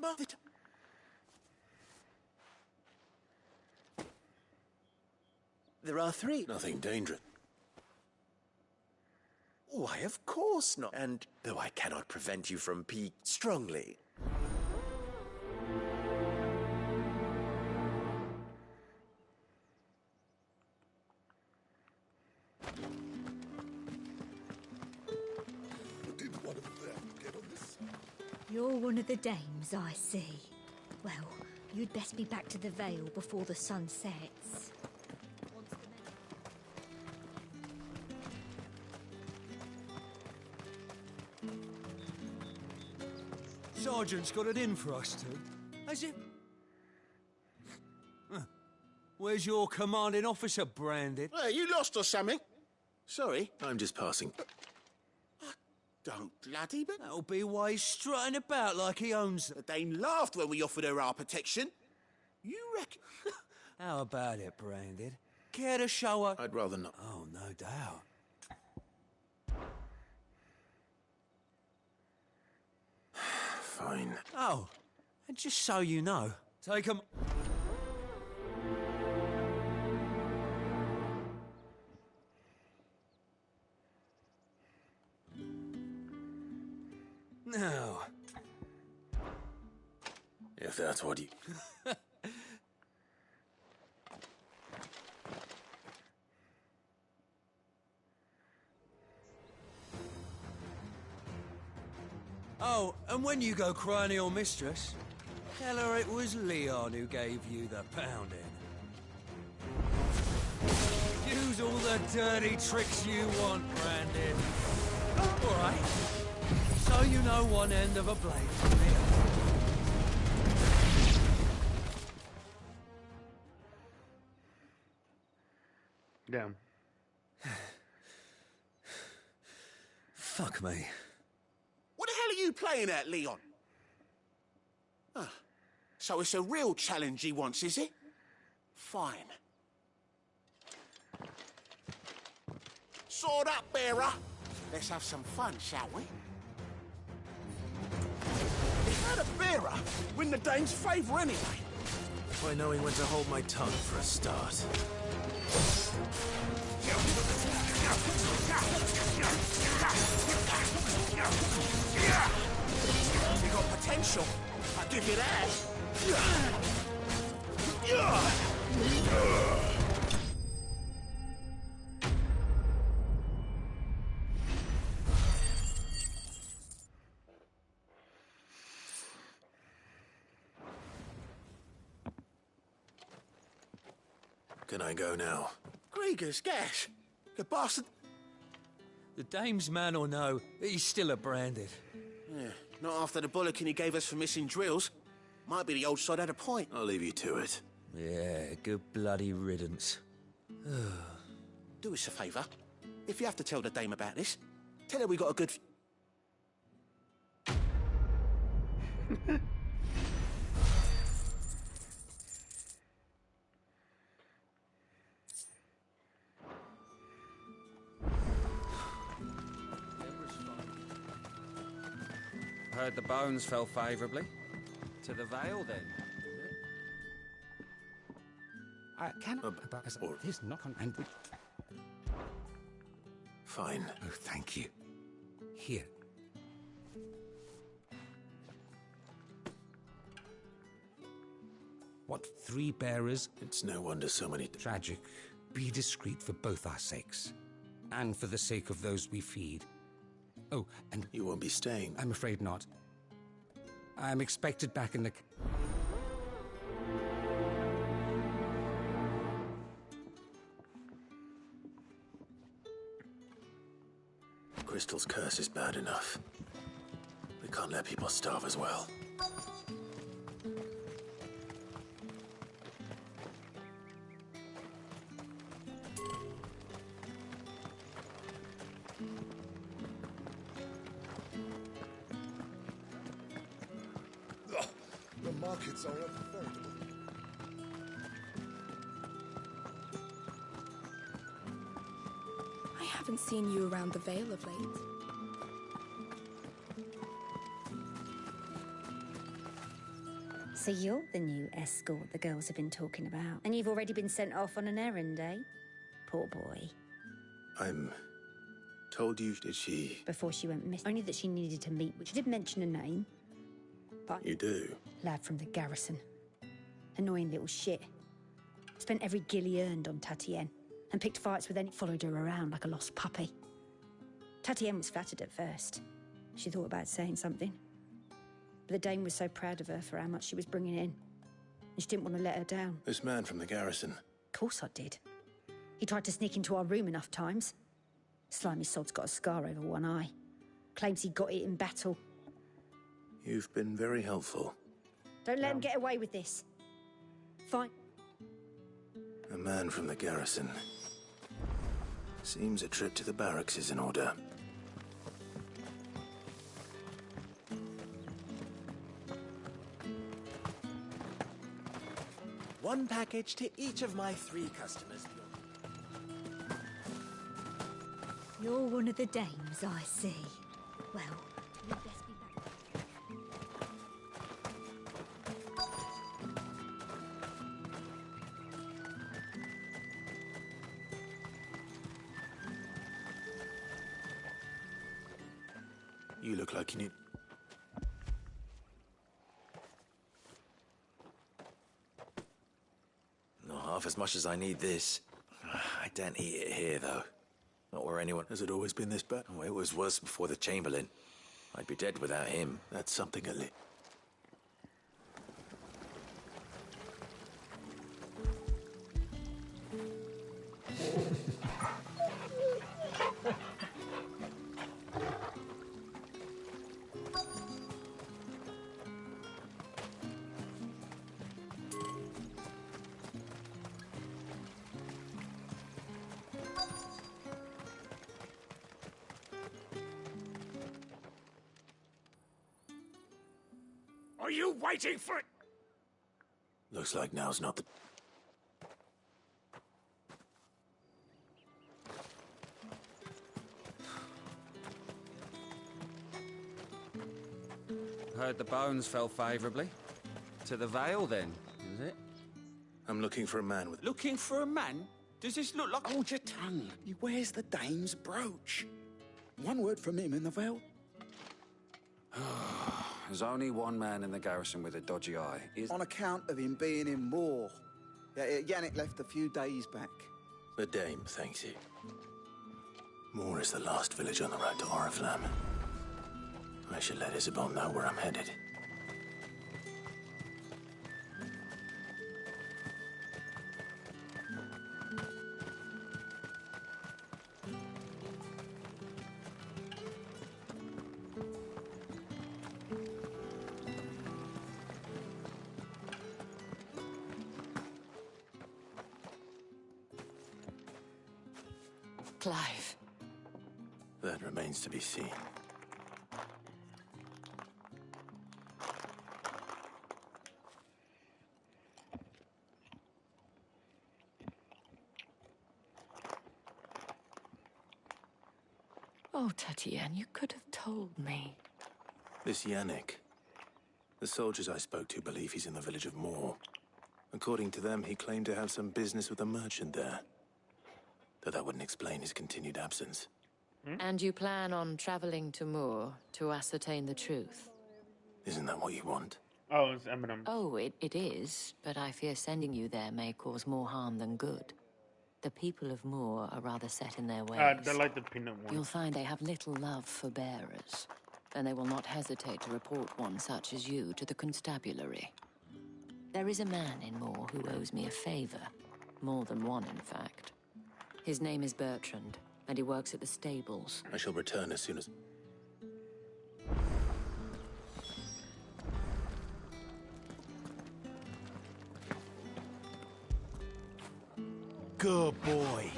There are three. Nothing dangerous. Why, of course not. And though I cannot prevent you from strongly. You're one of the dames, I see. Well, you'd best be back to the Vale before the sun sets. Sergeant's got it in for us two. Has it? Huh. Where's your commanding officer, Branded? Hey, you lost or something? Sorry. I'm just passing. Don't bloody but That'll be why he's strutting about like he owns them. the Dame laughed when we offered her our protection. You reckon? How about it, Branded? Care to show her? I'd rather not. Oh, no doubt. Fine. Oh, and just so you know, take 'em. Now, If that's what you... oh, and when you go crying to your mistress, tell her it was Leon who gave you the pounding. Use all the dirty tricks you want, Brandon. All right. So you know one end of a blade from the other. Damn. Fuck me. What the hell are you playing at, Leon? Ah, so it's a real challenge he wants, is it? Fine. Sword up, bearer. Let's have some fun, shall we? How the bearer win the Dame's favour anyway? By knowing when to hold my tongue for a start. You got potential. I'll give you that. Can I go now? Grieger's gas. The bastard. The Dame's man or no, he's still a Branded. Yeah, not after the bollocking he gave us for missing drills. Might be the old sod had a point. I'll leave you to it. Yeah, good bloody riddance. Do us a favour. If you have to tell the Dame about this, tell her we got a good... Heard the bones fell favourably. To the Vale, then. I cannot... It is not on... And... Fine. Oh, thank you. Here. What, 3 bearers? It's no wonder so many... Tragic. Be discreet for both our sakes. And for the sake of those we feed. Oh, and... You won't be staying. I'm afraid not. I'm expected back in the... Crystal's curse is bad enough. We can't let people starve as well. The markets are unveritable. I haven't seen you around the Vale of late. So you're the new escort the girls have been talking about. And you've already been sent off on an errand, eh? Poor boy. I'm... told you, did she... Before she went missing. Only that she needed to meet, which did mention a name. But... You do? Lad from the garrison. Annoying little shit. Spent every guil he earned on Tatienne. And picked fights with any... Followed her around like a lost puppy. Tatienne was flattered at first. She thought about saying something. But the Dame was so proud of her for how much she was bringing in. And she didn't want to let her down. This man from the garrison. Of course I did. He tried to sneak into our room enough times. Slimy sod's got a scar over one eye. Claims he got it in battle. You've been very helpful. Don't let him get away with this. Fine. A man from the garrison. Seems a trip to the barracks is in order. One package to each of my 3 customers. You're one of the dames, I see. Well, you'd best be back. You look like you need... Not half as much as I need this. I don't eat it here, though. Not where anyone... Has it always been this bad? Oh, it was worse before the Chamberlain. I'd be dead without him. That's something a little... Are you waiting for it? Looks like now's not the... Heard the bones fell favourably. To the Vale, then, is it? I'm looking for a man with... Looking for a man? Does this look like... Hold your tongue. He wears the dame's brooch. One word from him in the Vale. There's only one man in the garrison with a dodgy eye. On account of him being in war. Yannick left a few days back. The dame thanks you. Moor is the last village on the road to Oriflamme. I should let Isabel know where I'm headed. Clive. That remains to be seen. Oh, Tatienne, you could have told me. This Yannick. The soldiers I spoke to believe he's in the village of Moor. According to them, he claimed to have some business with a merchant there. Though that wouldn't explain his continued absence. And you plan on traveling to Moor to ascertain the truth? Isn't that what you want? Oh, it's Eminem. Oh, it is, but I fear sending you there may cause more harm than good. The people of Moor are rather set in their ways. They like the peanut one. You'll find they have little love for bearers, and they will not hesitate to report one such as you to the constabulary. There is a man in Moor who owes me a favor. More than one, in fact. His name is Bertrand, and he works at the stables. I shall return as soon as... Good boy.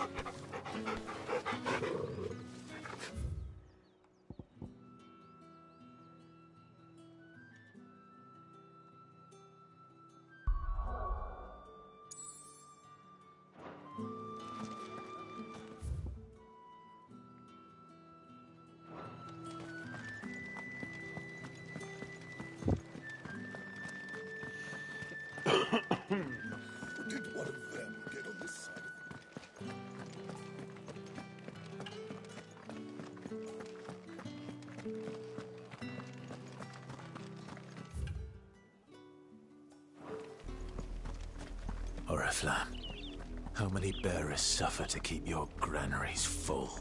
Did one of them get on this side of Oriflamme, how many bearers suffer to keep your granaries full?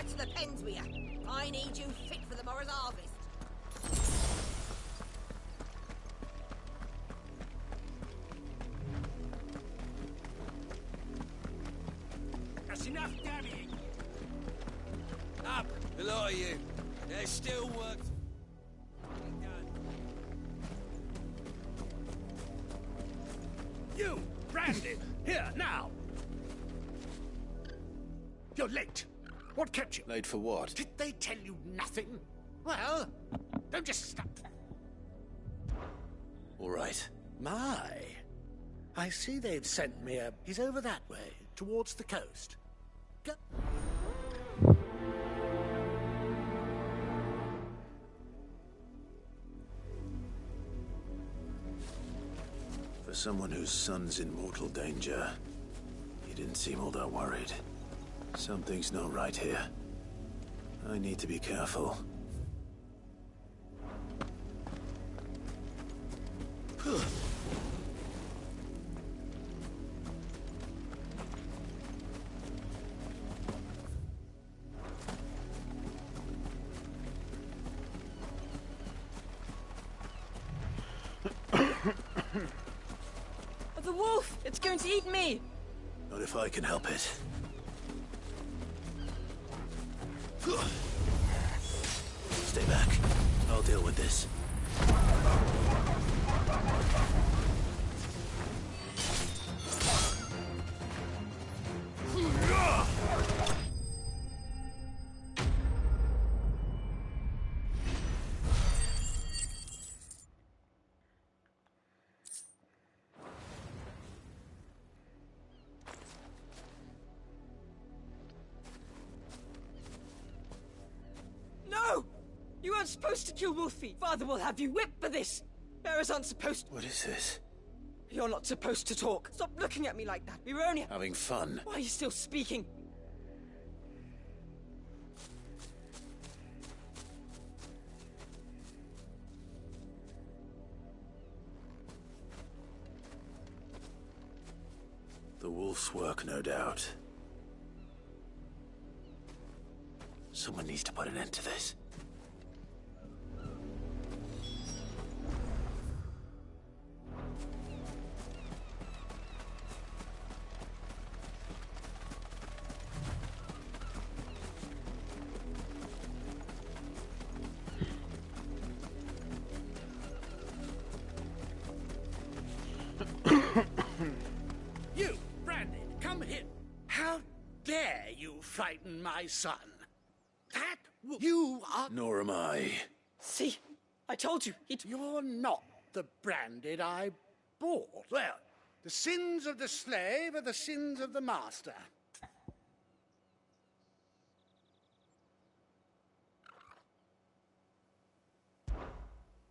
back to the pens with you. I need you fit for the morrow's harvest. That's enough damning. Up, the lot of you. There's still work. You, Brandon, here, now! You're late. What kept you? Late for what? Did they tell you nothing? Well, don't just stop. All right. My. I see they've sent me a... He's over that way, towards the coast. Go... For someone whose son's in mortal danger, he didn't seem all that worried. Something's not right here. I need to be careful. The wolf! It's going to eat me! Not if I can help it. Stay back. I'll deal with this. No! You aren't supposed to kill Wolfie. Father will have you whipped for this. Bearers aren't supposed to. What is this? You're not supposed to talk. Stop looking at me like that. We were only Having fun. Why are you still speaking? The wolf's work, no doubt. Someone needs to put an end to this. You, Brandon, come here. How dare you frighten my son? That... You are... Nor am I. See? I told you. You're not the Branded I bought. Well, the sins of the slave are the sins of the master.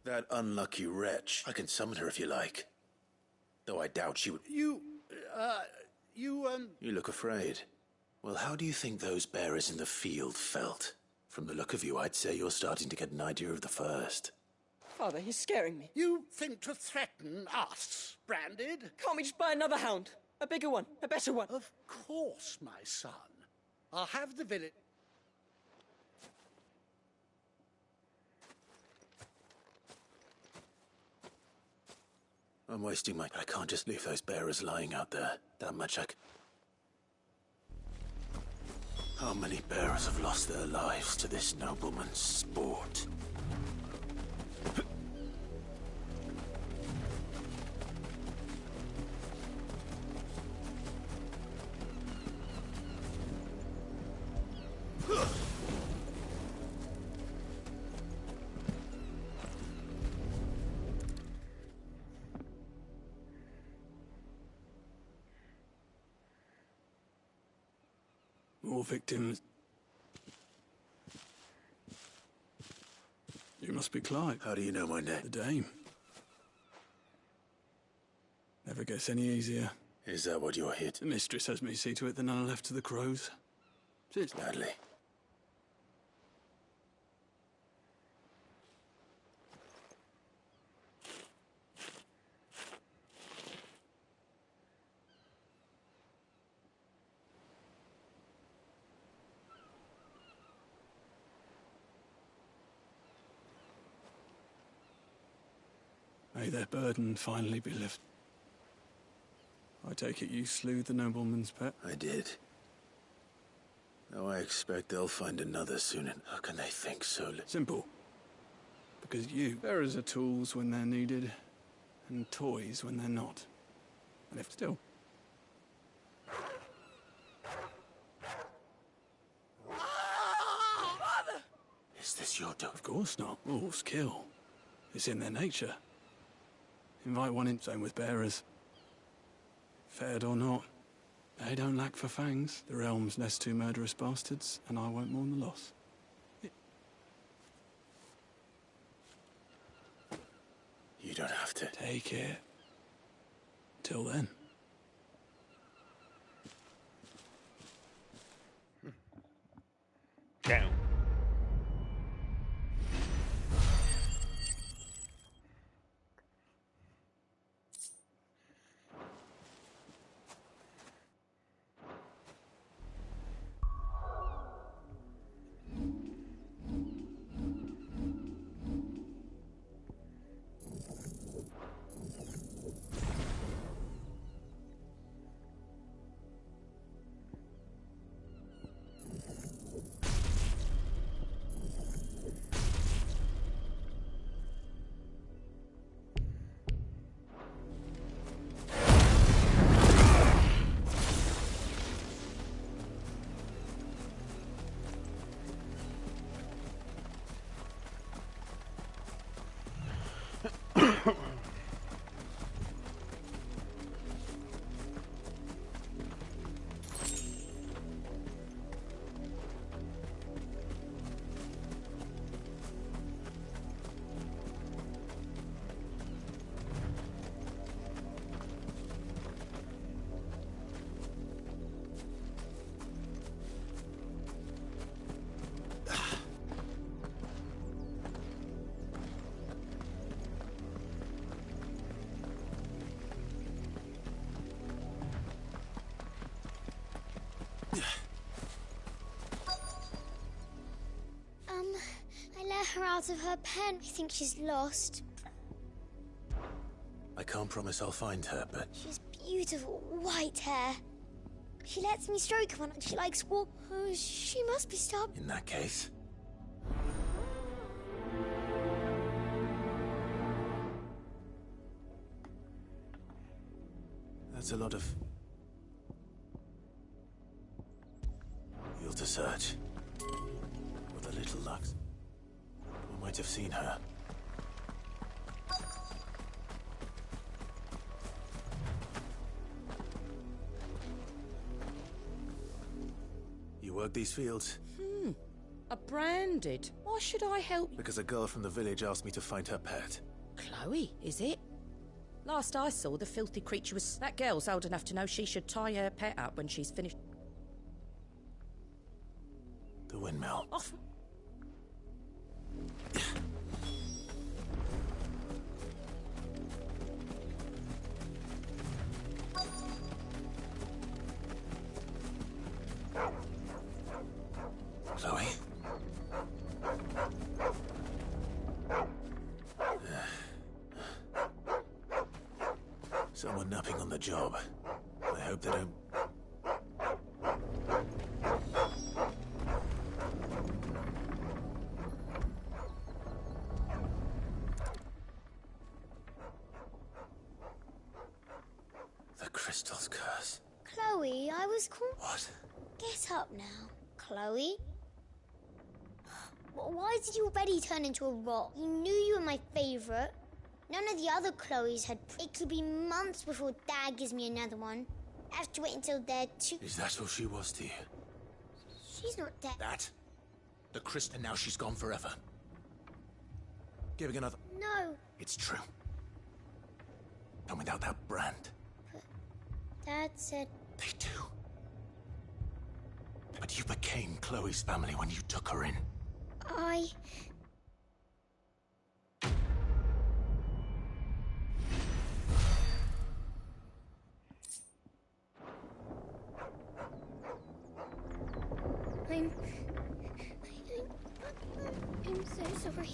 That unlucky wretch. I can summon her if you like. Though I doubt she would... You look afraid. Well, how do you think those bearers in the field felt? From the look of you, I'd say you're starting to get an idea of the first. Father, he's scaring me. You think to threaten us, Branded? Can't we just buy another hound? A bigger one, a better one. Of course, my son. I'll have the village... I'm wasting my... I can't just leave those bearers lying out there. That much How many bearers have lost their lives to this nobleman's sport? More victims. You must be Clive. How do you know my name? The Dame. Never gets any easier. Is that what you're here to... The mistress has me see to it that none are left to the crows. Sit. Gladly. May their burden finally be lifted. I take it you slew the nobleman's pet? I did. Now I expect they'll find another soon, and how can they think so Simple. Because you, bearers are tools when they're needed, and toys when they're not. And if still. Is this your doing? Of course not. Wolves kill. It's in their nature. Invite one in, same with bearers. Fed or not, they don't lack for fangs. The realm's less two murderous bastards, and I won't mourn the loss. You don't have to. Take it. Till then. Damn. I let her out of her pen. I think she's lost. I can't promise I'll find her, but... She's beautiful white hair. She lets me stroke her and she likes walk. Oh, she must be stopped. In that case... That's a lot of... field to search. With a little luck, we might have seen her. You work these fields? A branded? Why should I help? Because a girl from the village asked me to find her pet. Chloe, is it? Last I saw, the filthy creature was... That girl's old enough to know she should tie her pet up when she's finished. The windmill. Off. Chloe? Someone napping on the job. I hope they don't... The crystal's curse. Chloe, I was called... What? Get up now, Chloe. Why did you already turn into a rock? You knew you were my favourite. None of the other Chloes had... It could be months before Dad gives me another one. I have to wait until they're two... Is that all she was to you? She's not dead. That? The crystal, and now she's gone forever. Giving another... No. It's true. And without that brand... Dad said... They do. But you became Chloe's family when you took her in. I... I'm so sorry.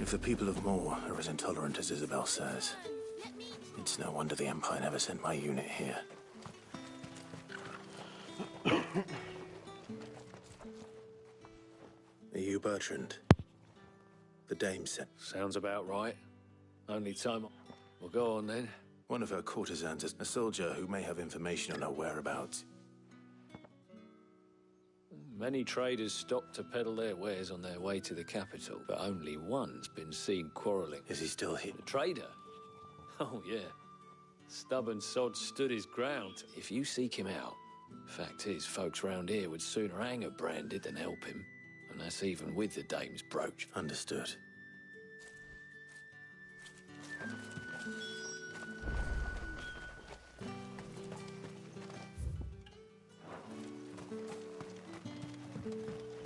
If the people of Moor are as intolerant as Isabel says, it's no wonder the Empire never sent my unit here. Are you Bertrand? The dame said. Sounds about right. Only time. Well, go on then. One of her courtesans is a soldier who may have information on her whereabouts. Many traders stopped to peddle their wares on their way to the capital, but only one's been seen quarrelling. Is he still here? The trader? Oh, yeah. Stubborn sod stood his ground. If you seek him out, fact is, folks round here would sooner hang a Branded than help him. And that's even with the dame's brooch. Understood.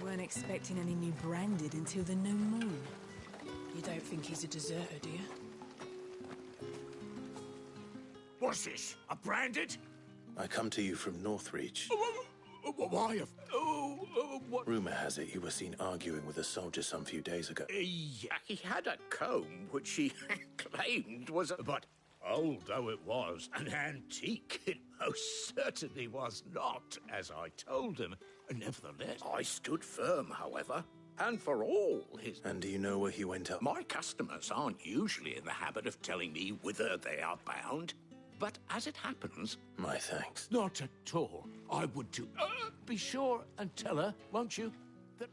Weren't expecting any new Branded until the new moon. You don't think he's a deserter, do you? What's this? A Branded? I come to you from Northreach. Why? What? Rumor has it you were seen arguing with a soldier some few days ago. Yeah, he had a comb which he claimed was a... But old though it was, an antique, it most certainly was not, as I told him. Nevertheless, I stood firm, however, and for all his... And do you know where he went up? My customers aren't usually in the habit of telling me whither they are bound. But as it happens... My thanks. Not at all. I would too. Be sure and tell her, won't you? That...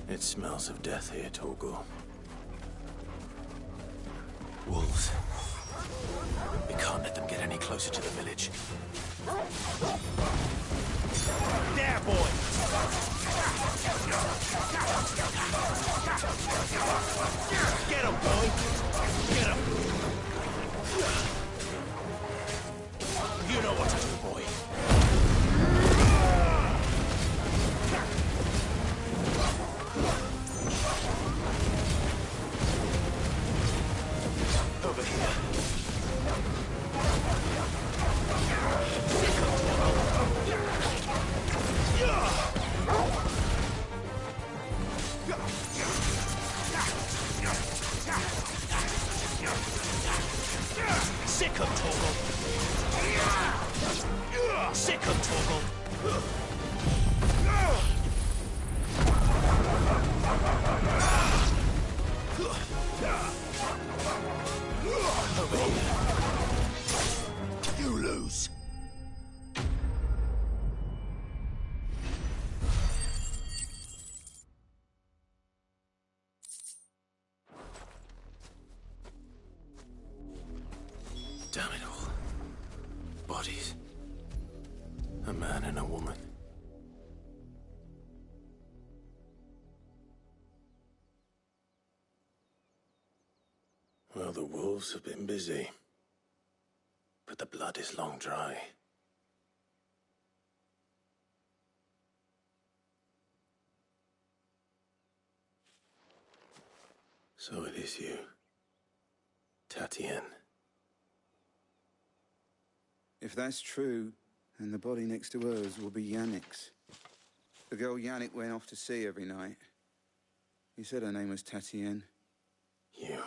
It smells of death here, Torgal. Wolves. We can't let them get any closer to the village. There, boy! Get him, boy! Get him! You know what to do, boy. Over here. Sick of Torgal. Sick of Torgal. You lose. Damn it all. Bodies. A man and a woman. Well, the wolves have been busy. But the blood is long dry. So it is you, Tatien. If that's true, then the body next to hers will be Yannick's. The girl Yannick went off to sea every night. He said her name was Tatien. You.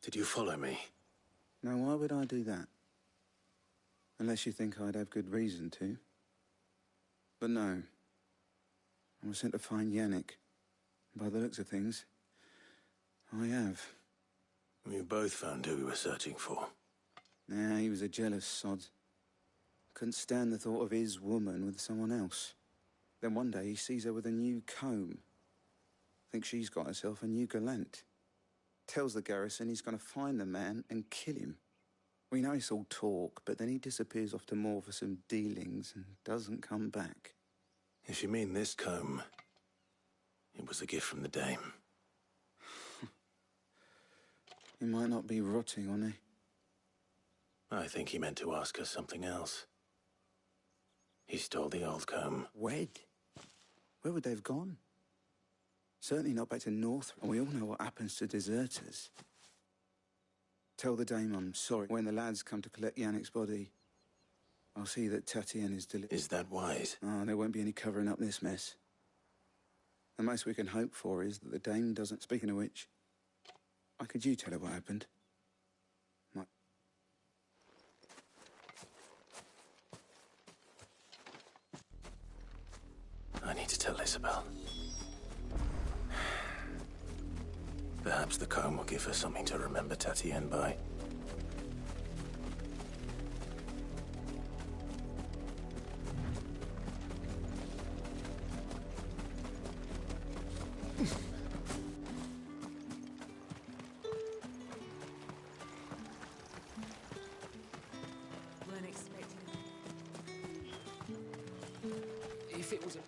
Did you follow me? Now, why would I do that? Unless you think I'd have good reason to. But no. I was sent to find Yannick. By the looks of things, I have. We both found who we were searching for. Nah, he was a jealous sod. Couldn't stand the thought of his woman with someone else. Then one day he sees her with a new comb. Thinks she's got herself a new gallant. Tells the garrison he's going to find the man and kill him. We know it's all talk, but then he disappears off to Moor for some dealings and doesn't come back. If you mean this comb, it was a gift from the dame. He might not be rotting on he? I think he meant to ask us something else. He stole the old comb. Wed? Where would they have gone? Certainly not back to North, and we all know what happens to deserters. Tell the dame I'm sorry. When the lads come to collect Yannick's body, I'll see that Tatien is delivered. Is that wise? Oh, there won't be any covering up this mess. The most we can hope for is that the dame doesn't... Speaking of which, why could you tell her what happened? I need to tell Isabel. Perhaps the comb will give her something to remember Tatien by. Weren't expecting If it was a...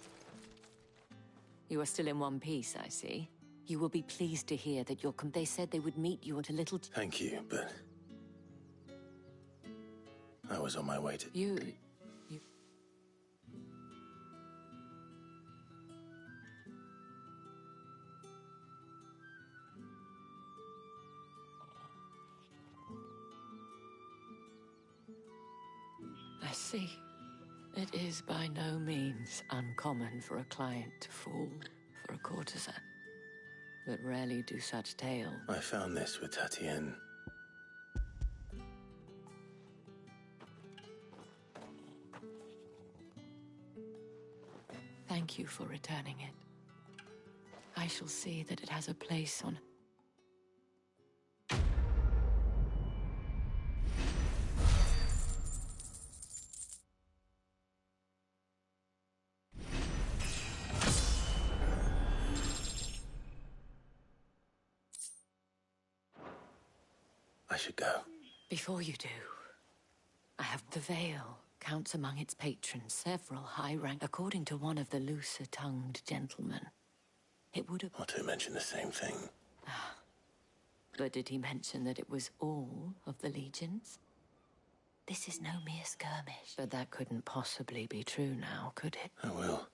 You are still in one piece, I see. You will be pleased to hear that they said they would meet you at a little... Thank you, but... I was on my way to... You... I see. It is by no means uncommon for a client to fall for a courtesan, but rarely do such tales. I found this with Tatien. Thank you for returning it. I shall see that it has a place on... I should go. Before you do, I have the Vale. Counts among its patrons several high rank, according to one of the looser-tongued gentlemen. It would have... Or to mention the same thing. But did he mention that it was all of the legions? This is no mere skirmish. But that couldn't possibly be true now, could it? I will.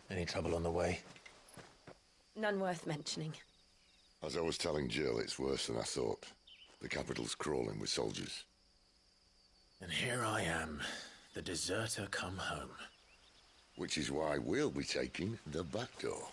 Any trouble on the way? None worth mentioning. As I was telling Jill, it's worse than I thought. The capital's crawling with soldiers. And here I am, the deserter come home. Which is why we'll be taking the back door.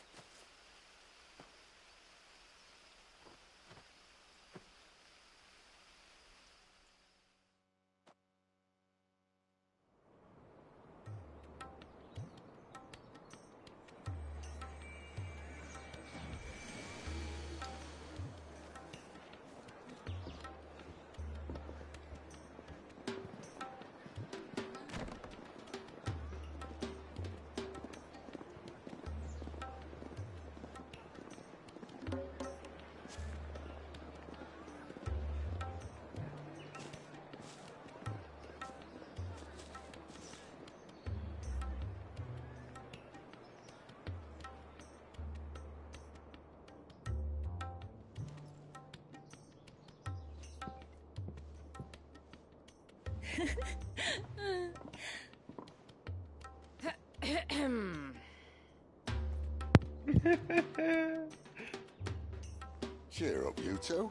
Cheer up, you two.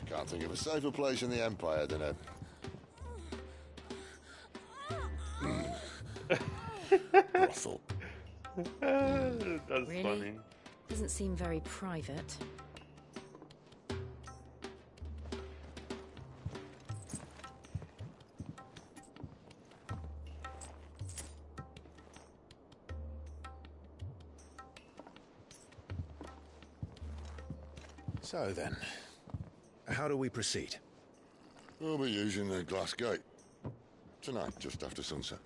Can't think of a safer place in the Empire than a... brothel. That's Really? funny. Doesn't seem very private. So then, how do we proceed? We'll be using the Glass Gate. Tonight, just after sunset.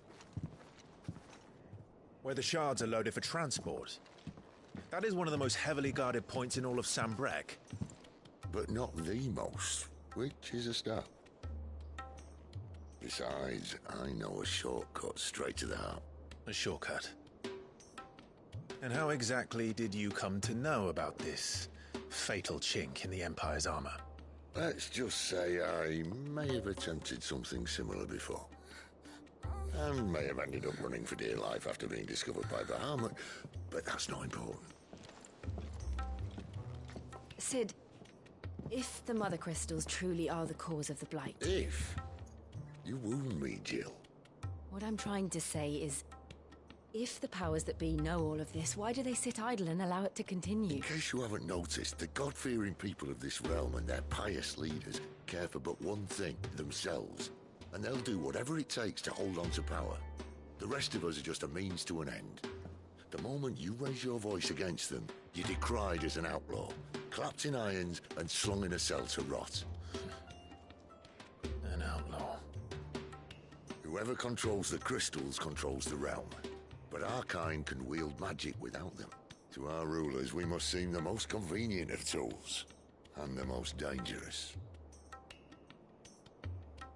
Where the shards are loaded for transport. That is one of the most heavily guarded points in all of Sambrec. But not the most, which is a start. Besides, I know a shortcut straight to the heart. A shortcut? And how exactly did you come to know about this fatal chink in the Empire's armor? Let's just say I may have attempted something similar before. And may have ended up running for dear life after being discovered by Bahamut, but that's not important. Sid, if the Mother Crystals truly are the cause of the Blight... If? You wound me, Jill. What I'm trying to say is, if the powers that be know all of this, why do they sit idle and allow it to continue? In case you haven't noticed, the God-fearing people of this realm and their pious leaders care for but one thing, themselves. And they'll do whatever it takes to hold on to power. The rest of us are just a means to an end. The moment you raise your voice against them, you're decried as an outlaw, clapped in irons and slung in a cell to rot. An outlaw. Whoever controls the crystals controls the realm. But our kind can wield magic without them. To our rulers, we must seem the most convenient of tools, and the most dangerous.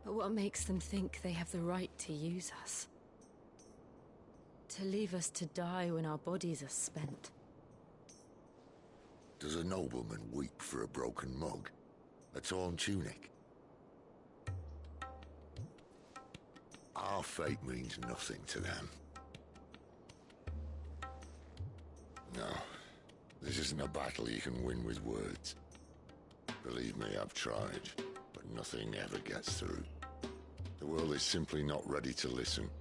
But what makes them think they have the right to use us? To leave us to die when our bodies are spent? Does a nobleman weep for a broken mug? A torn tunic? Our fate means nothing to them. No, this isn't a battle you can win with words. Believe me, I've tried, but nothing ever gets through. The world is simply not ready to listen.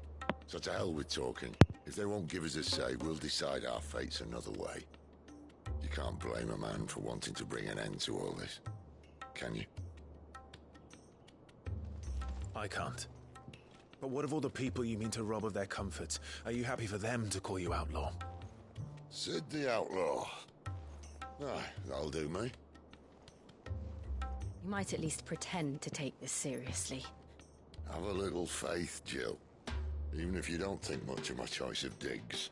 So to hell with talking. If they won't give us a say, we'll decide our fates another way. You can't blame a man for wanting to bring an end to all this, can you? I can't. But what of all the people you mean to rob of their comforts? Are you happy for them to call you outlaw? Sid the Outlaw. Aye, that'll do me. You might at least pretend to take this seriously. Have a little faith, Jill. Even if you don't think much of my choice of digs.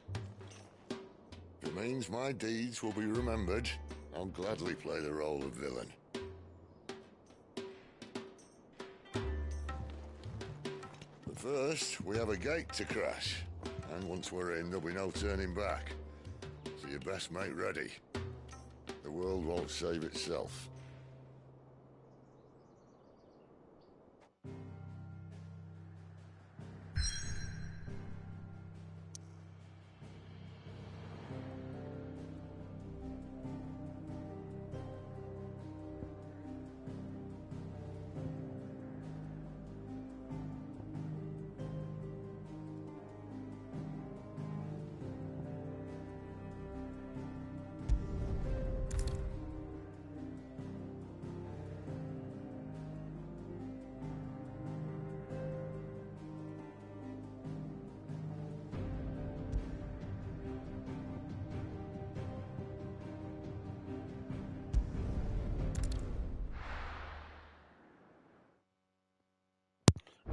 If it means my deeds will be remembered, I'll gladly play the role of villain. But first, we have a gate to crash. And once we're in, there'll be no turning back. So you best make ready. The world won't save itself.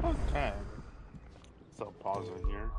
Okay. So pause it here.